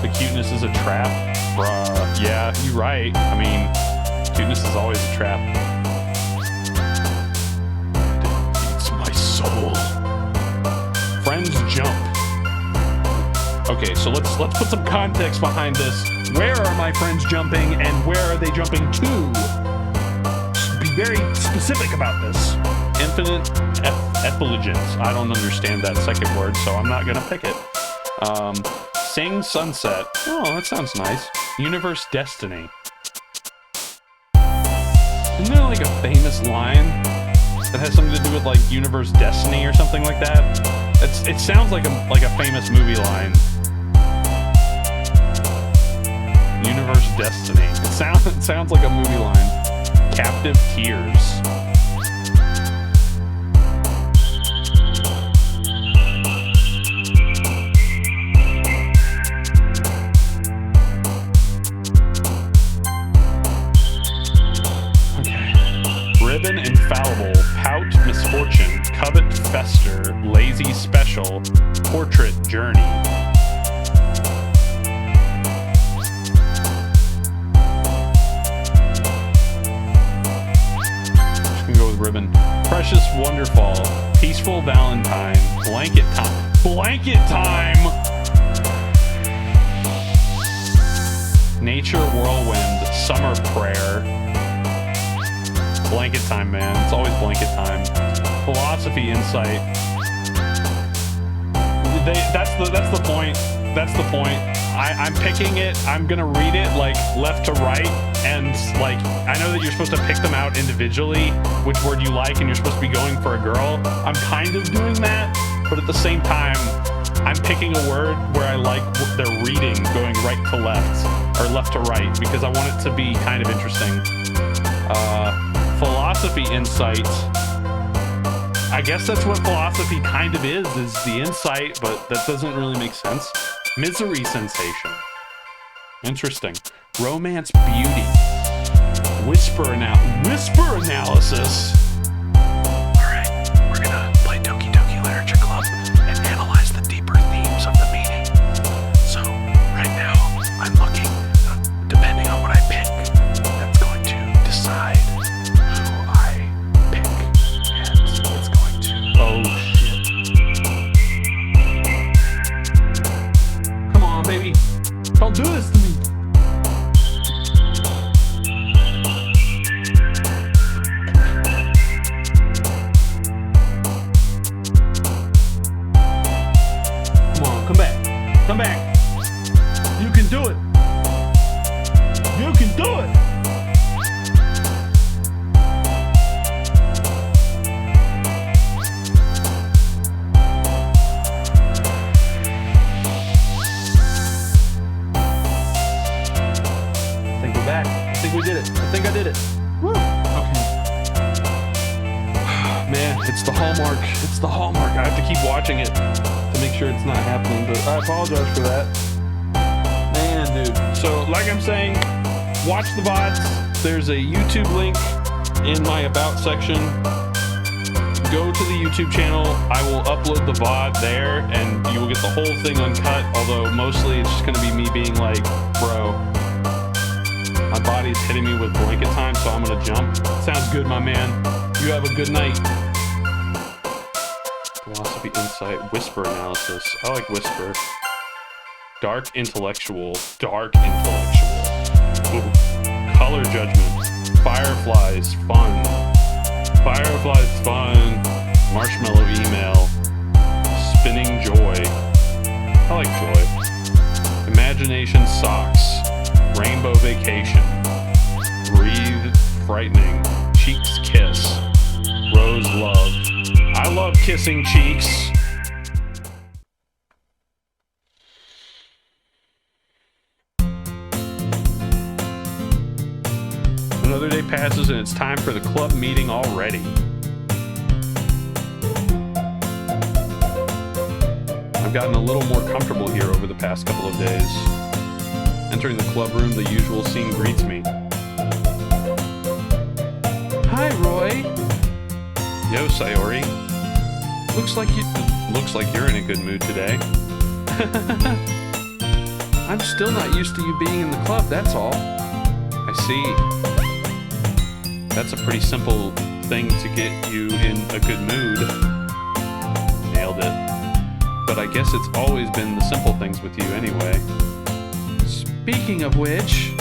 Speaker 1: The cuteness is a trap. Bruh. Yeah, you're right. I mean, cuteness is always a trap. It's my soul. Friends Jump. Okay, so let's put some context behind this. Where are my friends jumping, and where are they jumping to? Be very specific about this. Infinite effulgence. I don't understand that second word, so I'm not gonna pick it. Sing Sunset. Oh, that sounds nice. Universe Destiny. Isn't there like a famous line that has something to do with like Universe Destiny or something like that? It sounds like a famous movie line. Universe Destiny. It sounds like a movie line. Captive Tears. Okay. journey. Just gonna go with ribbon. Precious Wonderfall, Peaceful Valentine, Blanket Time. Blanket Time! Nature Whirlwind, Summer Prayer. Blanket Time, man. It's always blanket time. Philosophy Insight. That's the point. That's the point. I'm picking it. I'm gonna read it like left to right, and like I know that you're supposed to pick them out individually, which word you like, and you're supposed to be going for a girl. I'm kind of doing that, but at the same time, I'm picking a word where I like their reading going right to left or left to right because I want it to be kind of interesting. Philosophy Insight. I guess that's what philosophy kind of is the insight, but that doesn't really make sense. Misery Sensation. Interesting. Romance Beauty. Whisper Analysis. Alright, we're gonna play Doki Doki Literature Club and analyze the deeper themes of the meaning. So, right now, I'm looking, depending on what I pick, that's going to decide who I pick. And it's going to... Oh, shit. Come on, baby. Don't do this to me. Come back. You can do it. You can do it. I think we're back. I think we did it. I think I did it. Woo. Okay. Man, it's the hallmark. It's the hallmark. I have to keep watching it to make sure it's not happening, but I apologize for that. Man, dude. So, like I'm saying, watch the VODs. There's a YouTube link in my About section. Go to the YouTube channel. I will upload the VOD there, and you will get the whole thing uncut, although mostly it's just going to be me being like, bro, my body's hitting me with blanket time, so I'm going to jump. Sounds good, my man. You have a good night. Philosophy Insight, Whisper Analysis. I like Whisper. Dark Intellectual. Dark Intellectual. Ooh. Color Judgment. Fireflies. Fun. Fireflies. Fun. Marshmallow Email. Spinning Joy. I like Joy. Imagination Socks. Rainbow Vacation. Breathe. Frightening. Cheeks Kiss. Rose Love. I love kissing cheeks. Another day passes and it's time for the club meeting already. I've gotten a little more comfortable here over the past couple of days. Entering the club room, the usual scene greets me.
Speaker 2: Hi, Roy.
Speaker 1: Yo, Sayori. Looks like you're in a good mood today.
Speaker 2: I'm still not used to you being in the club, that's all.
Speaker 1: I see. That's a pretty simple thing to get you in a good mood. Nailed it. But I guess it's always been the simple things with you anyway.
Speaker 2: Speaking of which,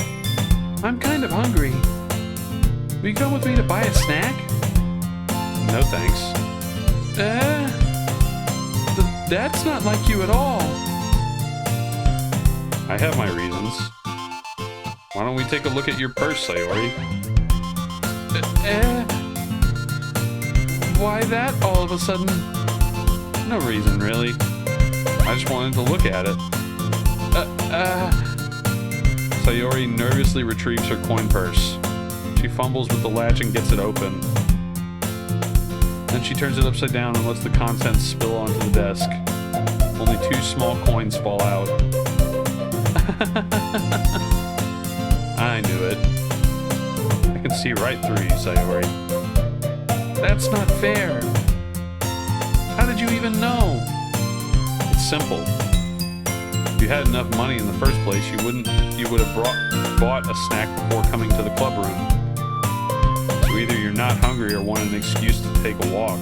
Speaker 2: I'm kind of hungry. Will you come with me to buy a snack?
Speaker 1: No thanks.
Speaker 2: That's not like you at all.
Speaker 1: I have my reasons. Why don't we take a look at your purse, Sayori?
Speaker 2: Why that all of a sudden?
Speaker 1: No reason, really. I just wanted to look at it. Sayori nervously retrieves her coin purse. She fumbles with the latch and gets it open. Then she turns it upside down and lets the contents spill onto the desk. Only 2 small coins fall out. I knew it. I can see right through you, Sayori.
Speaker 2: That's not fair. How did you even know?
Speaker 1: It It's simple. If you had enough money in the first place, you would have bought a snack before coming to the club room. So either you're not hungry or want an excuse to take a walk.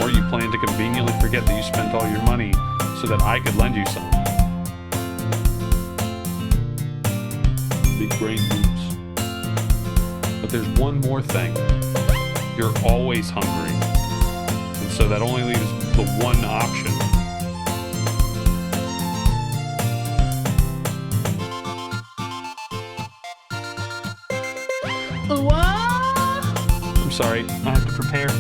Speaker 1: Or you plan to conveniently forget that you spent all your money so that I could lend you some. Big brain moves. But there's one more thing. You're always hungry. And so that only leaves the one option. I'm sorry, I have to prepare.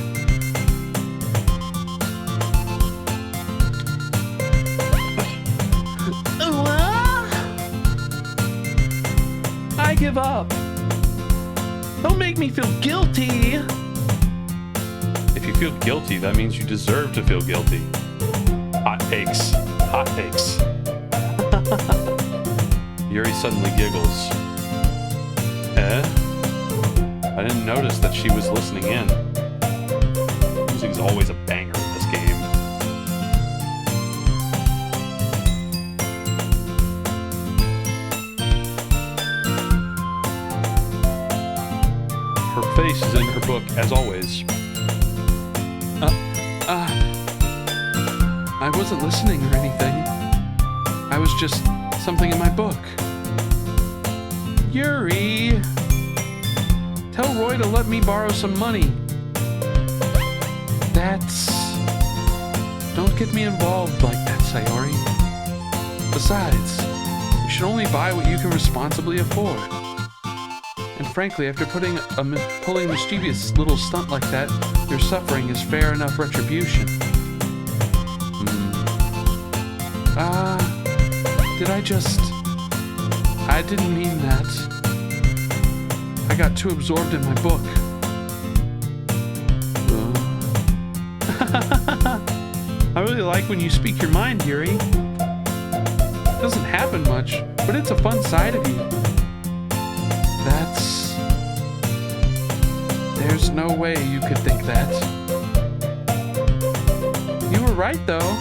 Speaker 2: I give up. Don't make me feel guilty.
Speaker 1: If you feel guilty, that means you deserve to feel guilty. Hot takes. Hot takes. Yuri suddenly giggles. I didn't notice that she was listening in. Music's always a banger in this game. Her face is in her book, as always.
Speaker 2: I wasn't listening or anything. I was just something in my book. Yuri! Tell Roy to let me borrow some money. Don't get me involved like that, Sayori. Besides, you should only buy what you can responsibly afford. And frankly, after pulling a mischievous little stunt like that, your suffering is fair enough retribution. I didn't mean that. I got too absorbed in my book. I really like when you speak your mind, Yuri. It doesn't happen much, but it's a fun side of you. There's no way you could think that. You were right, though.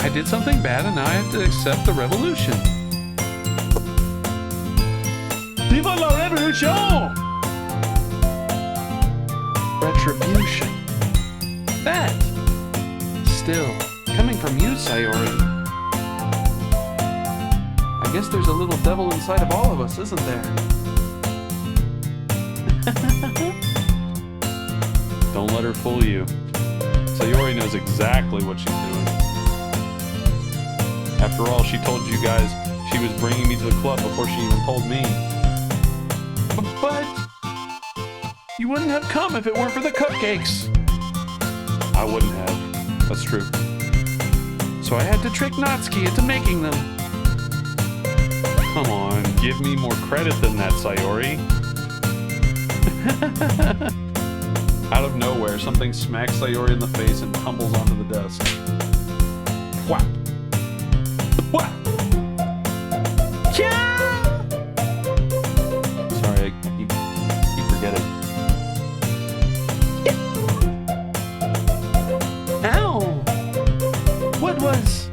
Speaker 2: I did something bad and now I have to accept the revolution. Viva la revolution! Retribution. That. Still, coming from you, Sayori. I guess there's a little devil inside of all of us, isn't there?
Speaker 1: Don't let her fool you. Sayori knows exactly what she's doing. After all, she told you guys she was bringing me to the club before she even told me.
Speaker 2: But you wouldn't have come if it weren't for the cupcakes.
Speaker 1: I wouldn't have. That's true.
Speaker 2: So I had to trick Natsuki into making them.
Speaker 1: Come on, give me more credit than that, Sayori. Out of nowhere, something smacks Sayori in the face and tumbles onto the desk. Whap! Whap!
Speaker 2: Yeah!
Speaker 1: Sorry, I keep forgetting.
Speaker 2: Ow! What was...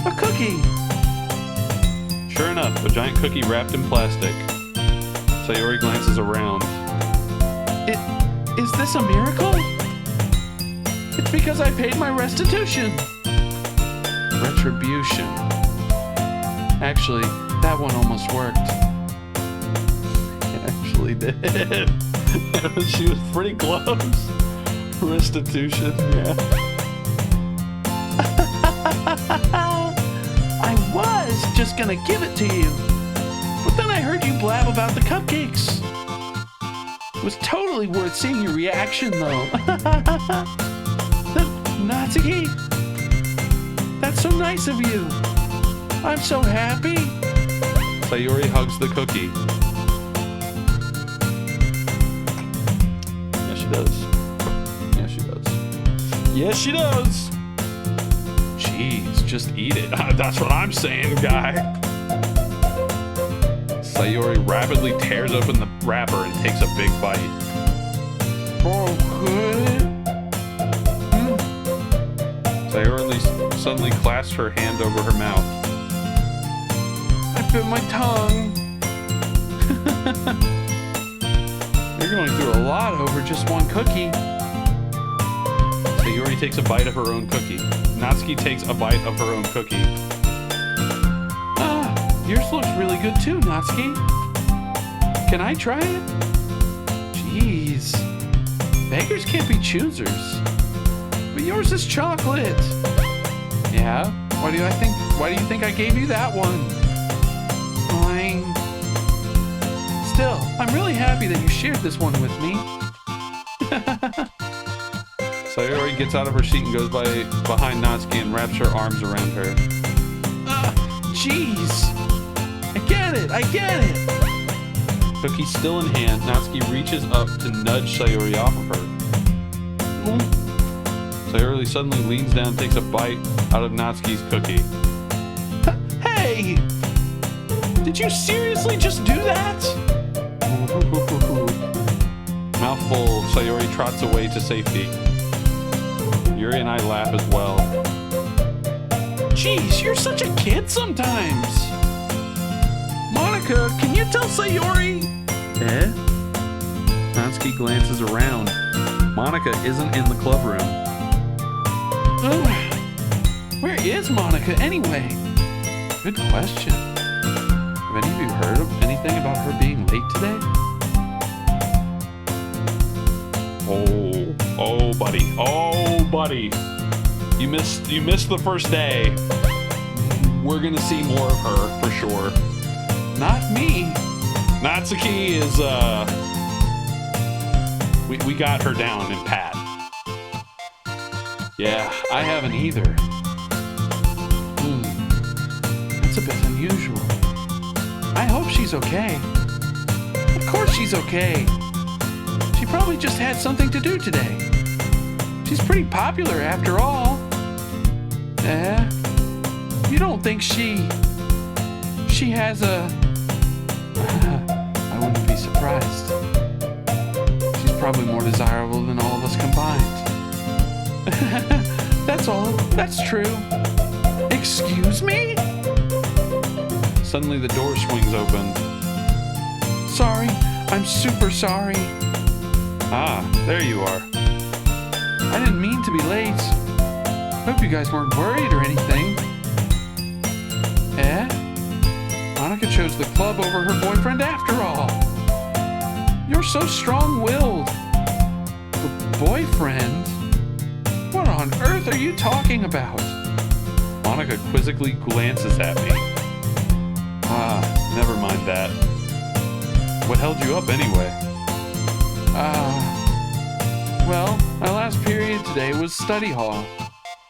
Speaker 2: a cookie?
Speaker 1: Sure enough, a giant cookie wrapped in plastic. Sayori glances around.
Speaker 2: Is this a miracle? It's because I paid my restitution. Retribution. Actually, that one almost worked.
Speaker 1: It actually did. She was pretty close. Restitution, yeah.
Speaker 2: I was just gonna give it to you. But then I heard you blab about the cupcakes. It was totally worth seeing your reaction, though. Natsuki, that's so nice of you. I'm so happy.
Speaker 1: Sayori hugs the cookie. Yeah, she does. Yeah, she does. Yes, she does. Jeez, just eat it. That's what I'm saying, guy. Sayori rapidly tears open the wrapper and takes a big bite.
Speaker 2: Oh, good.
Speaker 1: Sayori suddenly clasps her hand over her mouth.
Speaker 2: I bit my tongue. You're going through a lot over just one cookie.
Speaker 1: Sayori takes a bite of her own cookie. Natsuki takes a bite of her own cookie.
Speaker 2: Yours looks really good too, Natsuki. Can I try it? Jeez. Beggars can't be choosers. But yours is chocolate. Yeah? Why do you think I gave you that one? Fine. Still, I'm really happy that you shared this one with me.
Speaker 1: Sayori gets out of her seat and goes behind Natsuki and wraps her arms around her.
Speaker 2: Jeez. I get it.
Speaker 1: Cookie still in hand, Natsuki reaches up to nudge Sayori off of her. Sayori suddenly leans down and takes a bite out of Natsuki's cookie.
Speaker 2: Hey! Did you seriously just do that?
Speaker 1: Mouthful, Sayori trots away to safety. Yuri and I laugh as well.
Speaker 2: Jeez, you're such a kid sometimes. Monica, can you tell Sayori?
Speaker 1: Eh? Natsuki glances around. Monica isn't in the club room.
Speaker 2: Where is Monica anyway? Good question. Have any of you heard of anything about her being late today?
Speaker 1: Oh, buddy. You missed the first day. We're gonna see more of her for sure.
Speaker 2: Not me.
Speaker 1: Natsuki is we got her down in pat.
Speaker 2: Yeah, I haven't either. That's a bit unusual. I hope she's okay. Of course she's okay. She probably just had something to do today. She's pretty popular after all. You don't think she has a... I wouldn't be surprised. She's probably more desirable than all of us combined. That's all. That's true. Excuse me?
Speaker 1: Suddenly the door swings open.
Speaker 2: Sorry. I'm super sorry.
Speaker 1: Ah, there you are.
Speaker 2: I didn't mean to be late. Hope you guys weren't worried or anything. Monica chose the club over her boyfriend after all. You're so strong-willed. Boyfriend? What on earth are you talking about?
Speaker 1: Monica quizzically glances at me. Never mind that. What held you up anyway?
Speaker 2: Well, my last period today was study hall.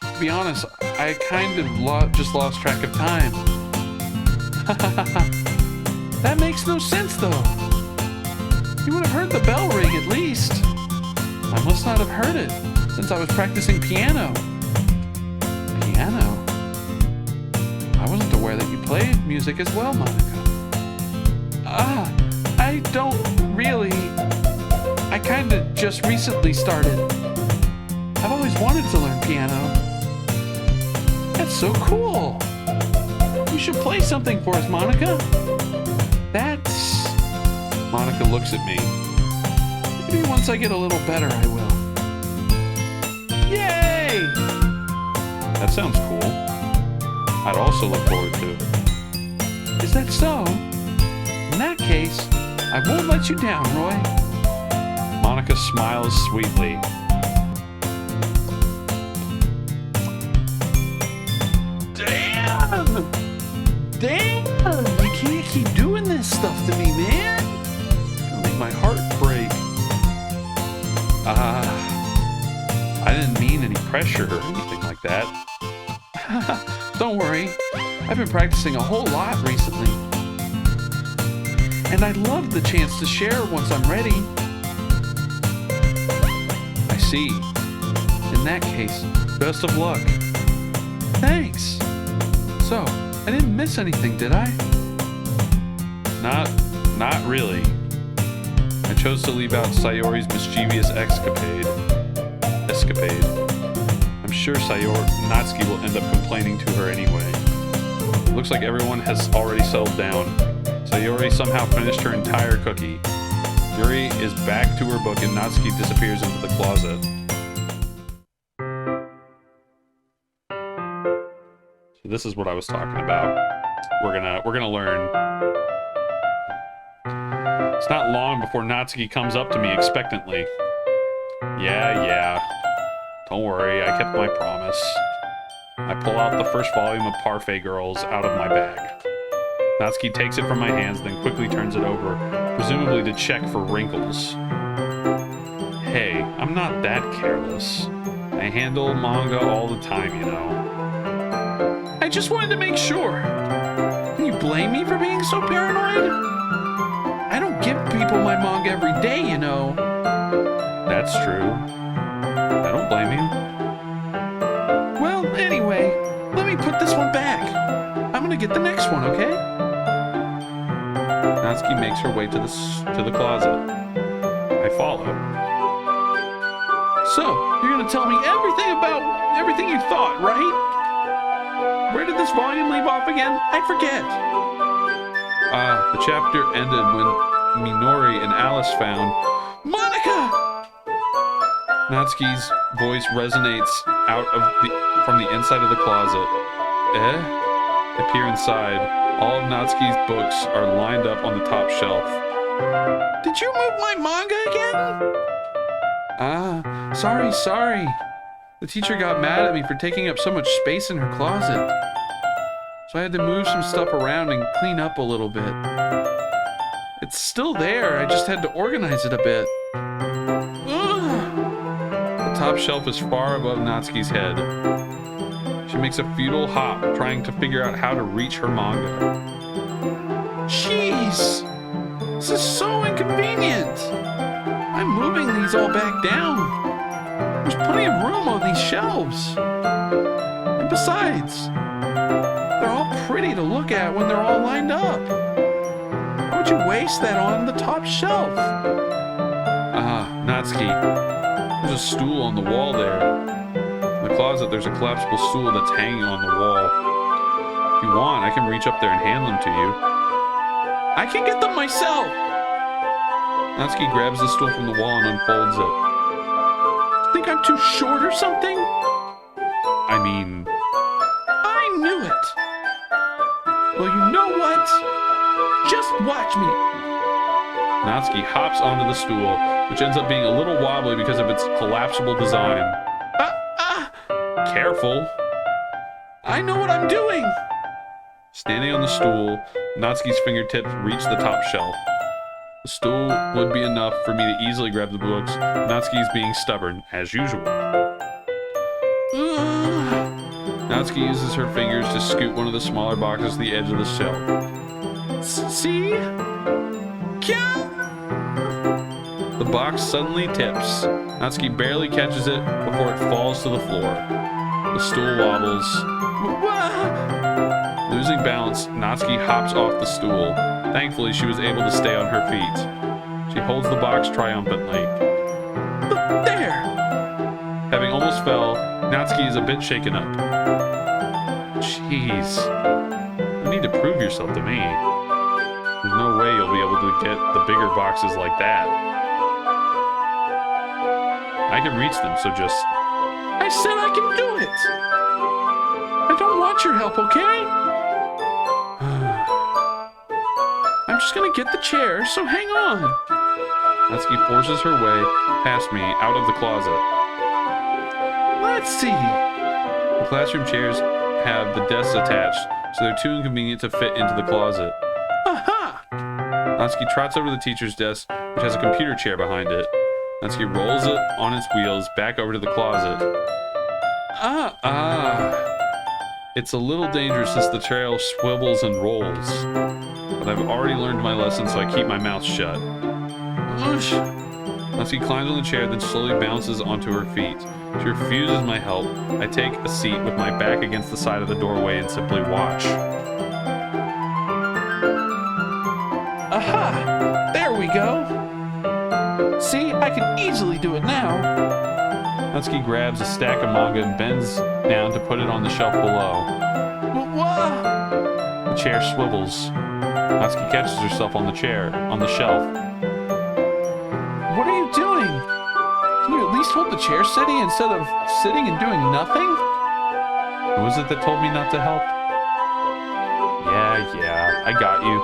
Speaker 2: To be honest, I kind of just lost track of time. That makes no sense, though. You would have heard the bell ring at least. I must not have heard it, since I was practicing piano. Piano? I wasn't aware that you played music as well, Monica. I don't really. I kinda just recently started. I've always wanted to learn piano. That's so cool. You should play something for us, Monica. That's...
Speaker 1: Monica looks at me.
Speaker 2: Maybe once I get a little better, I will. Yay!
Speaker 1: That sounds cool. I'd also look forward to it.
Speaker 2: Is that so? In that case, I won't let you down, Roy.
Speaker 1: Monica smiles sweetly.
Speaker 2: Damn! You can't keep doing this stuff to me, man. It'll make my heart break.
Speaker 1: I didn't mean any pressure or anything like that.
Speaker 2: Don't worry. I've been practicing a whole lot recently. And I'd love the chance to share once I'm ready.
Speaker 1: I see.
Speaker 2: In that case,
Speaker 1: Best of luck.
Speaker 2: thanks. So, I didn't miss anything, did I?
Speaker 1: Not really. I chose to leave out Sayori's mischievous escapade. sure Natsuki will end up complaining to her anyway. Looks like everyone has already settled down. Sayori somehow finished her entire cookie. Yuri is back to her book and Natsuki disappears into the closet. So this is what I was talking about. We're gonna learn. It's not long before Natsuki comes up to me expectantly. Yeah. Don't worry, I kept my promise. I pull out the first volume of Parfait Girls out of my bag. Natsuki takes it from my hands, then quickly turns it over, presumably to check for wrinkles. Hey, I'm not that careless. I handle manga all the time, you know. I just wanted to make sure. Can you blame me for being so paranoid? I don't give people my manga every day, you know. That's true. I don't blame you. Well, anyway, let me put this one back. I'm gonna get the next one, okay? Natsuki makes her way to the closet. I follow. So, you're gonna tell me everything about everything you thought, right? Where did this volume leave off again? I forget. The chapter ended when Minori and Alice found Monica! Natsuki's voice resonates from the inside of the closet. I peer inside. All of Natsuki's books are lined up on the top shelf. Did you move my manga again? Sorry. The teacher got mad at me for taking up so much space in her closet. So I had to move some stuff around and clean up a little bit. It's still there, I just had to organize it a bit. The top shelf is far above Natsuki's head. She makes a futile hop, trying to figure out how to reach her manga. Jeez! This is so inconvenient! I'm moving these all back down. There's plenty of room on these shelves. And besides, they're all pretty to look at when they're all lined up. Why would you waste that on the top shelf? Natsuki. There's a stool on the wall there. In the closet, there's a collapsible stool that's hanging on the wall. If you want, I can reach up there and hand them to you. I can get them myself! Natsuki grabs the stool from the wall and unfolds it. Think I'm too short or something? I mean... I knew it! Well, you know what? Just watch me! Natsuki hops onto the stool, which ends up being a little wobbly because of its collapsible design. Careful! I know what I'm doing! Standing on the stool, Natsuki's fingertips reach the top shelf. The stool would be enough for me to easily grab the books. Natsuki's being stubborn, as usual. Natsuki uses her fingers to scoot one of the smaller boxes to the edge of the shelf. See? The box suddenly tips. Natsuki barely catches it before it falls to the floor. The stool wobbles. Losing balance, Natsuki hops off the stool. Thankfully, she was able to stay on her feet. She holds the box triumphantly. There! Having almost fell, Natsuki is a bit shaken up. Jeez. You need to prove yourself to me. There's no way you'll be able to get the bigger boxes like that. I can reach them, so just... I said I can do it! I don't want your help, okay? I'm just gonna get the chair, so hang on. Natsuki forces her way past me out of the closet. Let's see. The classroom chairs have the desks attached, so they're too inconvenient to fit into the closet. Aha! Natsuki trots over to the teacher's desk, which has a computer chair behind it. Natsuki rolls it on its wheels back over to the closet. It's a little dangerous since the trail swivels and rolls. But I've already learned my lesson, so I keep my mouth shut. Natsuki climbs on the chair, then slowly bounces onto her feet. She refuses my help. I take a seat with my back against the side of the doorway and simply watch. Aha! There we go! See, I can easily do it now. Natsuki grabs a stack of manga and bends down to put it on the shelf below.
Speaker 2: What?
Speaker 1: The chair swivels. Natsuki catches herself on the shelf.
Speaker 2: What are you doing? Can you at least hold the chair steady instead of sitting and doing nothing?
Speaker 1: Who was it that told me not to help? Yeah, I got you.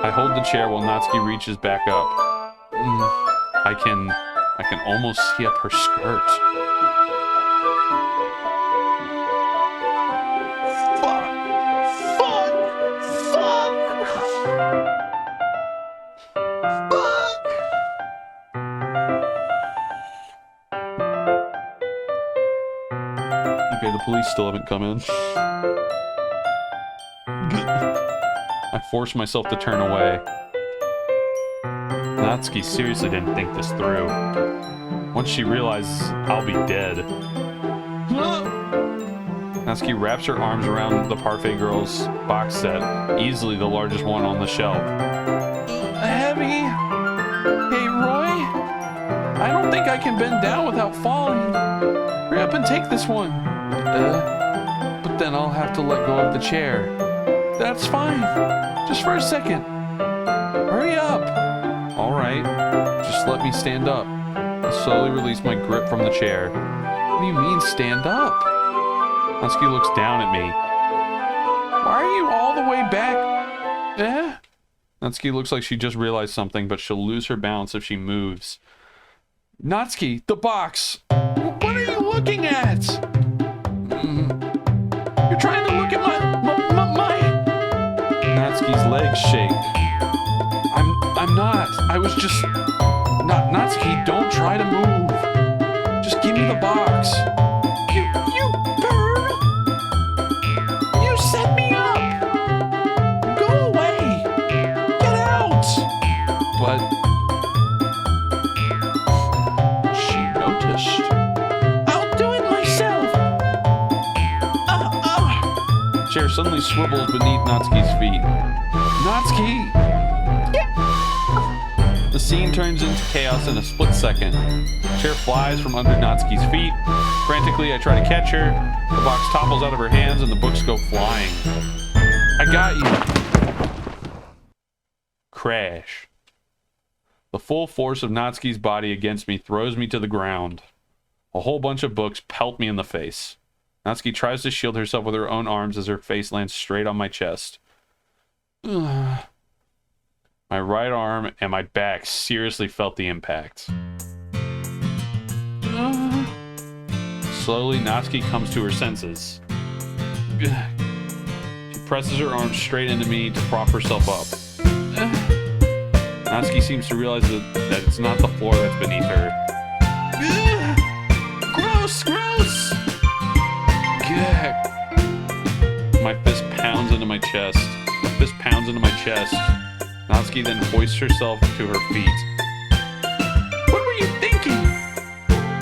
Speaker 1: I hold the chair while Natsuki reaches back up. I can almost see up her skirt. Okay, the police still haven't come in. I force myself to turn away. Natsuki seriously didn't think this through. Once she realizes I'll be dead. Natsuki wraps her arms around the Parfait Girls box set, easily the largest one on the shelf.
Speaker 2: Heavy? Hey, Roy? I don't think I can bend down without falling. Hurry up and take this one. But then I'll have to let go of the chair. That's fine. Just for a second. Hurry up.
Speaker 1: All right, just let me stand up. I slowly release my grip from the chair.
Speaker 2: What do you mean, stand up?
Speaker 1: Natsuki looks down at me.
Speaker 2: Why are you all the way back?
Speaker 1: Natsuki looks like she just realized something, but she'll lose her balance if she moves.
Speaker 2: Natsuki, the box. What are you looking at? You're trying to look at my...
Speaker 1: Natsuki's legs shake.
Speaker 2: I'm not. I was just... Natsuki, don't try to move. Just give me the box. You bird! You set me up! Go away! Get out! But... she noticed. I'll do it myself!
Speaker 1: Chair suddenly swivels beneath Natsuki's feet.
Speaker 2: Natsuki!
Speaker 1: The scene turns into chaos in a split second. Chair flies from under Natsuki's feet. Frantically, I try to catch her. The box topples out of her hands and the books go flying.
Speaker 2: I got you.
Speaker 1: Crash. The full force of Natsuki's body against me throws me to the ground. A whole bunch of books pelt me in the face. Natsuki tries to shield herself with her own arms as her face lands straight on my chest. My right arm and my back seriously felt the impact. Slowly, Natsuki comes to her senses. She presses her arm straight into me to prop herself up. Natsuki seems to realize that it's not the floor that's beneath her.
Speaker 2: Gross!
Speaker 1: My fist pounds into my chest. Natsuki then hoists herself to her feet.
Speaker 2: What were you thinking?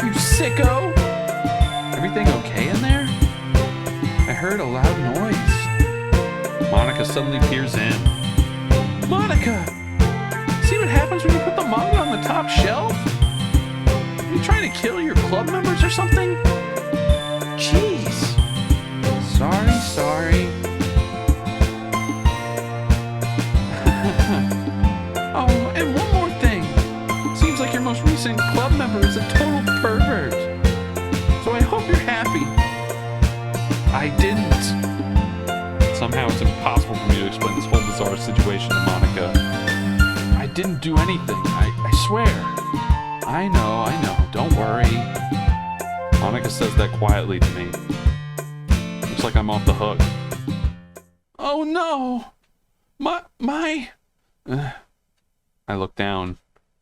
Speaker 2: You sicko! Everything okay in there? I heard a loud noise.
Speaker 1: Monica suddenly peers in.
Speaker 2: Monica! See what happens when you put the manga on the top shelf? Are you trying to kill your club members or something? Jeez. Sorry. Oh, and one more thing. Seems like your most recent club member is a total pervert. So I hope you're happy. I didn't.
Speaker 1: Somehow it's impossible for me to explain this whole bizarre situation to Monica.
Speaker 2: I didn't do anything. I swear. I know. Don't worry.
Speaker 1: Monica says that quietly to me. Looks like I'm off the hook.
Speaker 2: Oh no!
Speaker 1: I look down.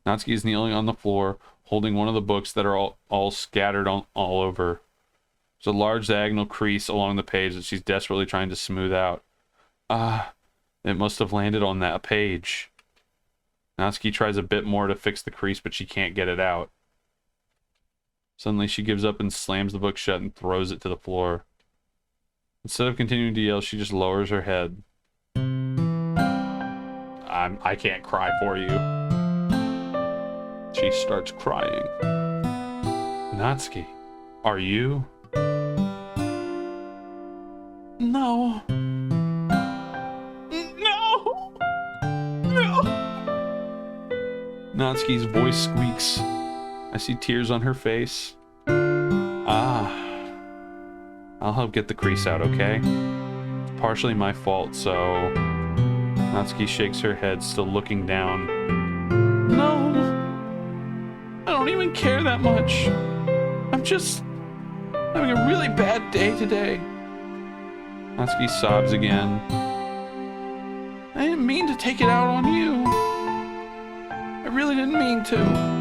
Speaker 1: Natsuki is kneeling on the floor, holding one of the books that are all scattered all over. There's a large diagonal crease along the page that she's desperately trying to smooth out. It must have landed on that page. Natsuki tries a bit more to fix the crease, but she can't get it out. Suddenly, she gives up and slams the book shut and throws it to the floor. Instead of continuing to yell, she just lowers her head. I can't cry for you. She starts crying. Natsuki, are you?
Speaker 2: No. No! No! Natsuki's voice squeaks. I see tears on her face. I'll help get the crease out, okay? It's partially my fault, so... Natsuki shakes her head, still looking down. No! I don't even care that much. I'm just having a really bad day today. Natsuki sobs again. I didn't mean to take it out on you. I really didn't mean to.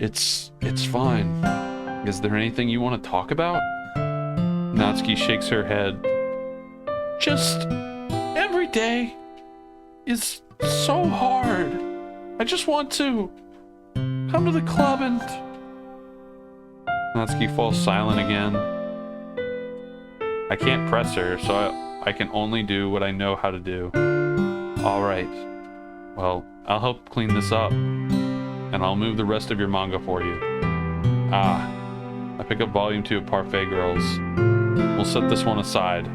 Speaker 2: It's fine. Is there anything you want to talk about? Natsuki shakes her head. Just every day is so hard. I just want to come to the club and... Natsuki falls silent again. I can't press her, so I can only do what I know how to do. All right. Well, I'll help clean this up. And I'll move the rest of your manga for you. I pick up volume 2 of Parfait Girls. We'll set this one aside.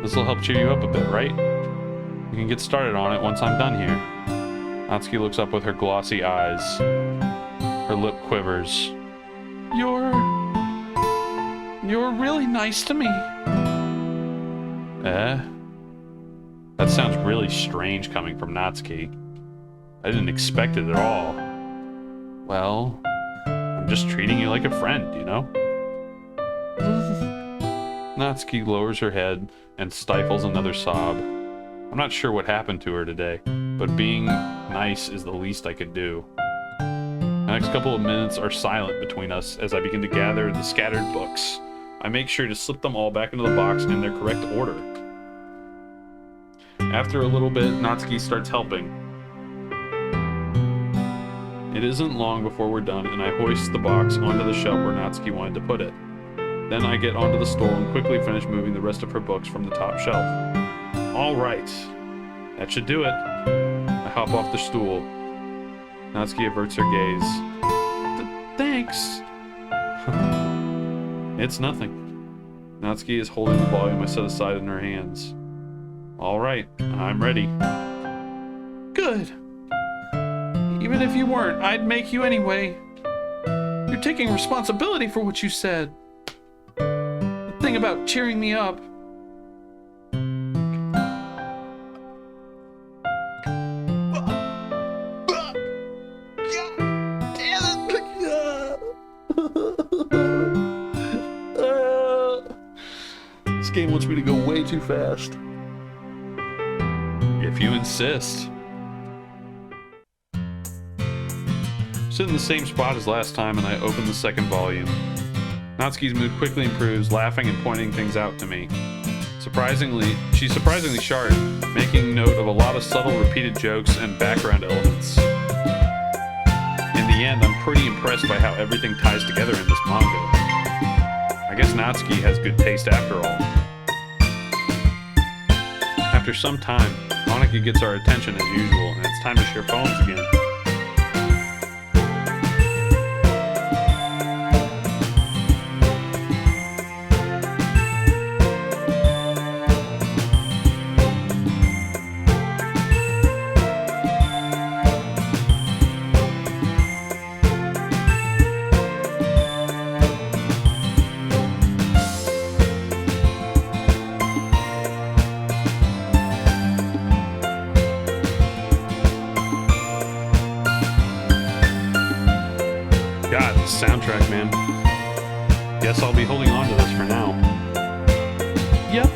Speaker 2: This'll help cheer you up a bit, right? You can get started on it once I'm done here. Natsuki looks up with her glossy eyes. Her lip quivers. You're really nice to me. That sounds really strange coming from Natsuki. I didn't expect it at all. Well, I'm just treating you like a friend, you know? Natsuki lowers her head and stifles another sob. I'm not sure what happened to her today, but being nice is the least I could do. The next couple of minutes are silent between us as I begin to gather the scattered books. I make sure to slip them all back into the box in their correct order. After a little bit, Natsuki starts helping. It isn't long before we're done, and I hoist the box onto the shelf where Natsuki wanted to put it. Then I get onto the stool and quickly finish moving the rest of her books from the top shelf. All right. That should do it. I hop off the stool. Natsuki averts her gaze. Thanks. It's nothing. Natsuki is holding the volume I set aside in her hands. All right, I'm ready. Good. Even if you weren't, I'd make you anyway. You're taking responsibility for what you said. The thing about cheering me up. This game wants me to go way too fast. If you insist. Sit in the same spot as last time, and I open the second volume. Natsuki's mood quickly improves, laughing and pointing things out to me. She's surprisingly sharp, making note of a lot of subtle repeated jokes and background elements. In the end, I'm pretty impressed by how everything ties together in this manga. I guess Natsuki has good taste after all. After some time, Monika gets our attention as usual, and it's time to share poems again. God, this soundtrack, man. Guess I'll be holding on to this for now. Yep.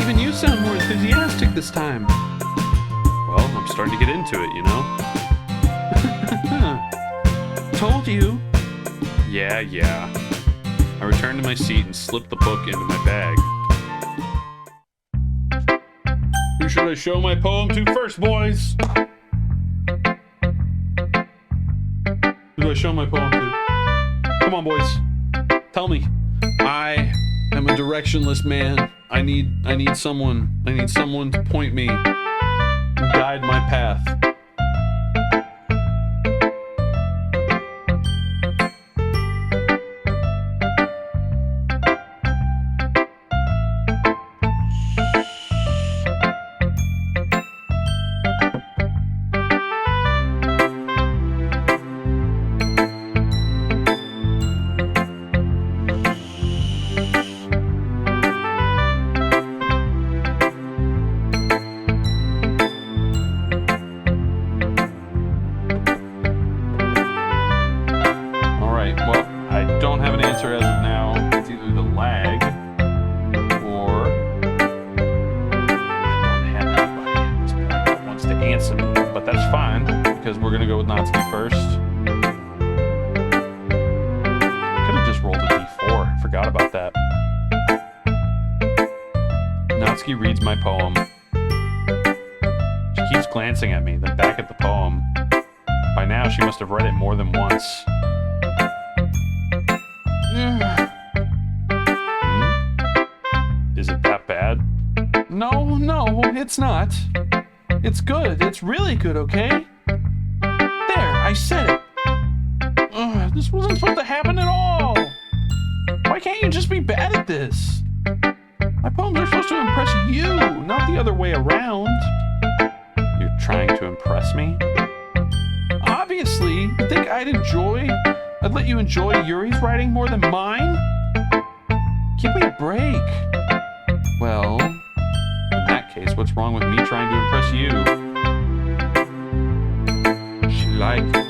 Speaker 2: Even you sound more enthusiastic this time. Well, I'm starting to get into it, you know? Told you. Yeah. I return to my seat and slip the book into my bag. Who should I show my poem to first, boys? Who do I show my poem to? Come on, boys. Tell me. I am a directionless man. I need someone to point me and guide my path. Answer as of now, it's either the lag or I don't have anybody at this point that wants to answer me, but that's fine because we're gonna go with Natsuki first. I could have just rolled a d4, forgot about that. Natsuki reads my poem. She keeps glancing at me, then back at the poem. By now she must have read it more than once. Is it that bad? No, it's not. It's good. It's really good, okay? There, I said it. This wasn't supposed to happen at all. Why can't you just be bad at this? My poems are supposed to impress you, not the other way around. You're trying to impress me? Obviously, you think I'd let you enjoy Yuri's writing more than mine? Give me a break. Well, in that case, what's wrong with me trying to impress you? She likes it.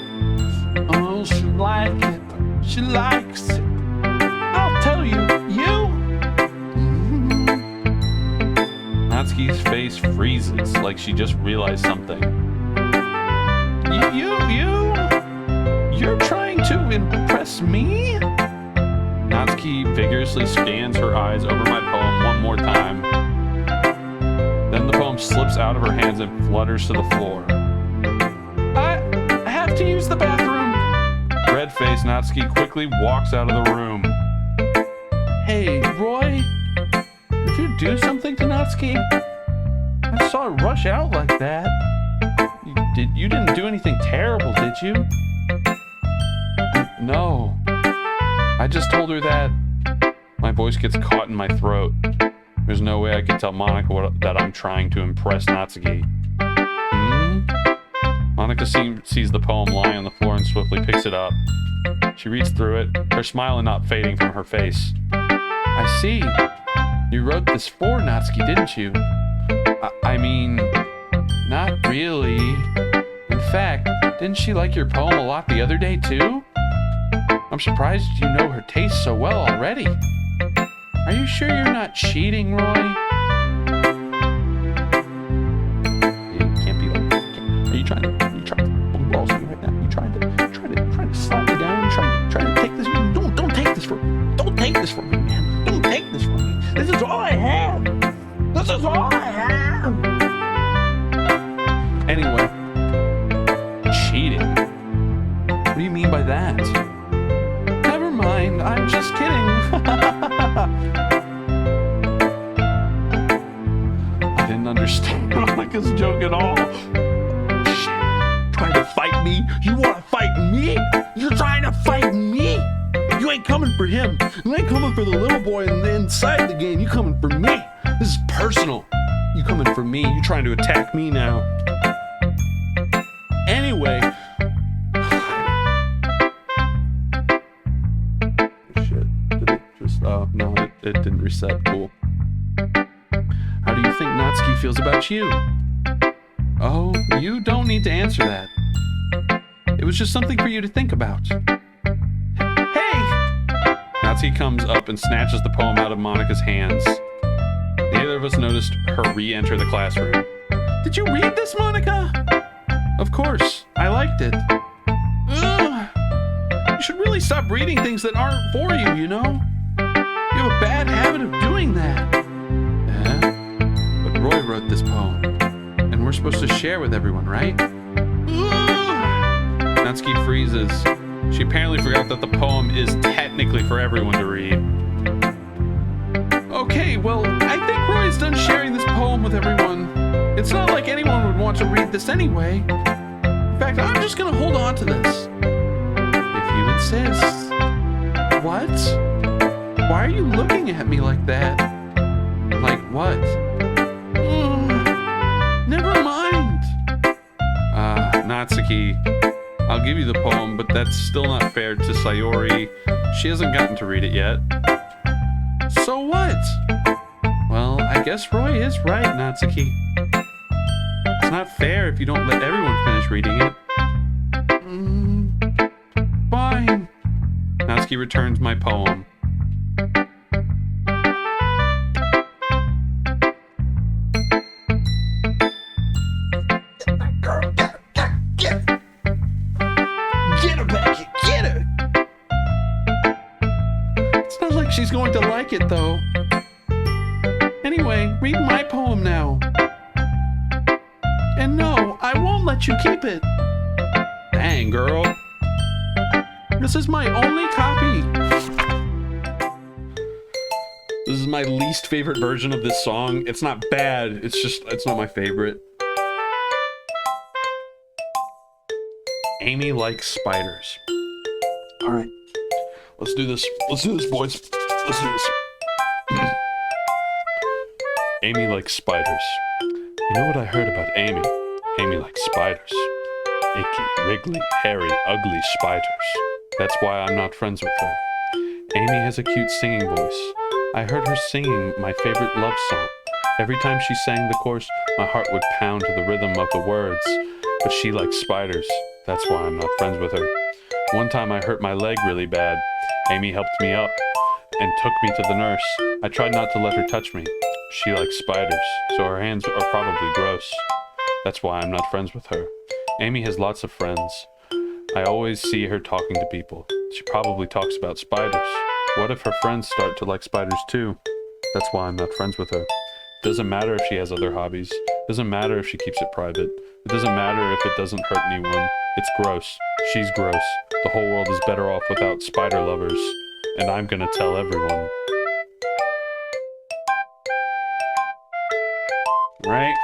Speaker 2: Oh, she likes it. She likes it. I'll tell you, Natsuki's face freezes like she just realized something. You're trying to impress me? Natsuki vigorously scans her eyes over my poem one more time. Then the poem slips out of her hands and flutters to the floor. I have to use the bathroom. Red-faced Natsuki quickly walks out of the room. Hey, Roy, did you do something to Natsuki? I saw her rush out like that. You didn't do anything terrible, did you? No. I just told her that. My voice gets caught in my throat. There's no way I can tell Monica that I'm trying to impress Natsuki. Monica sees the poem lying on the floor and swiftly picks it up. She reads through it, her smile not fading from her face. I see. You wrote this for Natsuki, didn't you? I mean, not really. In fact, didn't she like your poem a lot the other day, too? I'm surprised you know her taste so well already. Are you sure you're not cheating, Roy? You can't be like that. Are you trying to balls me right now? You trying to slap me down? Trying to take this? Don't take this from me. Don't take this from me, man. Don't take this from me. This is all I have. This is all I have. Anyway, cheating. What do you mean by that? Never mind, I'm just kidding. I didn't understand Monica's joke at all. Shit, trying to fight me? You want to fight me? You're trying to fight me? You ain't coming for him. You ain't coming for the little boy inside the game. You coming for me. This is personal. You coming for me. You trying to attack me now. Anyway. Shit. Did it just... Oh, no, it didn't reset. Cool. How do you think Natsuki feels about you? Oh, you don't need to answer that. It was just something for you to think about. Hey! Natsuki comes up and snatches the poem out of Monica's hands. Neither of us noticed her re-enter the classroom. Did you read this, Monica? Of course. I liked it. Ugh. You should really stop reading things that aren't for you, you know? You have a bad habit of doing that. Yeah? But Roy wrote this poem. And we're supposed to share with everyone, right? Natsuki freezes. She apparently forgot that the poem is technically for everyone to read. Okay, well, I think Roy's done sharing this poem with everyone. It's not like anyone would want to read this anyway. In fact, I'm just gonna hold on to this. If you insist. What? Why are you looking at me like that? Like what? Never mind. Natsuki, I'll give you the poem, but that's still not fair to Sayori. She hasn't gotten to read it yet. So what? Well, I guess Roy is right, Natsuki. It's not fair if you don't let everyone finish reading it. Fine. Natsuki returns my poem.
Speaker 3: Get her back here. Get her.
Speaker 2: It's not like she's going to like it, though. Anyway, read my poem now. And no, I won't let you keep it. Dang, girl. This is my only copy. This is my least favorite version of this song. It's not bad, it's not my favorite. Amy likes spiders. All right, let's do this. Let's do this, boys. Let's do this. Amy likes spiders. You know what I heard about Amy? Amy likes spiders. Icky, wriggly, hairy, ugly spiders. That's why I'm not friends with her. Amy has a cute singing voice. I heard her singing my favorite love song. Every time she sang the chorus, my heart would pound to the rhythm of the words. But she likes spiders. That's why I'm not friends with her. One time I hurt my leg really bad. Amy helped me up and took me to the nurse. I tried not to let her touch me. She likes spiders, so her hands are probably gross. That's why I'm not friends with her. Amy has lots of friends. I always see her talking to people. She probably talks about spiders. What if her friends start to like spiders too? That's why I'm not friends with her. Doesn't matter if she has other hobbies. Doesn't matter if she keeps it private. It doesn't matter if it doesn't hurt anyone. It's gross. She's gross. The whole world is better off without spider lovers. And I'm gonna tell everyone. Right?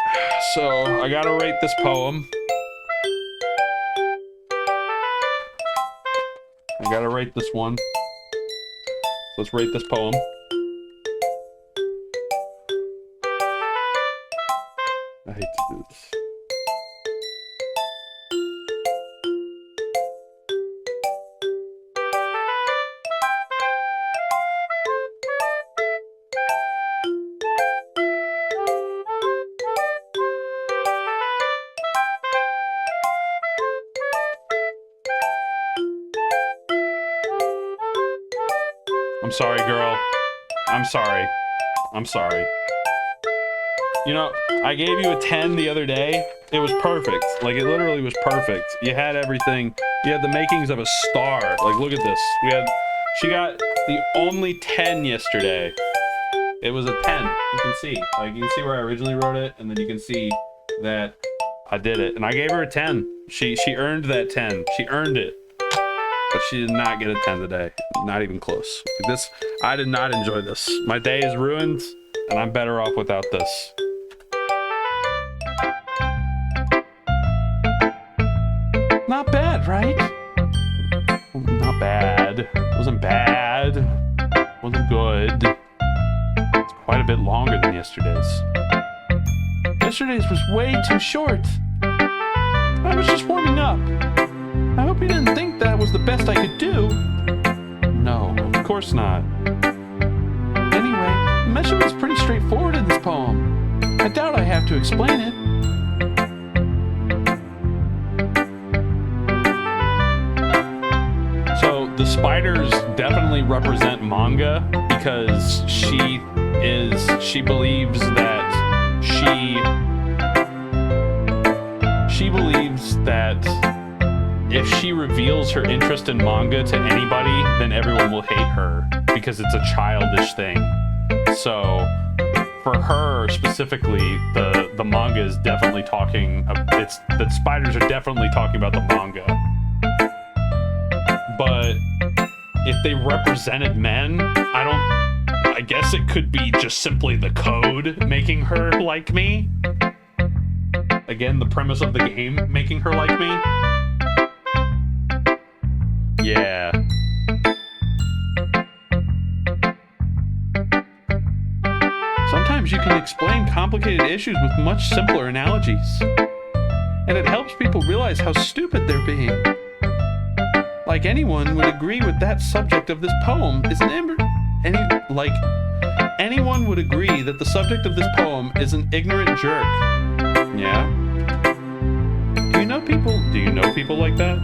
Speaker 2: So, I gotta rate this poem. I gotta rate this one. So let's rate this poem. I hate to do this. I'm sorry, girl. I'm sorry. I'm sorry. You know, I gave you a 10 the other day. It was perfect. Like, it literally was perfect. You had everything. You had the makings of a star. Like, look at this. She got the only 10 yesterday. It was a 10. You can see. Like, you can see where I originally wrote it, and then you can see that I did it. And I gave her a 10. She earned that 10. She earned it. But she did not get a 10 today. Not even close. This, I did not enjoy this. My day is ruined, and I'm better off without this. Not bad, right? Not bad. It wasn't bad. It wasn't good. It's quite a bit longer than yesterday's. Yesterday's was way too short. I was just warming up. I hope you didn't think that was the best I could do. No, of course not. Anyway, the message was pretty straightforward in this poem. I doubt I have to explain it. So the spiders definitely represent manga because she believes that she believes that if she reveals her interest in manga to anybody, then everyone will hate her because it's a childish thing. So for her specifically, the manga is definitely talking. The spiders are definitely talking about the manga. But if they represented men, I guess it could be just simply the code making her like me.
Speaker 1: Again, the premise of the game making her like me. Yeah.
Speaker 2: Sometimes you can explain complicated issues with much simpler analogies. And it helps people realize how stupid they're being. Like anyone would agree with that subject of this poem is anyone would agree that the subject of this poem is an ignorant jerk.
Speaker 1: Yeah.
Speaker 2: Do you know people like that?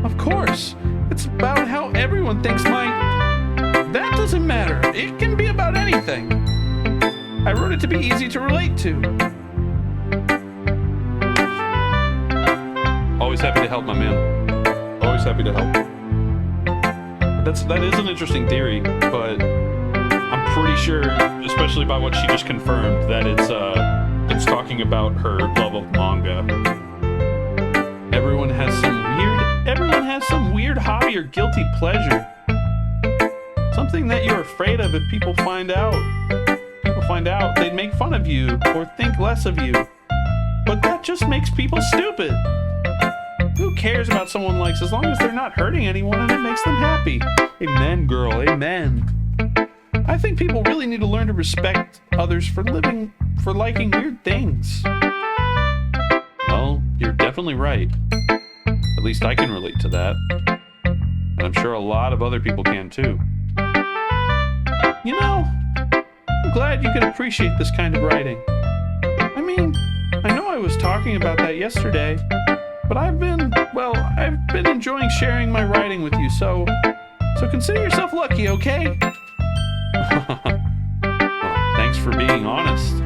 Speaker 2: Of course. It's about how everyone thinks that doesn't matter. It can be about anything. I wrote it to be easy to relate to.
Speaker 1: Always happy to help, my man. Always happy to help. That is an interesting theory, but I'm pretty sure, especially by what she just confirmed, that it's talking about her love of manga.
Speaker 2: Everyone has some weird hobby or guilty pleasure. Something that you're afraid of if people find out. They'd make fun of you or think less of you. But that just makes people stupid. Who cares about someone likes as long as they're not hurting anyone and it makes them happy? Amen, girl, amen. I think people really need to learn to respect others for liking weird things.
Speaker 1: Well, you're definitely right. At least I can relate to that. And I'm sure a lot of other people can too.
Speaker 2: You know, I'm glad you can appreciate this kind of writing. I mean, I know I was talking about that yesterday, but I've been enjoying sharing my writing with you, so consider yourself lucky, okay?
Speaker 1: Well, thanks for being honest.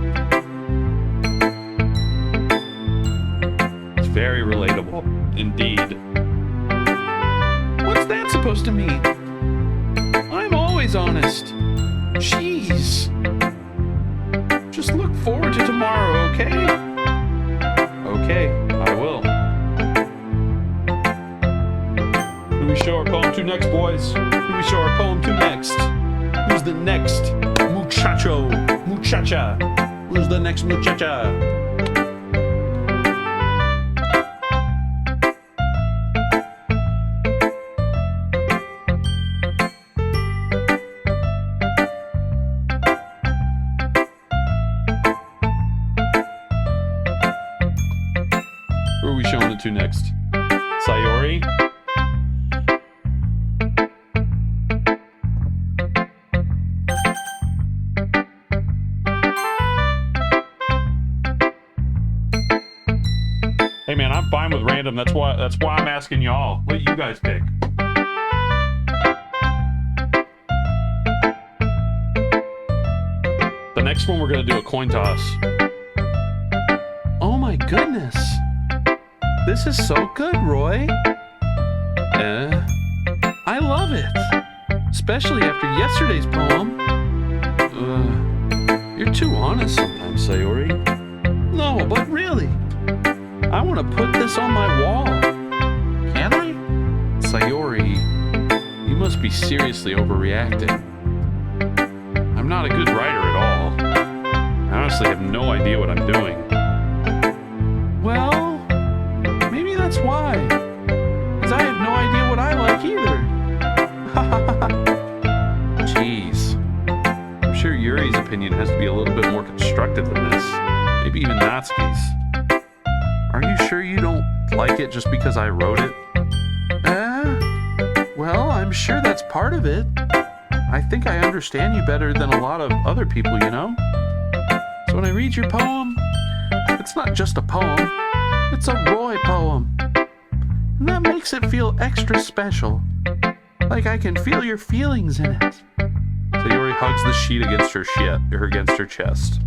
Speaker 1: It's very relatable, indeed.
Speaker 2: What's that supposed to mean? I'm always honest. Jeez. Just look forward to tomorrow, okay?
Speaker 1: Okay, I will. Who we show our poem to next, boys? Who we show our poem to next? Who's the next muchacha? Who's the next muchacha? Who are we showing it to next? Sayori? Hey man, I'm fine with random. That's why I'm asking y'all. What you guys pick? The next one we're gonna do a coin toss.
Speaker 2: Oh my goodness. This is so good, Roy. I love it. Especially after yesterday's poem.
Speaker 1: You're too honest sometimes, Sayori.
Speaker 2: No, but really. I want to put this on my wall. Can I?
Speaker 1: Sayori, you must be seriously overreacting. I'm not a good writer at all. I honestly have no idea what I'm doing.
Speaker 2: Well, maybe that's why. Because I have no idea what I like either.
Speaker 1: Jeez. I'm sure Yuri's opinion has to be a little bit more constructive than this. Maybe even Natsuki's. Are you sure you don't like it just because I wrote it?
Speaker 2: Well, I'm sure that's part of it. I think I understand you better than a lot of other people, you know? So when I read your poem, it's not just a poem, it's a Roy poem. And that makes it feel extra special. Like I can feel your feelings in it.
Speaker 1: Sayori hugs the sheet against her chest.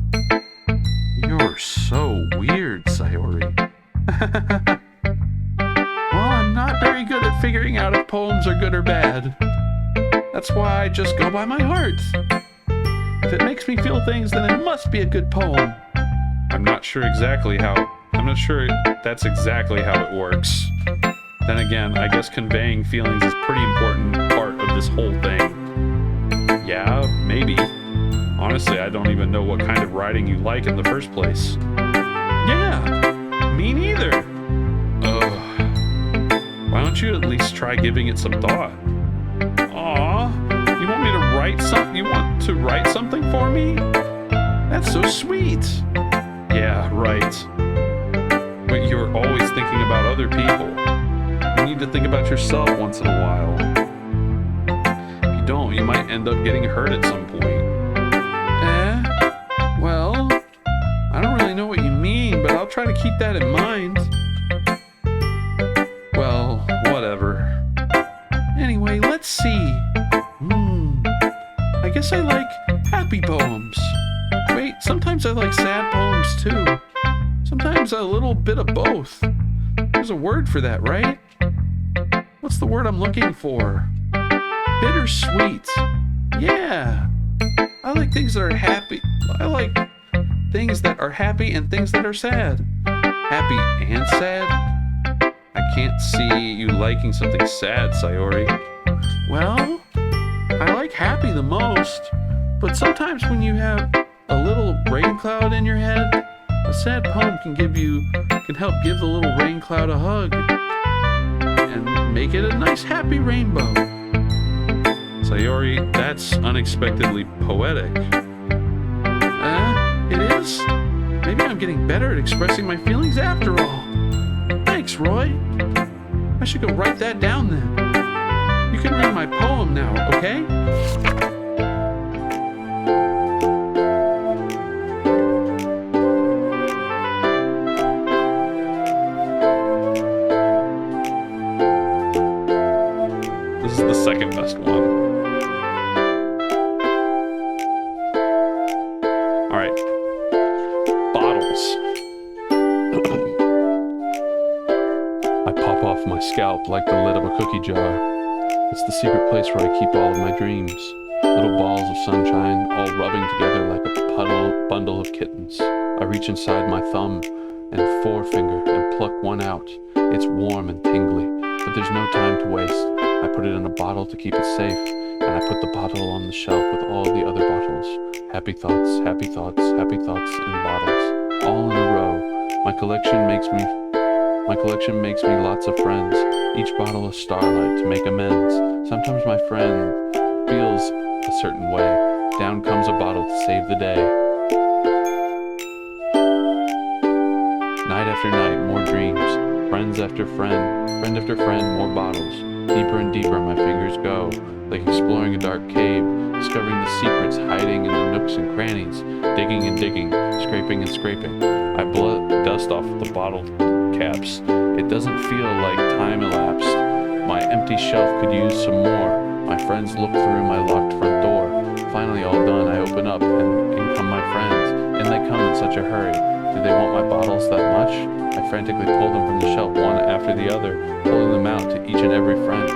Speaker 1: You're so weird, Sayori.
Speaker 2: Well, I'm not very good at figuring out if poems are good or bad. That's why I just go by my heart. If it makes me feel things, then it must be a good poem.
Speaker 1: I'm not sure that's exactly how it works. Then again, I guess conveying feelings is a pretty important part of this whole thing. Yeah, maybe. Honestly, I don't even know what kind of writing you like in the first place.
Speaker 2: Yeah, either. Ugh. Why don't you at least try giving it some thought? Aw, you want me to write something? You want to write something for me? That's so sweet. Yeah, right. But you're always thinking about other people. You need to think about yourself once in a while. If you don't, you might end up getting hurt at some point. Well, I don't really know what you mean, but I'll try to keep that in mind. Well, whatever. Anyway, let's see. I guess I like happy poems. Wait, sometimes I like sad poems too. Sometimes a little bit of both. There's a word for that, right? What's the word I'm looking for? Bittersweet. Yeah. I like things that are happy. I like things that are happy and things that are sad. Happy and sad? I can't see you liking something sad, Sayori. Well, I like happy the most, but sometimes when you have a little rain cloud in your head, a sad poem can help give the little rain cloud a hug and make it a nice happy rainbow. Sayori, that's unexpectedly poetic. It is? Maybe I'm getting better at expressing my feelings after all. Thanks, Roy. I should go write that down then. You can read my poem now, okay? This is the second best one. I pop off my scalp like the lid of a cookie jar. It's the secret place where I keep all of my dreams. Little balls of sunshine, all rubbing together like a bundle of kittens. I reach inside my thumb and forefinger and pluck one out. It's warm and tingly, but there's no time to waste. I put it in a bottle to keep it safe, and I put the bottle on the shelf with all the other bottles. Happy thoughts, happy thoughts, happy thoughts in bottles, all in a row. My collection makes me lots of friends. Each bottle a starlight to make amends. Sometimes my friend feels a certain way. Down comes a bottle to save the day. Night after night, more dreams. Friends after friend after friend, more bottles. Deeper and deeper my fingers go, like exploring a dark cave, discovering the secrets hiding in the nooks and crannies, digging and digging, scraping and scraping. I blow dust off the bottle caps. It doesn't feel like time elapsed. My empty shelf could use some more. My friends look through my locked front door. Finally all done, I open up and in come my friends. And they come in such a hurry. Do they want my bottles that much? I frantically pull them from the shelf one after the other, pulling them out to each and every friend,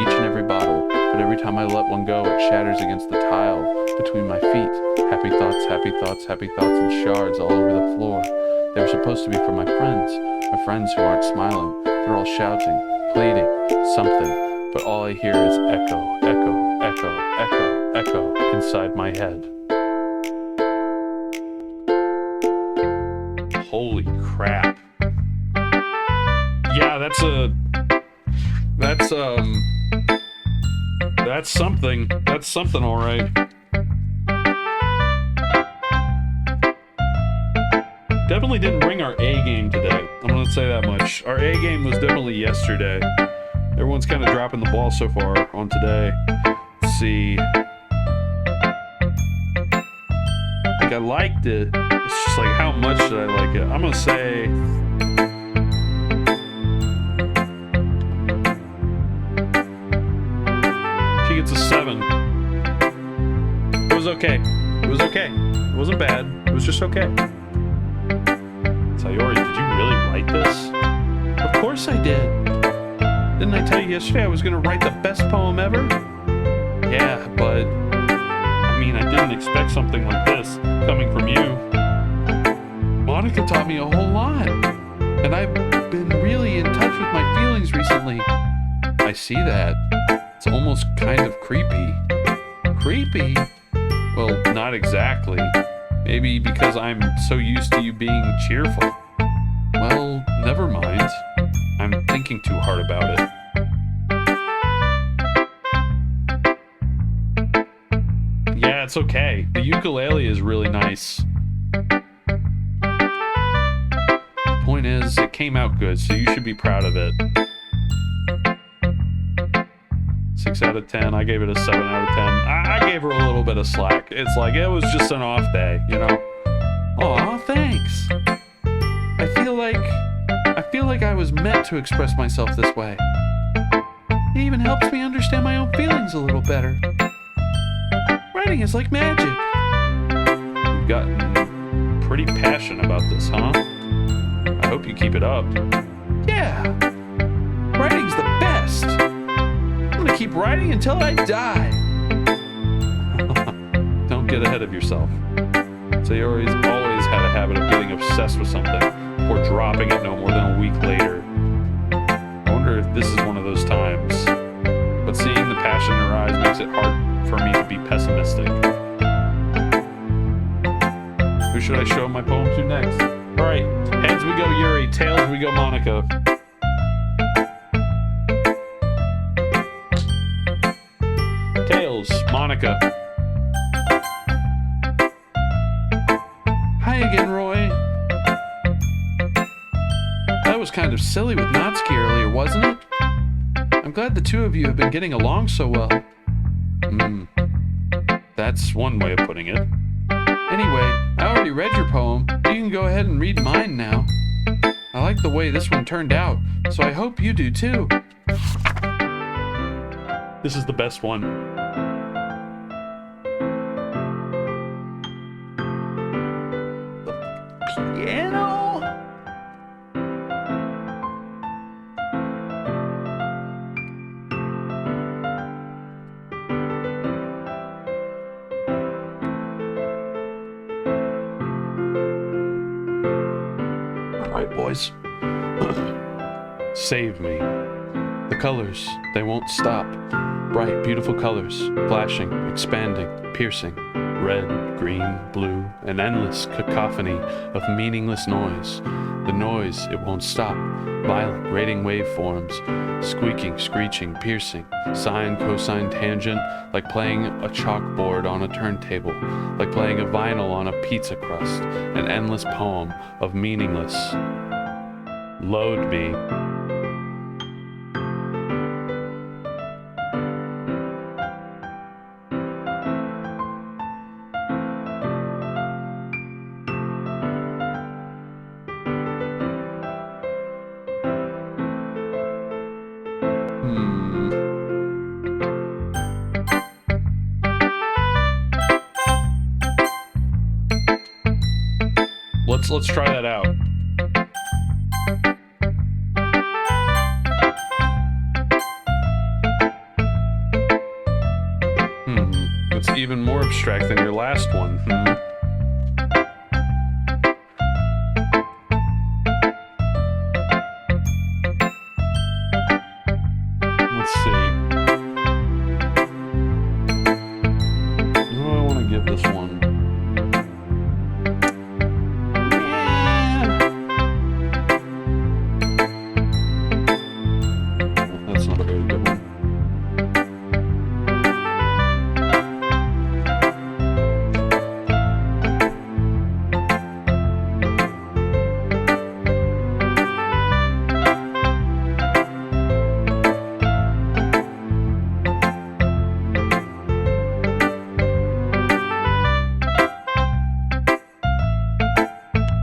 Speaker 2: each and every bottle. But every time I let one go, it shatters against the tile between my feet. Happy thoughts, happy thoughts, happy thoughts in shards all over the floor. They were supposed to be for my friends who aren't smiling. They're all shouting, pleading, something, but all I hear is echo, echo, echo, echo, echo inside my head. Holy crap. Yeah, that's something. That's something, all right. Definitely didn't bring our A game today. I'm gonna say that much. Our A game was definitely yesterday. Everyone's kind of dropping the ball so far on today. Let's see. Like, I liked it. It's just like, how much did I like it? I'm gonna say... she gets a 7. It was okay. It was okay. It wasn't bad. It was just okay. Sayori, did you really write this? Of course I did. Didn't I tell you yesterday I was going to write the best poem ever? Yeah, but... I mean, I didn't expect something like this coming from you. Monica taught me a whole lot. And I've been really in touch with my feelings recently. I see that. It's almost kind of creepy. Creepy? Well, not exactly. Maybe because I'm so used to you being cheerful. Well,
Speaker 1: Never mind. I'm thinking too hard about it. Yeah, it's okay. The ukulele is really nice. The point is, it came out good, so you should be proud of it. 6 out of 10. I gave it a 7 out of 10. I gave her a little bit of slack. It's like, it was just an off day, you know?
Speaker 2: Aw, thanks. I feel like I was meant to express myself this way. It even helps me understand my own feelings a little better. Writing is like magic.
Speaker 1: You've gotten pretty passionate about this, huh? I hope you keep it up.
Speaker 2: Yeah. Writing's the best. I'm gonna keep writing until I die.
Speaker 1: Don't get ahead of yourself. Sayori's always had a habit of getting obsessed with something before dropping it no more than a week later. I wonder if this is one of those times. But seeing the passion in her eyes makes it hard for me to be pessimistic. Who should I show my poem to next? Alright, heads we go Yuri, tails we go Monica. Tails, Monica.
Speaker 2: Hi again, Roy. That was kind of silly with Natsuki earlier, wasn't it? I'm glad the two of you have been getting along so well.
Speaker 1: That's one way of putting it.
Speaker 2: Anyway, I already read your poem. You can go ahead and read mine now. I like the way this one turned out, so I hope you do too.
Speaker 1: This is the best one.
Speaker 2: Piano?
Speaker 1: Alright, boys. Save me.
Speaker 2: The colors, they won't stop. Bright, beautiful colors, flashing, expanding, piercing.
Speaker 1: Red, green, blue, an endless cacophony of meaningless noise.
Speaker 2: The noise, it won't stop. Violent, grating waveforms, squeaking, screeching, piercing, sine, cosine, tangent, like playing a chalkboard on a turntable, like playing a vinyl on a pizza crust, an endless poem of meaningless.
Speaker 1: Load me. Let's try that out. It's even more abstract than your last one. Let's see. What do I want to give this one? That's not a very good one.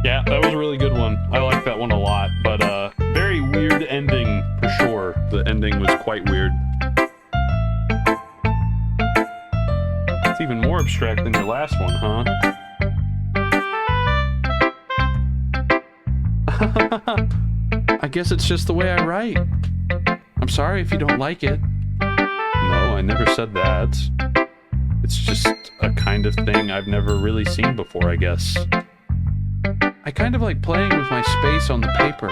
Speaker 1: Yeah, that was a really good one. I like that one a lot, but very weird ending for sure. The ending was quite weird. It's even more abstract than your last one, huh?
Speaker 2: I guess it's just the way I write. I'm sorry if you don't like it.
Speaker 1: No, I never said that. It's just a kind of thing I've never really seen before, I guess.
Speaker 2: I kind of like playing with my space on the paper.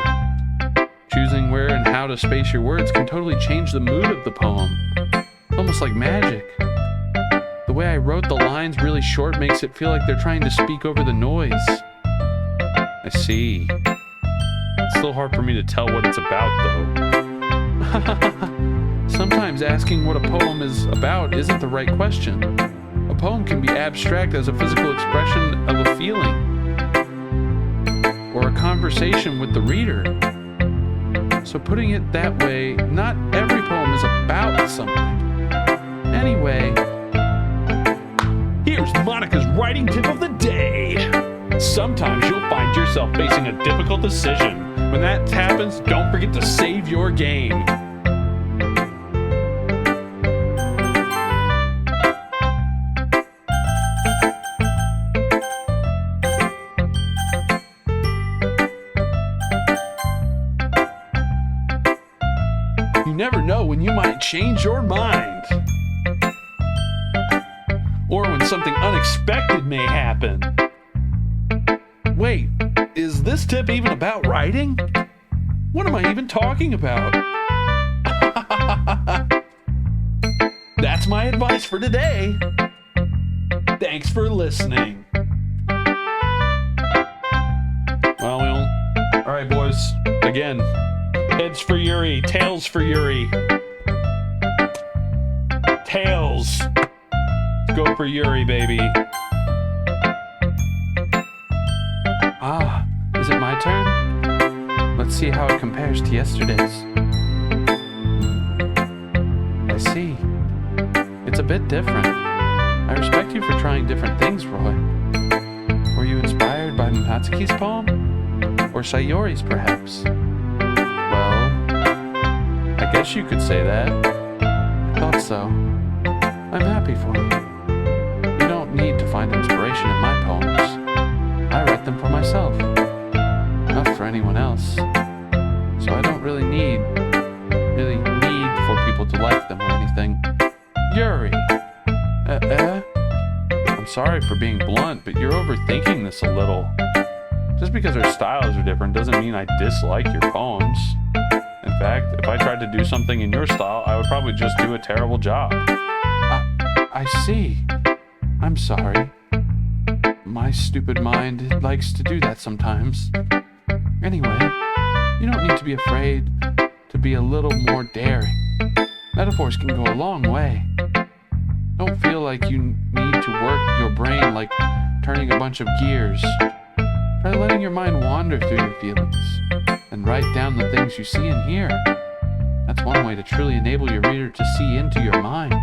Speaker 2: Choosing where and how to space your words can totally change the mood of the poem. Almost like magic. The way I wrote the lines really short makes it feel like they're trying to speak over the noise.
Speaker 1: I see. It's still hard for me to tell what it's about, though.
Speaker 2: Sometimes asking what a poem is about isn't the right question. A poem can be abstract as a physical expression of a feeling or a conversation with the reader. So putting it that way, not every poem is about something. Anyway,
Speaker 1: here's Monica's writing tip of the day. Sometimes you'll find yourself facing a difficult decision. When that happens, don't forget to save your game.
Speaker 2: you never know when you might change your mind. Or when something unexpected may happen. Wait, is this tip even about writing? What am I even talking about? That's my advice for today. Thanks for listening. Well, alright boys, again, heads for Yuri, tails for Yuri. Tails. Go for Yuri, baby. Ah, is it my turn? Let's see how it compares to yesterday's. I see. It's a bit different. I respect you for trying different things, Roy. Were you inspired by Natsuki's poem? Or Sayori's, perhaps? Well, I guess you could say that. I thought so. I'm happy for you. You don't need to find inspiration in my poems. I write them for myself, not for anyone else. So I don't really need for people to like them or anything. Yuri! I'm sorry for being blunt, but you're overthinking this a little. Just because our styles are different doesn't mean I dislike your poems. In fact, if I tried to do something in your style, I would probably just do a terrible job. I see. I'm sorry. My stupid mind likes to do that sometimes. Anyway, you don't need to be afraid to be a little more daring. Metaphors can go a long way. Don't feel like you need to work your brain like turning a bunch of gears. Try letting your mind wander through your feelings and write down the things you see and hear. That's one way to truly enable your reader to see into your mind.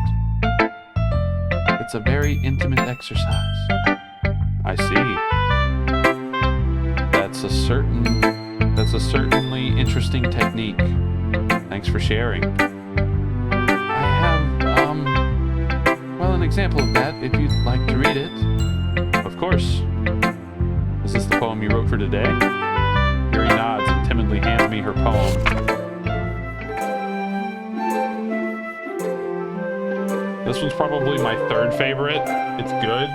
Speaker 2: It's a very intimate exercise.
Speaker 1: I see. That's a certainly interesting technique. Thanks for sharing.
Speaker 2: I have, an example of that if you'd like to read it.
Speaker 1: Of course. Is this the poem you wrote for today? Yuri nods and timidly hands me her poem. This one's probably my third favorite. It's good.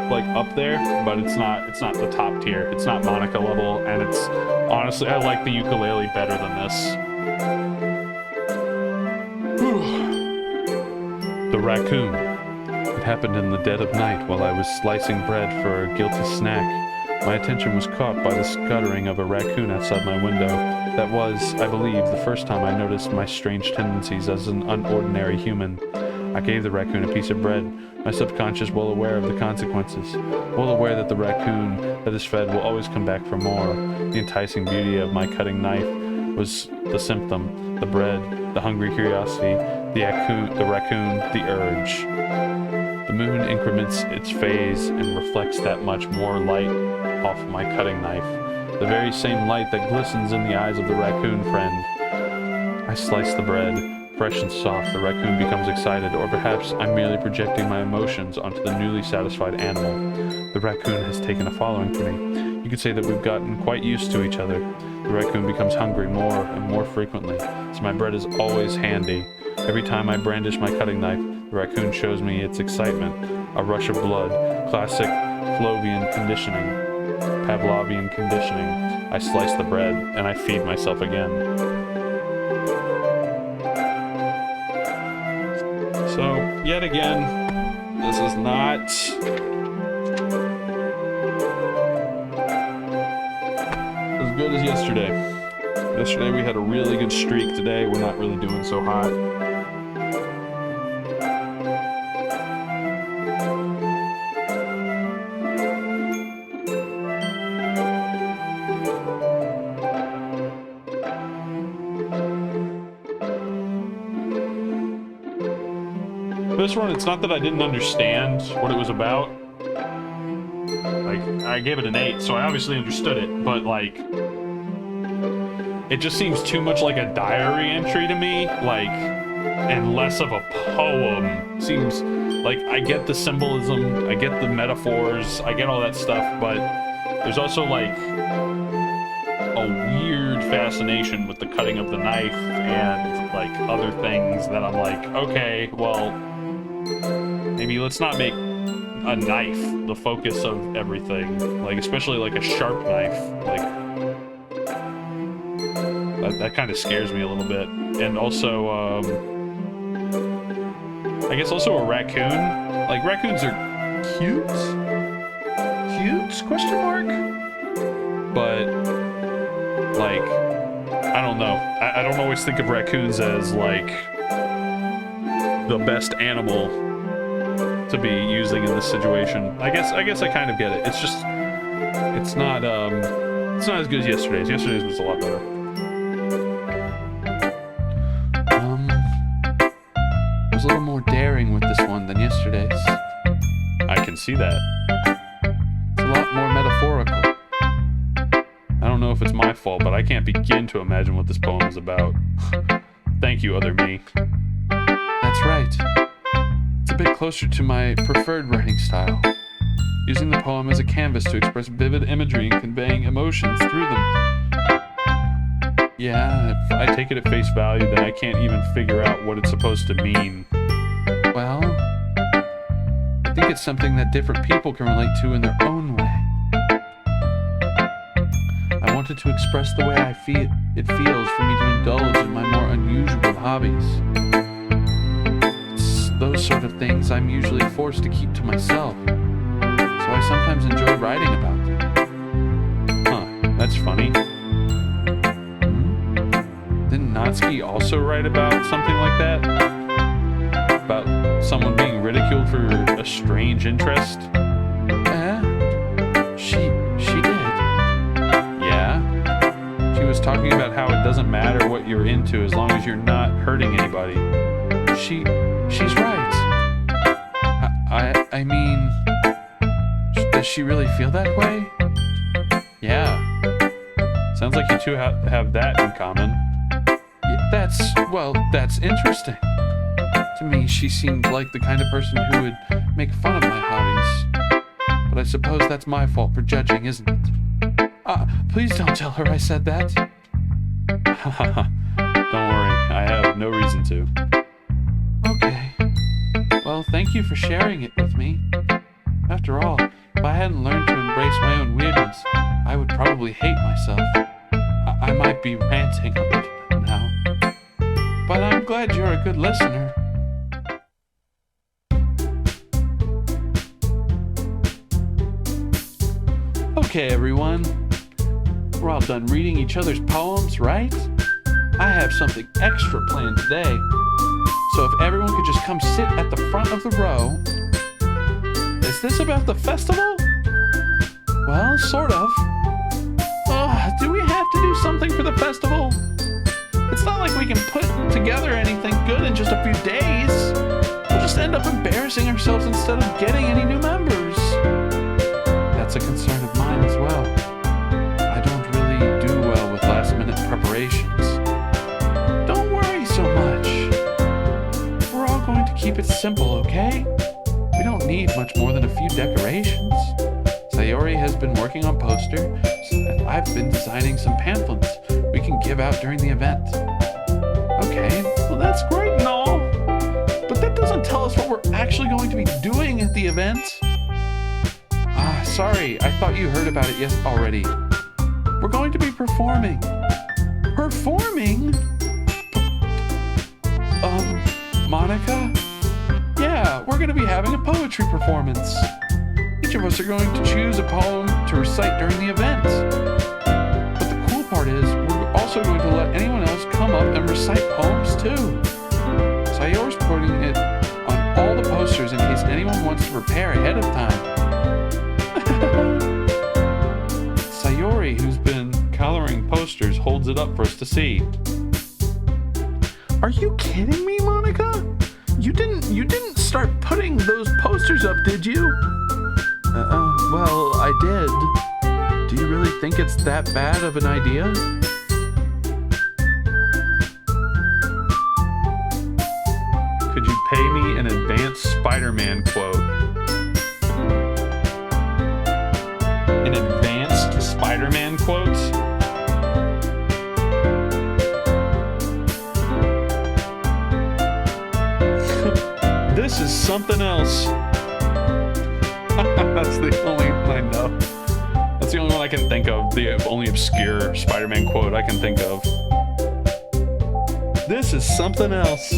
Speaker 1: Like up there, but it's not the top tier. It's not Monica level, and it's honestly, I like the ukulele better than this. The raccoon. It happened in the dead of night while I was slicing bread for a guilty snack. My attention was caught by the scuttering of a raccoon outside my window. That was, I believe, the first time I noticed my strange tendencies as an unordinary human. I gave the raccoon a piece of bread, my subconscious well aware of the consequences, well aware that the raccoon that is fed will always come back for more. The enticing beauty of my cutting knife was the symptom, the bread, the hungry curiosity, the raccoon, the urge. The moon increments its phase and reflects that much more light off my cutting knife, the very same light that glistens in the eyes of the raccoon friend. I slice the bread. Fresh and soft, the raccoon becomes excited, or perhaps I'm merely projecting my emotions onto the newly satisfied animal. The raccoon has taken a following for me. You could say that we've gotten quite used to each other. The raccoon becomes hungry more and more frequently, so my bread is always handy. Every time I brandish my cutting knife, the raccoon shows me its excitement. A rush of blood, classic Pavlovian conditioning. I slice the bread, and I feed myself again. So, yet again, this is not good as yesterday. Yesterday we had a really good streak. Today we're not really doing so hot. This one, it's not that I didn't understand what it was about. Like, I gave it an 8, so I obviously understood it, but like, it just seems too much like a diary entry to me, like, and less of a poem. Seems like I get the symbolism, I get the metaphors, I get all that stuff, but there's also like a weird fascination with the cutting of the knife and like other things that I'm like, okay, well, maybe let's not make a knife the focus of everything, like especially like a sharp knife, like that kind of scares me a little bit. And also I guess also a raccoon, like raccoons are cute question mark, but like I don't know, I don't always think of raccoons as like the best animal to be using in this situation. I guess I kind of get it. It's just it's not as good as yesterday's. Yesterday's was a lot better.
Speaker 2: I was a little more daring with this one than yesterday's.
Speaker 1: I can see that.
Speaker 2: It's a lot more metaphorical.
Speaker 1: I don't know if it's my fault, but I can't begin to imagine what this poem is about. Thank you, other me.
Speaker 2: That's right. It's a bit closer to my preferred writing style, using the poem as a canvas to express vivid imagery and conveying emotions through them.
Speaker 1: Yeah, if I take it at face value, then I can't even figure out what it's supposed to mean.
Speaker 2: Well, I think it's something that different people can relate to in their own way. I wanted to express the way it feels for me to indulge in my more unusual hobbies. It's those sort of things I'm usually forced to keep to myself, so I sometimes enjoy writing about them.
Speaker 1: Huh, that's funny. Didn't Natsuki also write about something like that? About someone being ridiculed for a strange interest?
Speaker 2: She did.
Speaker 1: Yeah? She was talking about how it doesn't matter what you're into as long as you're not hurting anybody.
Speaker 2: She's right. I mean, does she really feel that way?
Speaker 1: Yeah. Sounds like you two have that in common.
Speaker 2: Yeah, that's interesting. To me, she seemed like the kind of person who would make fun of my hobbies. But I suppose that's my fault for judging, isn't it? Please don't tell her I said that.
Speaker 1: Don't worry, I have no reason to.
Speaker 2: Okay. Well, thank you for sharing it with me. After all, if I hadn't learned to embrace my own weirdness, I would probably hate myself. I might be ranting a little bit now. But I'm glad you're a good listener. Okay, everyone. We're all done reading each other's poems, right? I have something extra planned today. So if everyone could just come sit at the front of the row. Is this about the festival? Well, sort of. Do we have to do something for the festival? It's not like we can put together anything good in just a few days. We'll just end up embarrassing ourselves instead of getting any new members. That's a concern of mine as well. I don't really do well with last-minute preparations. Don't worry so much. We're all going to keep it simple, okay? We don't need much more than a few decorations. Sayori has been working on posters, and I've been designing some pamphlets we can give out during the event. Okay, well that's great and all, but that doesn't tell us what we're actually going to be doing at the event. Sorry, I thought you heard about it already. We're going to be performing. Performing? Monica? Yeah, we're going to be having a poetry performance. Each of us are going to choose a poem to recite during the event. But the cool part is, we're also going to let anyone else come up and recite poems too. Sayori's putting it on all the posters in case anyone wants to prepare ahead of time. Sayori, who's been coloring posters, holds it up for us to see.
Speaker 3: Are you kidding me, Monica? You didn't start putting those posters up, did you?
Speaker 2: Well, I did. Do you really think it's that bad of an idea?
Speaker 1: Could you pay me an advanced Spider-Man quote? An advanced Spider-Man quote?
Speaker 2: This is something else.
Speaker 1: That's the only one I know. That's the only one I can think of. The only obscure Spider-Man quote I can think of.
Speaker 2: This is something else.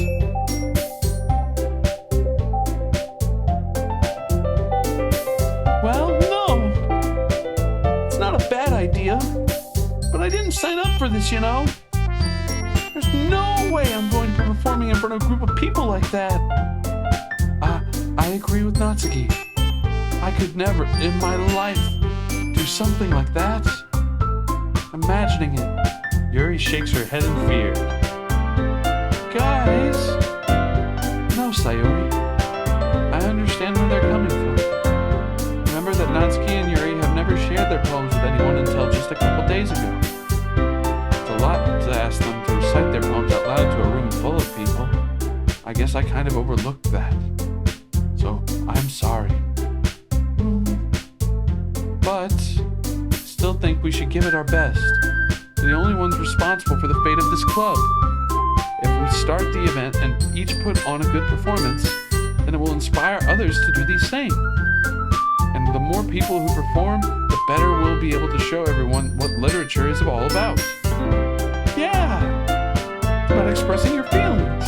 Speaker 2: Well, no. It's not a bad idea. But I didn't sign up for this, you know. There's no way I'm going to be performing in front of a group of people like that. I agree with Natsuki. I could never, in my life, do something like that. Imagining it.
Speaker 1: Yuri shakes her head in fear.
Speaker 2: Guys! No, Sayori. I understand where they're coming from. Remember that Natsuki and Yuri have never shared their poems with anyone until just a couple days ago. It's a lot to ask them to recite their poems out loud to a room full of people. I guess I kind of overlooked that. So, I'm sorry. But, still think we should give it our best. We're the only ones responsible for the fate of this club. If we start the event and each put on a good performance, then it will inspire others to do the same. And the more people who perform, the better we'll be able to show everyone what literature is all about. Yeah! It's about expressing your feelings,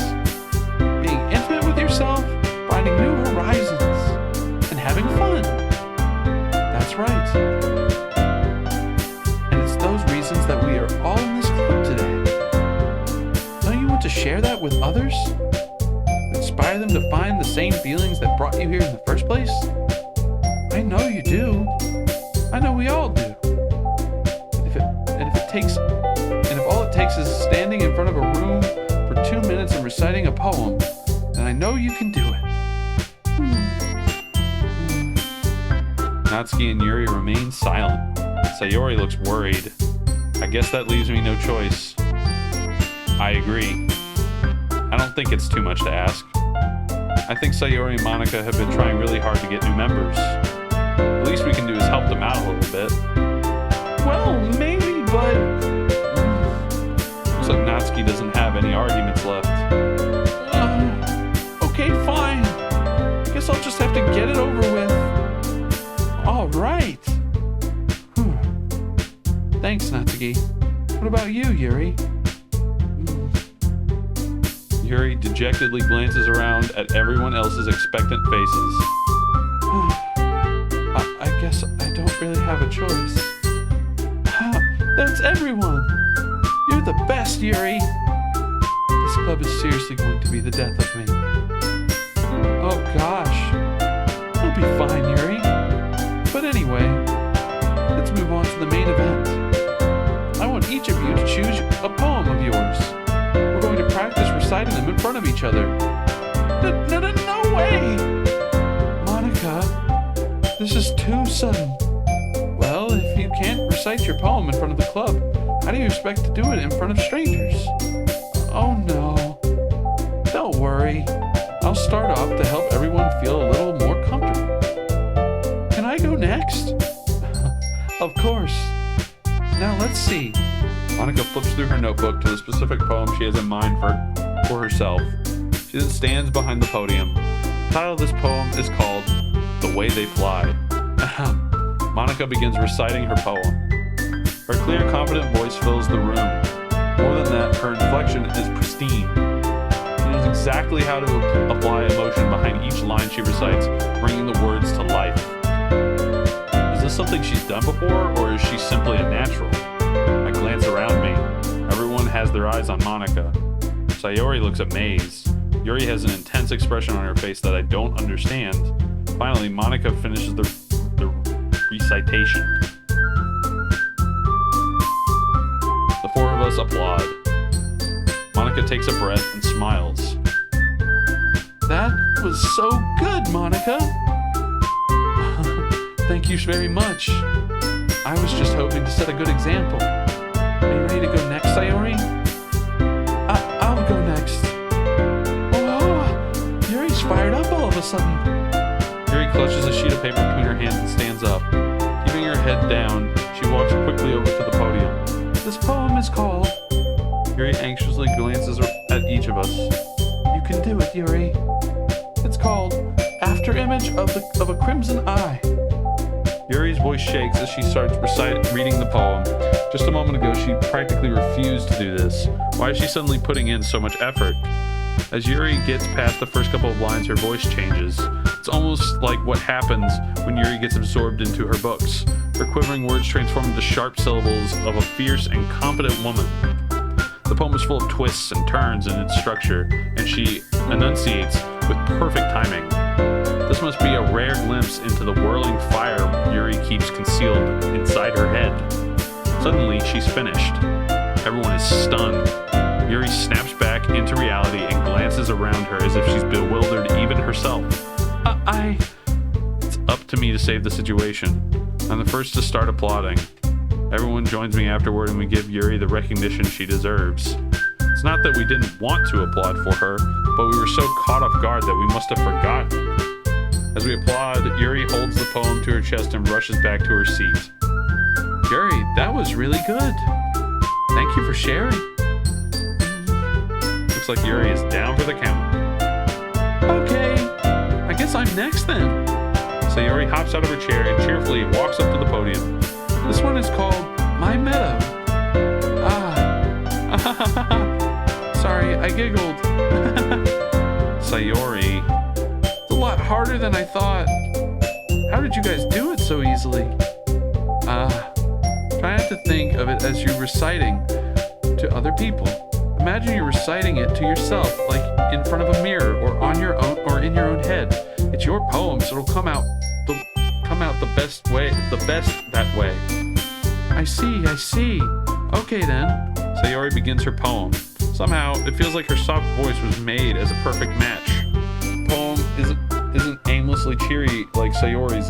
Speaker 2: being intimate with yourself, finding new horizons, and having fun. That's right. And it's those reasons that we are all in this club today. Don't you want to share that with others? Inspire them to find the same feelings that brought you here in the first place? I know you do. I know we all do. And if all it takes is standing in front of a room for 2 minutes and reciting a poem, then I know you can do it.
Speaker 1: Natsuki and Yuri remain silent. Sayori looks worried. I guess that leaves me no choice. I agree. I don't think it's too much to ask. I think Sayori and Monica have been trying really hard to get new members. The least we can do is help them out a little bit.
Speaker 2: Well, maybe, but...
Speaker 1: Looks like Natsuki doesn't have any arguments left.
Speaker 2: Okay, fine. Guess I'll just have to get it over with. All right. Thanks, Natsuki. What about you, Yuri?
Speaker 1: Yuri dejectedly glances around at everyone else's expectant faces.
Speaker 2: I guess I don't really have a choice. That's everyone. You're the best, Yuri. This club is seriously going to be the death of me. Oh gosh. I'll be fine, Yuri. But anyway, let's move on to the main event. I want each of you to choose a poem of yours. We're going to practice reciting them in front of each other. No way! Monica, this is too sudden. Well, if you can't recite your poem in front of the club, how do you expect to do it in front of strangers? Oh no. Don't worry. I'll start off to help everyone feel a little more comfortable. Can I go next? Of course. Now let's see.
Speaker 1: Monica flips through her notebook to the specific poem she has in mind for herself. She then stands behind the podium. The title of this poem is called The Way They Fly. Monica begins reciting her poem. Her clear, confident voice fills the room. More than that, her inflection is pristine. She knows exactly how to apply emotion behind each line she recites, bringing the words to life. Is this something she's done before, or is she simply a natural? I glance around me. Everyone has their eyes on Monica. Sayori looks amazed. Yuri has an intense expression on her face that I don't understand. Finally, Monica finishes the recitation. The four of us applaud. Monica takes a breath and smiles.
Speaker 2: That was so good, Monica. Thank you very much. I was just hoping to set a good example. Are you ready to go next, Sayori? I'll go next. Oh, Yuri's fired up all of a sudden.
Speaker 1: Yuri clutches a sheet of paper between her hands and stands up. Keeping her head down, she walks quickly over to the podium.
Speaker 2: This poem is called...
Speaker 1: Yuri anxiously glances at each of us.
Speaker 2: You can do it, Yuri. It's called After Image of a Crimson Eye.
Speaker 1: Yuri's voice shakes as she starts reading the poem. Just a moment ago, she practically refused to do this. Why is she suddenly putting in so much effort? As Yuri gets past the first couple of lines, her voice changes. It's almost like what happens when Yuri gets absorbed into her books. Her quivering words transform into sharp syllables of a fierce and competent woman. The poem is full of twists and turns in its structure, and she enunciates with perfect timing. This must be a rare glimpse into the whirling fire Yuri keeps concealed inside her head. Suddenly, she's finished. Everyone is stunned. Yuri snaps back into reality and glances around her as if she's bewildered even herself. It's up to me to save the situation. I'm the first to start applauding. Everyone joins me afterward and we give Yuri the recognition she deserves. It's not that we didn't want to applaud for her, but we were so caught off guard that we must have forgotten. As we applaud, Yuri holds the poem to her chest and rushes back to her seat.
Speaker 2: Yuri, that was really good. Thank you for sharing.
Speaker 1: Looks like Yuri is down for the count.
Speaker 2: Okay, I guess I'm next then.
Speaker 1: Sayori hops out of her chair and cheerfully walks up to the podium.
Speaker 2: This one is called My Meadow. Sorry, I giggled.
Speaker 1: Sayori.
Speaker 2: It's a lot harder than I thought. How did you guys do it so easily? Try not to think of it as you're reciting to other people. Imagine you're reciting it to yourself, like in front of a mirror or on your own or in your own head. It's your poem, so it'll come out the best way, that way. I see. Okay then.
Speaker 1: Sayori begins her poem. Somehow, it feels like her soft voice was made as a perfect match. The poem isn't aimlessly cheery like Sayori is.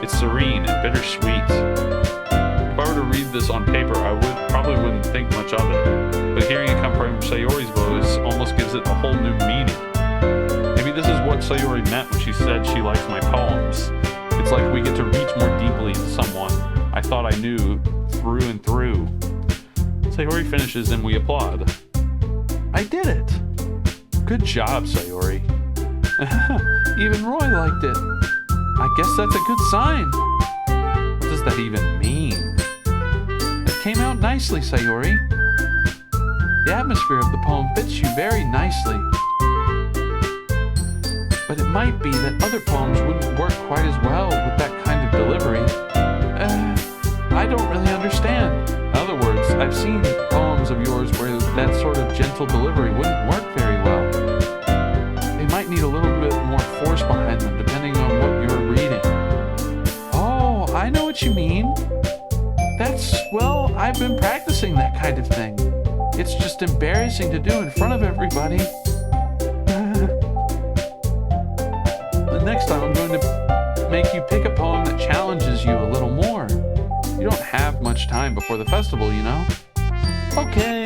Speaker 1: It's serene and bittersweet. If I were to read this on paper, I probably wouldn't think much of it. But hearing it come from Sayori's voice almost gives it a whole new meaning. Maybe this is what Sayori meant when she said she likes my poems. It's like we get to reach more deeply into someone I thought I knew through and through. Sayori finishes and we applaud.
Speaker 2: I did it.
Speaker 1: Good job, Sayori.
Speaker 2: Even Roy liked it. I guess that's a good sign.
Speaker 1: What does that even mean?
Speaker 2: It came out nicely, Sayori. The atmosphere of the poem fits you very nicely. But it might be that other poems wouldn't work quite as well with that kind of delivery. I don't really understand.
Speaker 1: In other words,
Speaker 2: I've seen poems of yours where that sort of gentle delivery wouldn't work very well. They might need a little bit more force behind them depending on what you're reading. Oh, I know what you mean. I've been practicing that kind of thing. It's just embarrassing to do in front of everybody. The next time I'm going to make you pick a poem that challenges you a little more. You don't have much time before the festival, you know? Okay.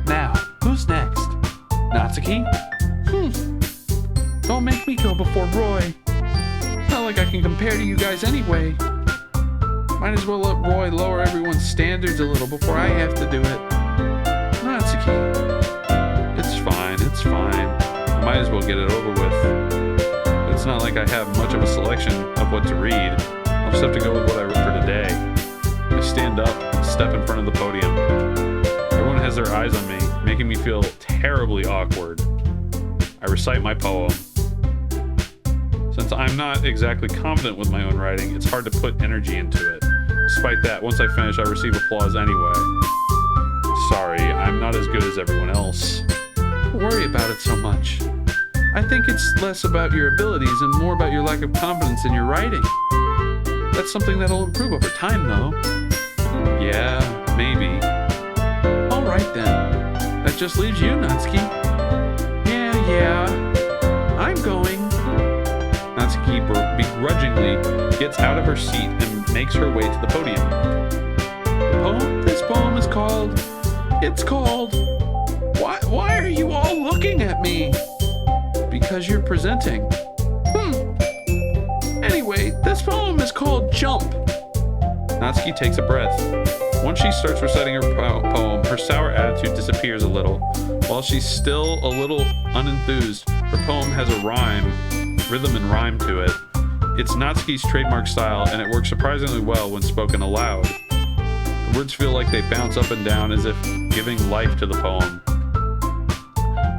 Speaker 2: Now, who's next? Natsuki? Don't make me go before Roy. Not like I can compare to you guys anyway. Might as well let Roy lower everyone's standards a little before I have to do it. Natsuki.
Speaker 1: It's fine. I might as well get it over with. It's not like I have much of a selection of what to read. I'll just have to go with what I wrote for today. I stand up and step in front of the podium. Everyone has their eyes on me, making me feel terribly awkward. I recite my poem. Since I'm not exactly confident with my own writing, it's hard to put energy into it. Despite that, once I finish, I receive applause anyway. Sorry, I'm not as good as everyone else.
Speaker 2: Don't worry about it so much. I think it's less about your abilities and more about your lack of confidence in your writing. That's something that'll improve over time, though.
Speaker 1: Yeah, maybe.
Speaker 2: All right, then. That just leaves you, Natsuki. Yeah. I'm going.
Speaker 1: Natsuki begrudgingly gets out of her seat and makes her way to the podium.
Speaker 2: This poem is called... It's called... Why are you all looking at me? Because you're presenting. Anyway, this poem is called Jump.
Speaker 1: Natsuki takes a breath. Once she starts reciting her poem, her sour attitude disappears a little. While she's still a little unenthused, her poem has a rhythm and rhyme to it. It's Natsuki's trademark style, and it works surprisingly well when spoken aloud. The words feel like they bounce up and down as if giving life to the poem.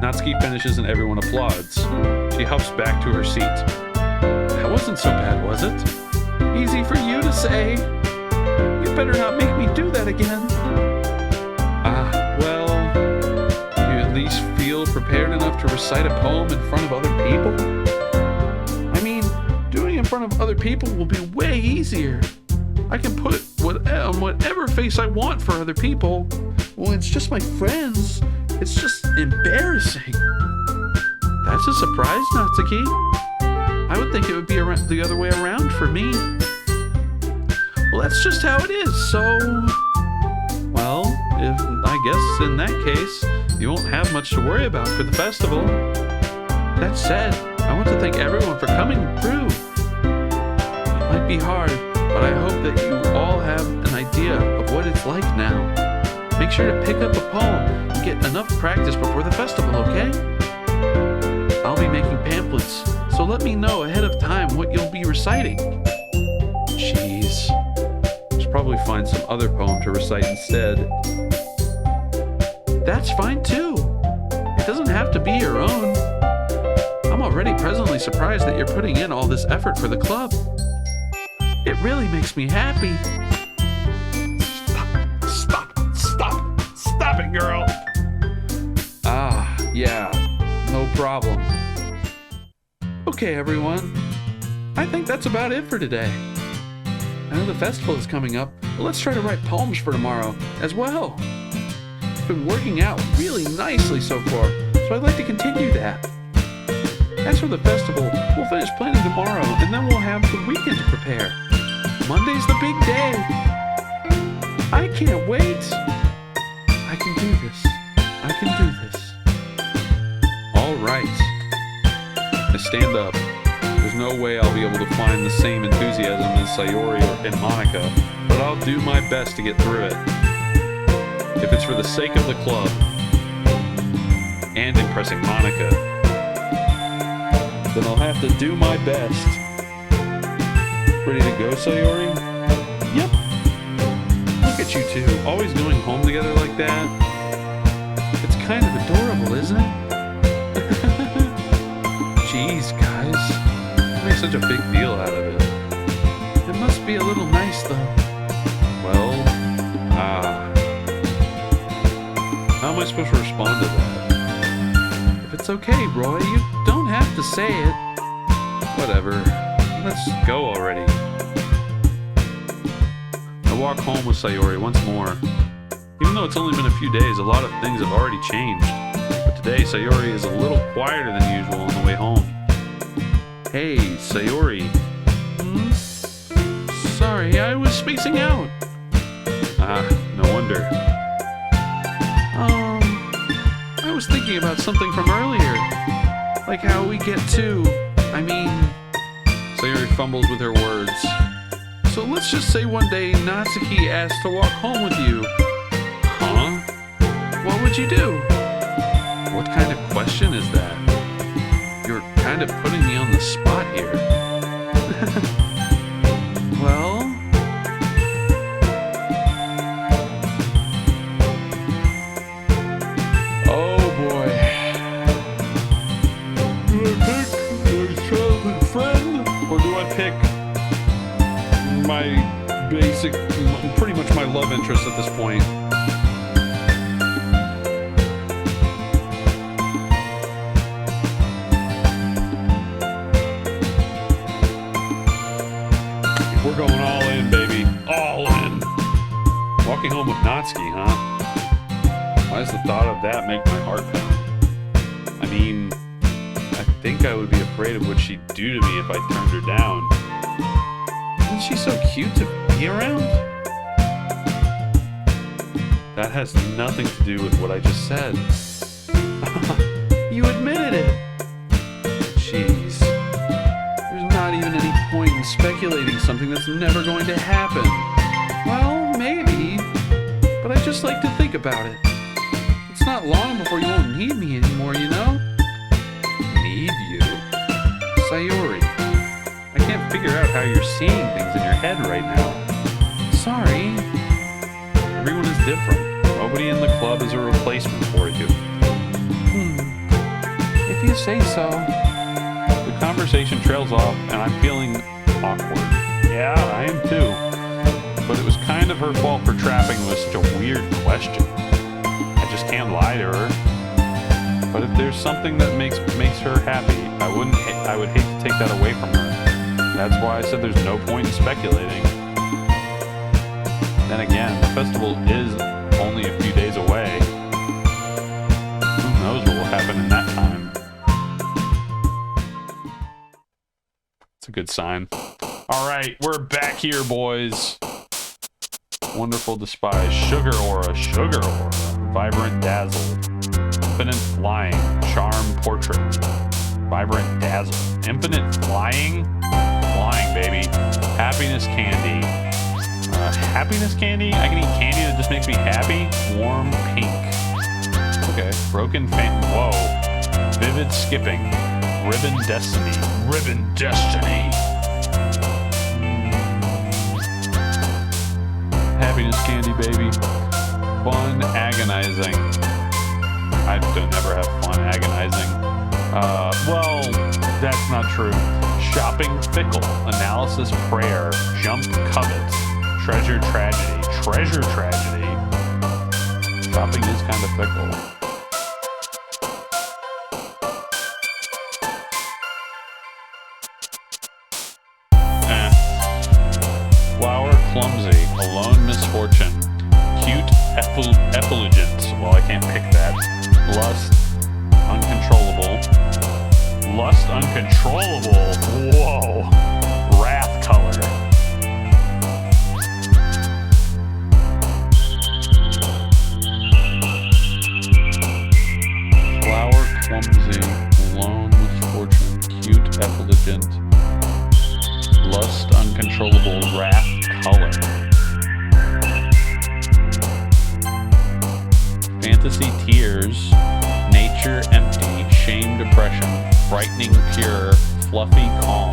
Speaker 1: Natsuki finishes and everyone applauds. She huffs back to her seat.
Speaker 2: That wasn't so bad, was it? Easy for you to say. You better not make me do that again.
Speaker 1: Well,
Speaker 2: you at least feel prepared enough to recite a poem in front of other people? I mean, doing it in front of other people will be way easier. I can put on whatever face I want for other people. Well, it's just my friends. It's just embarrassing. That's a surprise, Natsuki. I would think it would be the other way around for me. Well, that's just how it is, so... Well, I guess in that case, you won't have much to worry about for the festival. That said, I want to thank everyone for coming through. It might be hard, but I hope that you all have an idea of what it's like now. Make sure to pick up a poem and get enough practice before the festival, okay? I'll be making pamphlets, so let me know ahead of time what you'll be reciting.
Speaker 1: Jeez. Should probably find some other poem to recite instead.
Speaker 2: That's fine too. It doesn't have to be your own. I'm already presently surprised that you're putting in all this effort for the club. It really makes me happy.
Speaker 1: Stop it, girl!
Speaker 2: Yeah, no problem. Okay, everyone. I think that's about it for today. I know the festival is coming up, but let's try to write poems for tomorrow as well. It's been working out really nicely so far, so I'd like to continue that. As for the festival, we'll finish planning tomorrow, and then we'll have the weekend to prepare. Monday's the big day. I can't wait. I can do this. I can do this.
Speaker 1: All right. I stand up. There's no way I'll be able to find the same enthusiasm as Sayori and Monica, but I'll do my best to get through it. If it's for the sake of the club and impressing Monica, then I'll have to do my best. Ready to go, Sayori?
Speaker 2: Yep. Look at you two, always going home together like that. It's kind of adorable, isn't it? Jeez, guys.
Speaker 1: You make such a big deal out of it.
Speaker 2: It must be a little nice, though.
Speaker 1: Well, how am I supposed to respond to that?
Speaker 2: If it's okay, Roy, you don't have to say it.
Speaker 1: Whatever. Let's go already. I walk home with Sayori once more. Even though it's only been a few days, a lot of things have already changed. But today, Sayori is a little quieter than usual on the way home. Hey, Sayori.
Speaker 2: Sorry, I was spacing out.
Speaker 1: No wonder.
Speaker 2: I was thinking about something from earlier. Like how we get to...
Speaker 1: Sayori fumbles with her words.
Speaker 2: So let's just say one day Natsuki asked to walk home with you.
Speaker 1: Huh?
Speaker 2: What would you do?
Speaker 1: What kind of question is that?
Speaker 2: You're kind of putting me on the spot here. Well...
Speaker 1: Oh boy. Do I pick my childhood friend? Or do I pick my basic
Speaker 2: love interest at this point. We're going all in, baby. All in. Walking home with Natsuki, huh? Why does the thought of that make my heart pound? I mean, I think I would be afraid of what she'd do to me if I turned her down. Isn't she so cute to be around? That has nothing to do with what I just said. You admitted it. Jeez. There's not even any point in speculating something that's never going to happen. Well, maybe. But I just like to think about it. It's not long before you won't need me anymore, you know? Need you? Sayori. I can't figure out how you're seeing things in your head right now. Sorry. Everyone is different. Nobody in the club is a replacement for you. If you say so. The conversation trails off, and I'm feeling awkward. Yeah, I am too. But it was kind of her fault for trapping with such a weird question. I just can't lie to her. But if there's something that makes her happy, I would hate to take that away from her. That's why I said there's no point in speculating. Then again, the festival is only a few days away. Who knows what will happen in that time? It's a good sign. Alright, we're back here, boys. Wonderful despise. Sugar aura. Vibrant dazzle. Infinite flying. Charm portrait. Vibrant dazzle. Infinite flying? Flying, baby. Happiness candy. Happiness candy? I can eat candy that just makes me happy? Warm pink. Okay. Broken fan. Whoa. Vivid skipping. Ribbon destiny. Ribbon destiny. Happiness candy, baby. Fun agonizing. I don't never have fun agonizing. Well, that's not true. Shopping fickle. Analysis prayer. Jump covet. Treasure tragedy. Treasure tragedy. Shopping is kind of fickle. Flower clumsy. Alone misfortune. Cute effulgent. Well, I can't pick that. Lust uncontrollable. Lust uncontrollable. Whoa. Wrath color. Flower clumsy. Alone misfortune. Cute effulgent. Lust uncontrollable. Wrath color. Fantasy tears. Nature empty. Shame depression. Frightening pure. Fluffy calm.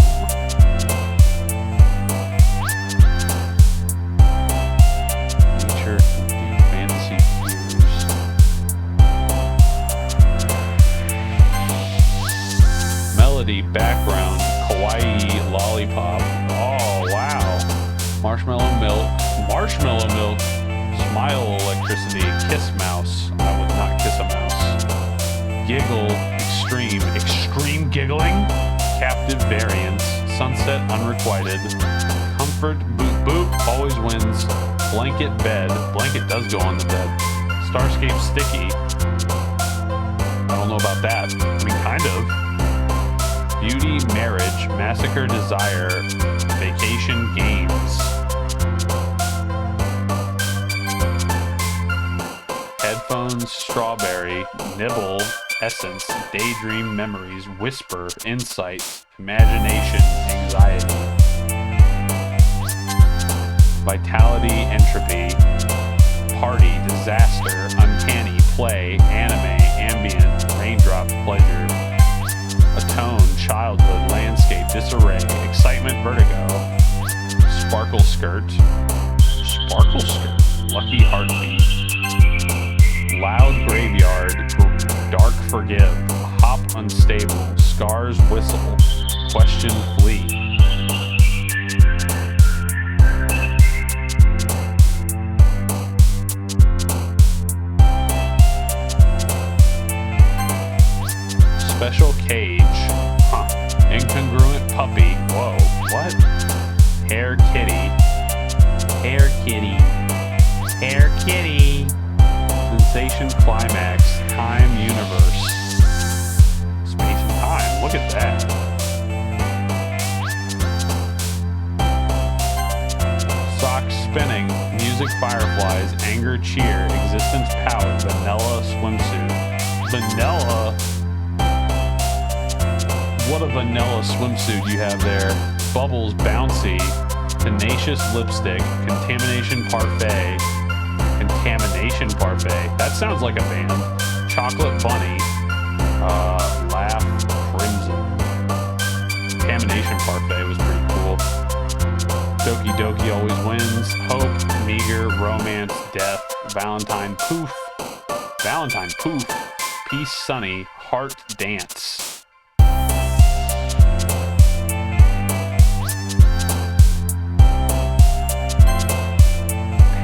Speaker 2: Nature empty. Fantasy tears. Melody background. Kawaii lollipop. Oh wow. Marshmallow milk. Marshmallow milk. Smile electricity. Kiss mouse. I would not kiss a mouse. Giggle. Extreme. Extreme giggling. Captive variance. Sunset unrequited. Comfort. Boop boop. Always wins. Blanket bed. Blanket does go on the bed. Starscape sticky. I don't know about that. I mean, kind of. Beauty, marriage, massacre, desire, vacation, games. Headphones, strawberry, nibble, essence, daydream, memories, whisper, insight, imagination, anxiety. Vitality, entropy, party, disaster, uncanny, play, anime, ambient, raindrop, pleasure. Atone, childhood, landscape, disarray, excitement, vertigo, sparkle skirt, lucky heartbeat, loud graveyard, dark forgive, hop unstable, scars whistle, question flee.
Speaker 1: special cage. Huh. Incongruent puppy. Whoa. What? Hair kitty. Hair kitty. Hair kitty. Sensation climax. Time universe. Space and time. Look at that. Socks spinning. Music fireflies. Anger cheer. Existence pout. Vanilla swimsuit. Vanilla? What a vanilla swimsuit you have there. Bubbles bouncy. Tenacious lipstick. Contamination parfait. Contamination parfait. That sounds like a band. Chocolate bunny. Laugh crimson. Contamination parfait was pretty cool. Doki Doki always wins. Hope, meager, romance, death. Valentine poof. Valentine poof. Peace sunny. Heart dance.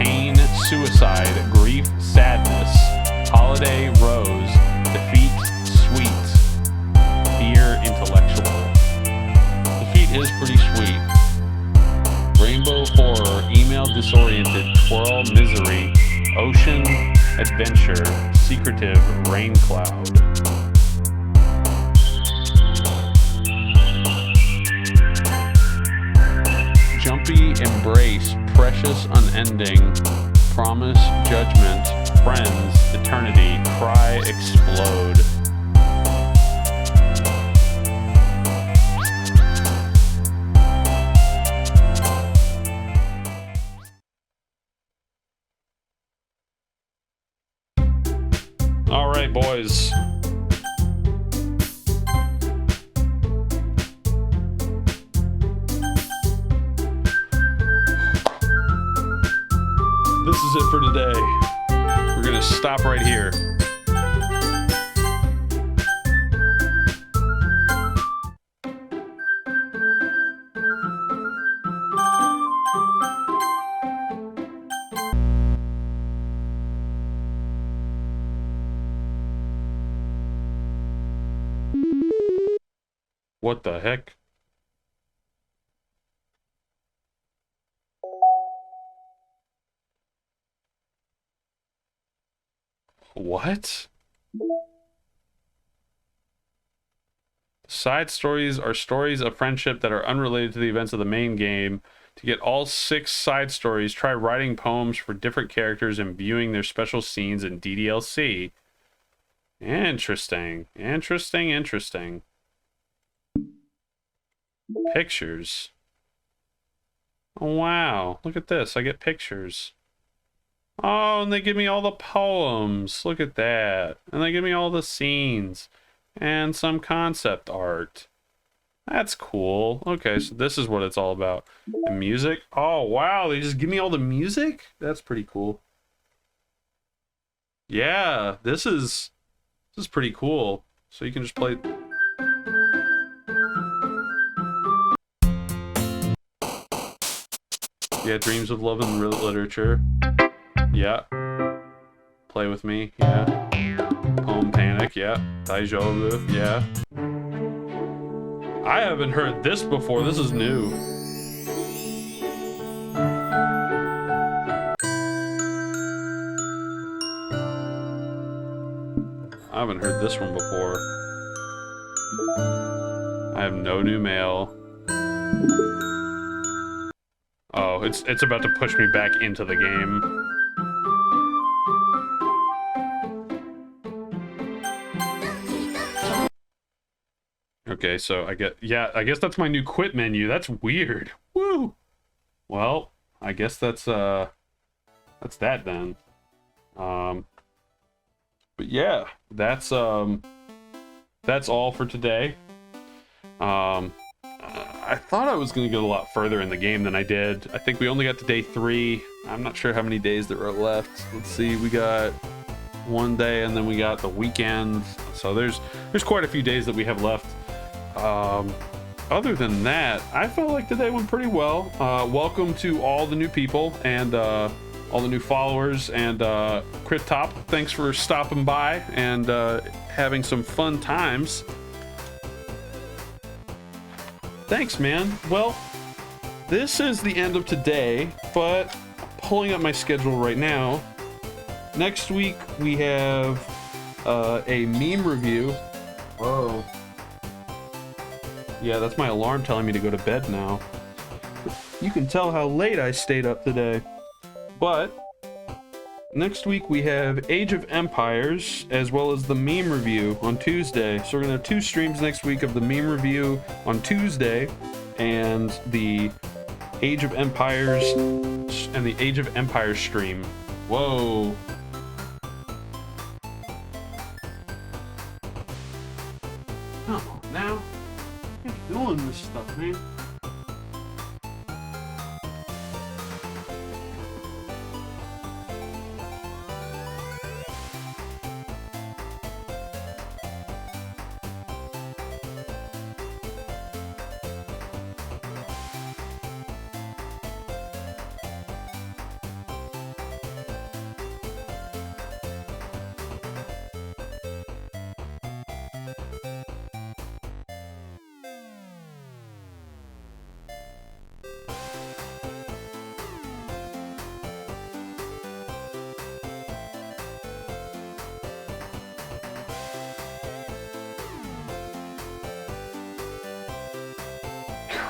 Speaker 1: Pain, suicide, grief, sadness, holiday, rose, defeat, sweet, fear, intellectual. Defeat is pretty sweet. Rainbow horror, email disoriented, twirl, misery, ocean, adventure, secretive, rain cloud. Jumpy, embrace, precious, unending, promise, judgment, friends, eternity, cry, explode. All right, boys. This is it for today. We're gonna stop right here. What the heck? What? Side stories are stories of friendship that are unrelated to the events of the main game. To get all 6 side stories, try writing poems for different characters and viewing their special scenes in DDLC. Interesting. Interesting. Pictures. Oh, wow. Look at this. I get pictures. Oh, and they give me all the poems. Look at that. And they give me all the scenes. And some concept art. That's cool. Okay, so this is what it's all about. And music. Oh, wow. They just give me all the music? That's pretty cool. Yeah, this is pretty cool. So you can just play... Yeah, dreams of love and literature. Yeah. Play with me. Yeah. Poem panic. Yeah. Daijoubu. Yeah. I haven't heard this before. This is new. I haven't heard this one before. I have no new mail. Oh, it's about to push me back into the game. Okay, so I guess that's my new quit menu. That's weird. Woo! Well, I guess that's that then. But yeah, that's all for today. I thought I was going to get a lot further in the game than I did. I think we only got to day 3. I'm not sure how many days there are left. Let's see, we got 1 day and then we got the weekend. So there's quite a few days that we have left. Other than that, I felt like today went pretty well. Welcome to all the new people and all the new followers, and Crit Top, thanks for stopping by and having some fun times.
Speaker 2: Thanks, man. Well, this is the end of today, but pulling up my schedule right now. Next week we have a meme review. Whoa. Yeah, that's my alarm telling me to go to bed now. You can tell how late I stayed up today. But next week we have Age of Empires as well as the meme review on Tuesday. So we're gonna have 2 streams next week of the meme review on Tuesday and the Age of Empires stream. Whoa. Come on now. Keep doing this stuff, man.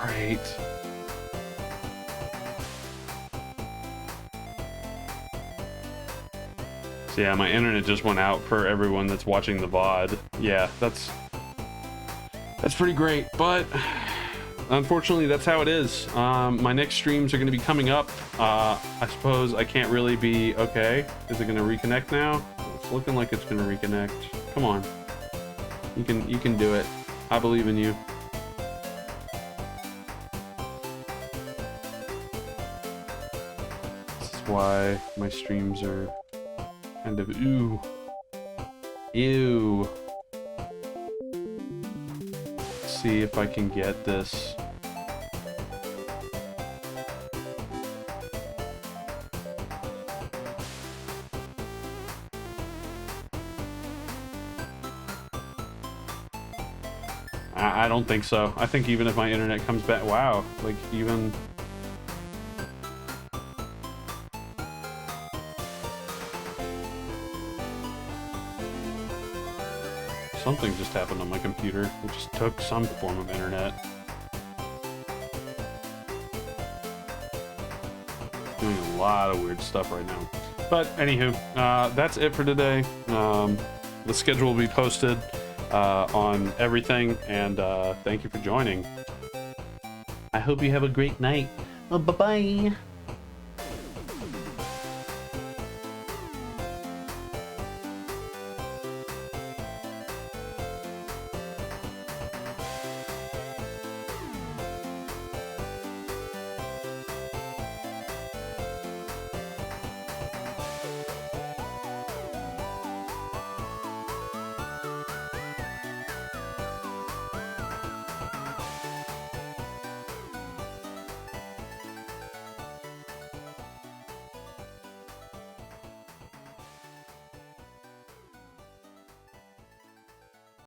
Speaker 2: Great. So yeah, my internet just went out for everyone that's watching the VOD. Yeah, that's pretty great, but unfortunately that's how it is. My next streams are going to be coming up. I suppose I can't really be okay. Is it going to reconnect now? It's looking like it's going to reconnect. Come on. You can do it. I believe in you. Why my streams are kind of ew. Let's see if I can get this. I don't think so. I think even if my internet comes back, wow, like even. Something just happened on my computer. It just took some form of internet. Doing a lot of weird stuff right now. But anywho, that's it for today. The schedule will be posted on everything, and thank you for joining. I hope you have a great night. Bye-bye.